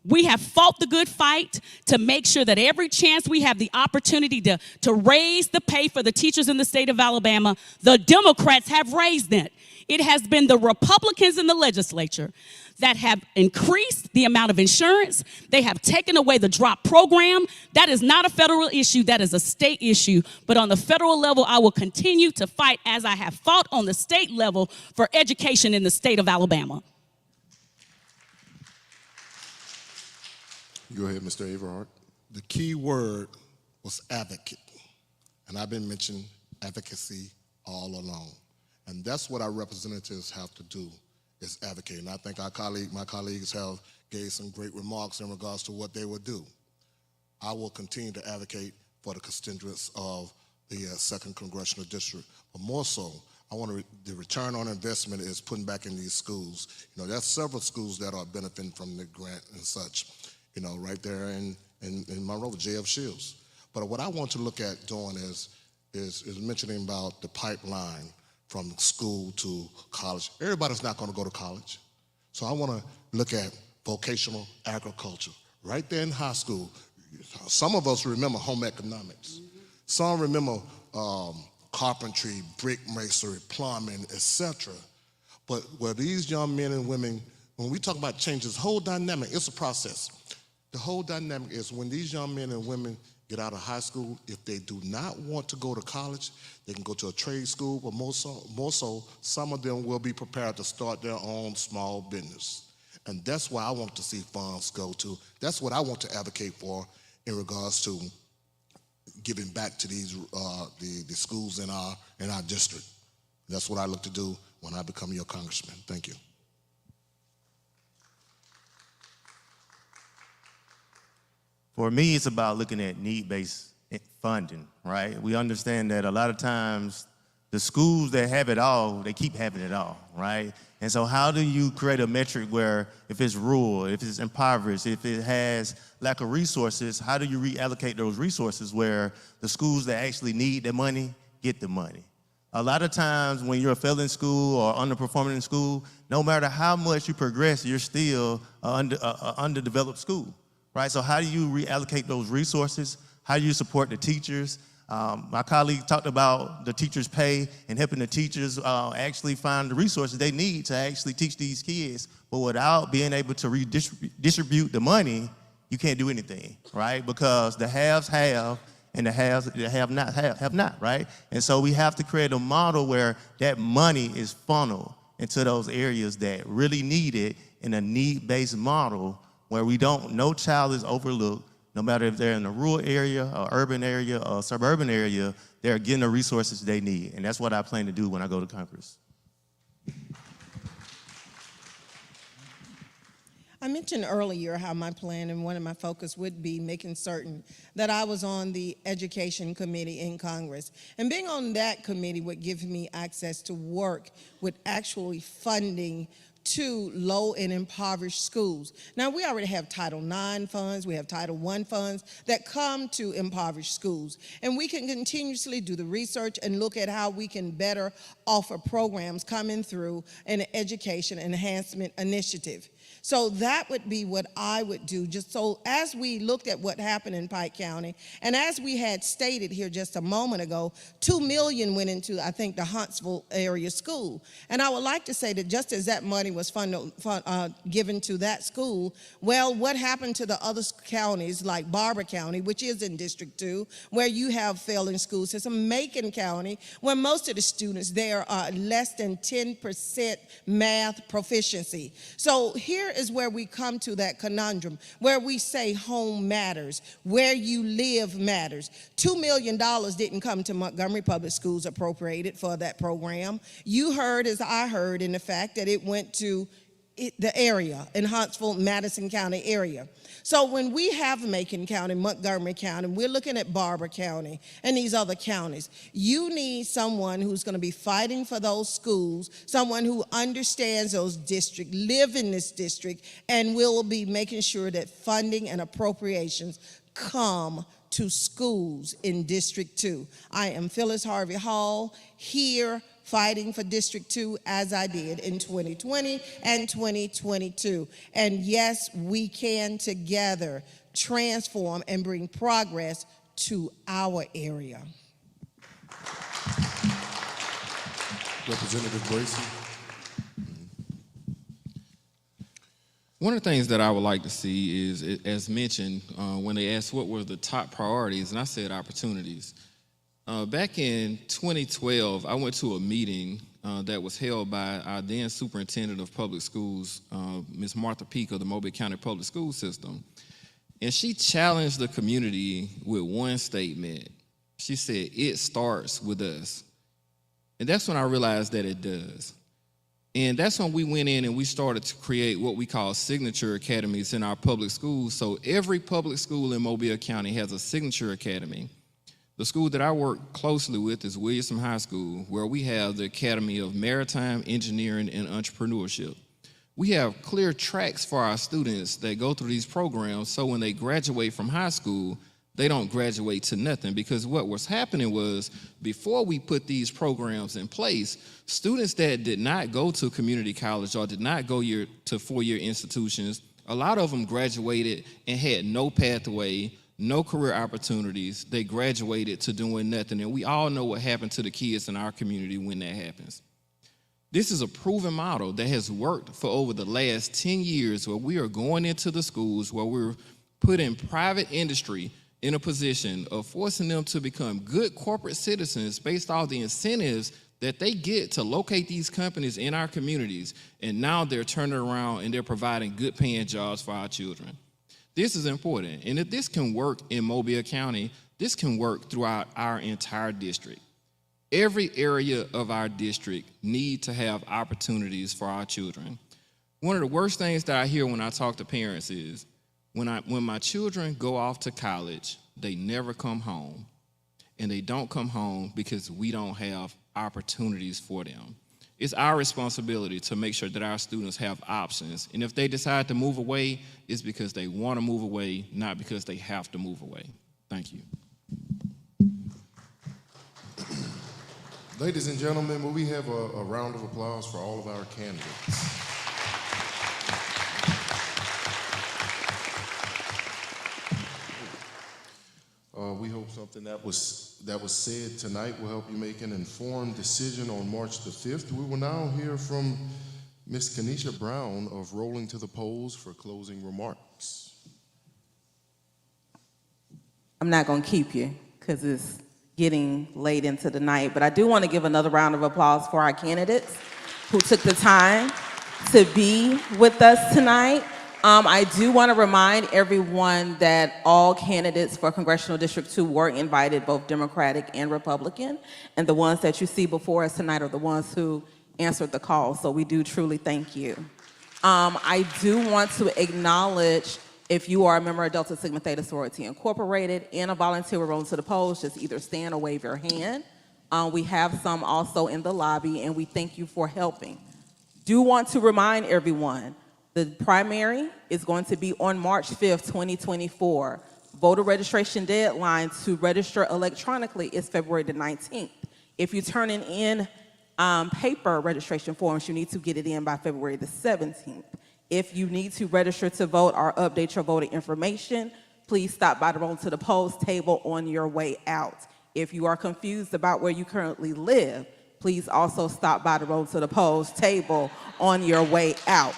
We have fought the good fight to make sure that every chance we have the opportunity to raise the pay for the teachers in the state of Alabama, the Democrats have raised it. It has been the Republicans in the legislature that have increased the amount of insurance. They have taken away the drop program. That is not a federal issue. That is a state issue. But on the federal level, I will continue to fight as I have fought on the state level for education in the state of Alabama. Go ahead, Mr. Everhart. The key word was advocate, and I've been mentioning advocacy all along. And that's what our representatives have to do, is advocate. And I think my colleagues have gave some great remarks in regards to what they would do. I will continue to advocate for the constituents of the 2nd Congressional District, but more so, I want the return on investment is putting back in these schools. You know, there's several schools that are benefiting from the grant and such. You know, right there in Monroe, J.F. Shields. But what I want to look at doing is mentioning about the pipeline from school to college. Everybody's not going to go to college. So I want to look at vocational agriculture. Right there in high school, some of us remember home economics. Some remember carpentry, brick masonry, plumbing, etc. But where these young men and women, when we talk about change, this whole dynamic, it's a process. The whole dynamic is when these young men and women get out of high school, if they do not want to go to college, they can go to a trade school, but more so, some of them will be prepared to start their own small business. And that's why I want to see funds go to. That's what I want to advocate for in regards to giving back to these the schools in our district. That's what I look to do when I become your congressman. Thank you. For me, it's about looking at need-based funding, right? We understand that a lot of times the schools that have it all, they keep having it all, right? And so how do you create a metric where if it's rural, if it's impoverished, if it has lack of resources, how do you reallocate those resources where the schools that actually need the money get the money? A lot of times when you're failing school or underperforming in school, no matter how much you progress, you're still an underdeveloped school. Right, so how do you reallocate those resources? How do you support the teachers? My colleague talked about the teachers' pay and helping the teachers actually find the resources they need to actually teach these kids. But without being able to redistribute the money, you can't do anything, right? Because the haves have and the have-not have not, right? And so we have to create a model where that money is funneled into those areas that really need it in a need-based model where no child is overlooked, no matter if they're in a rural area, or urban area, or suburban area, they're getting the resources they need. And that's what I plan to do when I go to Congress. I mentioned earlier how my plan and one of my focus would be making certain that I was on the Education Committee in Congress. And being on that committee would give me access to work with actually funding to low and impoverished schools. Now, we already have Title IX funds, we have Title I funds that come to impoverished schools. And we can continuously do the research and look at how we can better offer programs coming through an education enhancement initiative. So that would be what I would do, just so as we looked at what happened in Pike County, and as we had stated here just a moment ago, $2 million went into, I think, the Huntsville area school. And I would like to say that just as that money was given to that school, well, what happened to the other counties like Barber County, which is in District 2, where you have failing school system, Macon County, where most of the students there are less than 10% math proficiency. So here is where we come to that conundrum, where we say home matters, where you live matters. $2 million didn't come to Montgomery Public Schools appropriated for that program. You heard, as I heard, in the fact that it went to the area in Huntsville, Madison County area. So when we have Macon County, Montgomery County, we're looking at Barber County and these other counties, you need someone who's going to be fighting for those schools, someone who understands those districts, live in this district, and will be making sure that funding and appropriations come to schools in District 2. I am Phyllis Harvey Hall, here fighting for District 2 as I did in 2020 and 2022. And yes, we can together transform and bring progress to our area. Representative Bracy. One of the things that I would like to see is, as mentioned, when they asked what were the top priorities, and I said opportunities. Back in 2012, I went to a meeting that was held by our then superintendent of public schools, Ms. Martha Peak of the Mobile County Public School System. And she challenged the community with one statement. She said, "It starts with us." And that's when I realized that it does. And that's when we went in and we started to create what we call signature academies in our public schools. So every public school in Mobile County has a signature academy. The school that I work closely with is Williamson High School, where we have the Academy of Maritime Engineering and Entrepreneurship. We have clear tracks for our students that go through these programs, so when they graduate from high school, they don't graduate to nothing, because what was happening was, before we put these programs in place, students that did not go to community college or did not go to four-year institutions, a lot of them graduated and had no pathway, no career opportunities. They graduated to doing nothing, and we all know what happened to the kids in our community when that happens. This is a proven model that has worked for over the last 10 years, where we are going into the schools, where we're putting private industry in a position of forcing them to become good corporate citizens based off the incentives that they get to locate these companies in our communities, and now they're turning around and they're providing good paying jobs for our children. This is important, and if this can work in Mobile County, this can work throughout our entire district. Every area of our district needs to have opportunities for our children. One of the worst things that I hear when I talk to parents is, when my children go off to college, they never come home. And they don't come home because we don't have opportunities for them. It's our responsibility to make sure that our students have options. And if they decide to move away, it's because they want to move away, not because they have to move away. Thank you. Ladies and gentlemen, will we have a round of applause for all of our candidates? We hope something that was said tonight will help you make an informed decision on March the 5th. We will now hear from Ms. Kenesha Brown of Rolling to the Polls for closing remarks. I'm not going to keep you because it's getting late into the night, but I do want to give another round of applause for our candidates who took the time to be with us tonight. I do want to remind everyone that all candidates for Congressional District 2 were invited, both Democratic and Republican, and the ones that you see before us tonight are the ones who answered the call, so we do truly thank you. I do want to acknowledge if you are a member of Delta Sigma Theta Sorority Incorporated and a volunteer with Rolling to the Polls, just either stand or wave your hand. We have some also in the lobby, and we thank you for helping. Do want to remind everyone, the primary is going to be on March 5th, 2024. Voter registration deadline to register electronically is February the 19th. If you're turning in paper registration forms, you need to get it in by February the 17th. If you need to register to vote or update your voter information, please stop by the Rolling to the Polls table on your way out. If you are confused about where you currently live, please also stop by the Rolling to the Polls table on your way out.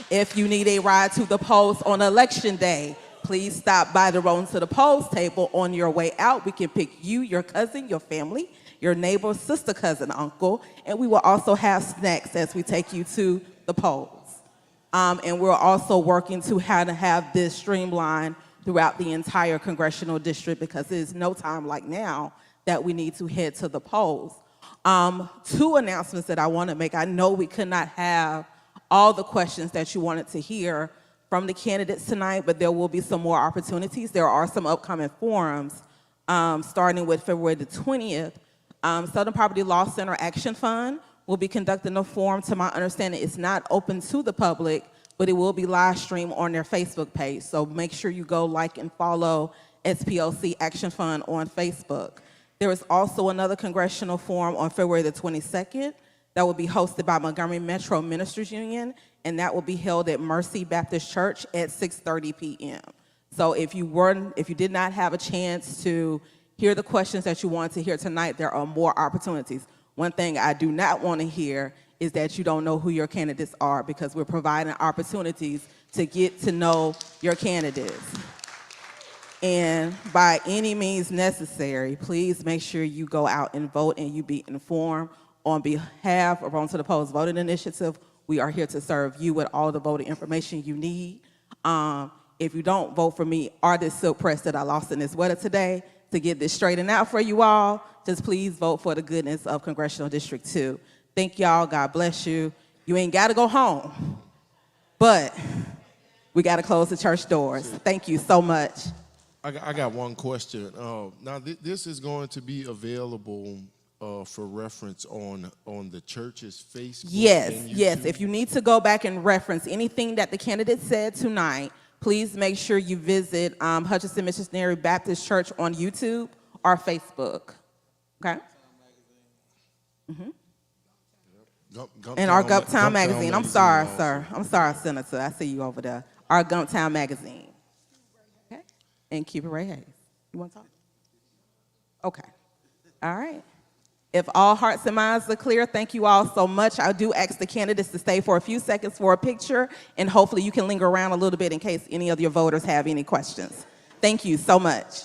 If you need a ride to the polls on Election Day, please stop by the Rolling to the Polls table on your way out. We can pick you, your cousin, your family, your neighbor, sister, cousin, uncle, and we will also have snacks as we take you to the polls. And we're also working to how to have this streamlined throughout the entire congressional district because there's no time like now that we need to head to the polls. 2 announcements that I want to make. I know we could not have all the questions that you wanted to hear from the candidates tonight, but there will be some more opportunities. There are some upcoming forums, starting with February the 20th. Southern Poverty Law Center Action Fund will be conducting a forum. To my understanding, it's not open to the public, but it will be live streamed on their Facebook page. So make sure you go like and follow SPLC Action Fund on Facebook. There is also another congressional forum on February the 22nd that will be hosted by Montgomery Metro Ministers Union, and that will be held at Mercy Baptist Church at 6:30 p.m. So if you did not have a chance to hear the questions that you wanted to hear tonight, there are more opportunities. One thing I do not want to hear is that you don't know who your candidates are, because we're providing opportunities to get to know your candidates. And by any means necessary, please make sure you go out and vote and you be informed. On behalf of Rolling to the Polls Voting Initiative, we are here to serve you with all the voter information you need. If you don't vote for me or this silk press that I lost in this weather today, to get this straightened out for you all, just please vote for the goodness of Congressional District 2. Thank y'all. God bless you. You ain't got to go home, but we got to close the church doors. Thank you so much. I got one question. Now, this is going to be available for reference on the church's Facebook. Yes, and YouTube? yes. If you need to go back and reference anything that the candidate said tonight, please make sure you visit Hutchinson Missionary Baptist Church on YouTube or Facebook. Okay? Mm-hmm. And our Gumptown magazine. I'm sorry, sir. I'm sorry, Senator. I see you over there. Our Gumptown magazine. Okay? And Cuba Ray Hayes. You want to talk? Okay. All right. If all hearts and minds are clear, thank you all so much. I do ask the candidates to stay for a few seconds for a picture, and hopefully you can linger around a little bit in case any of your voters have any questions. Thank you so much.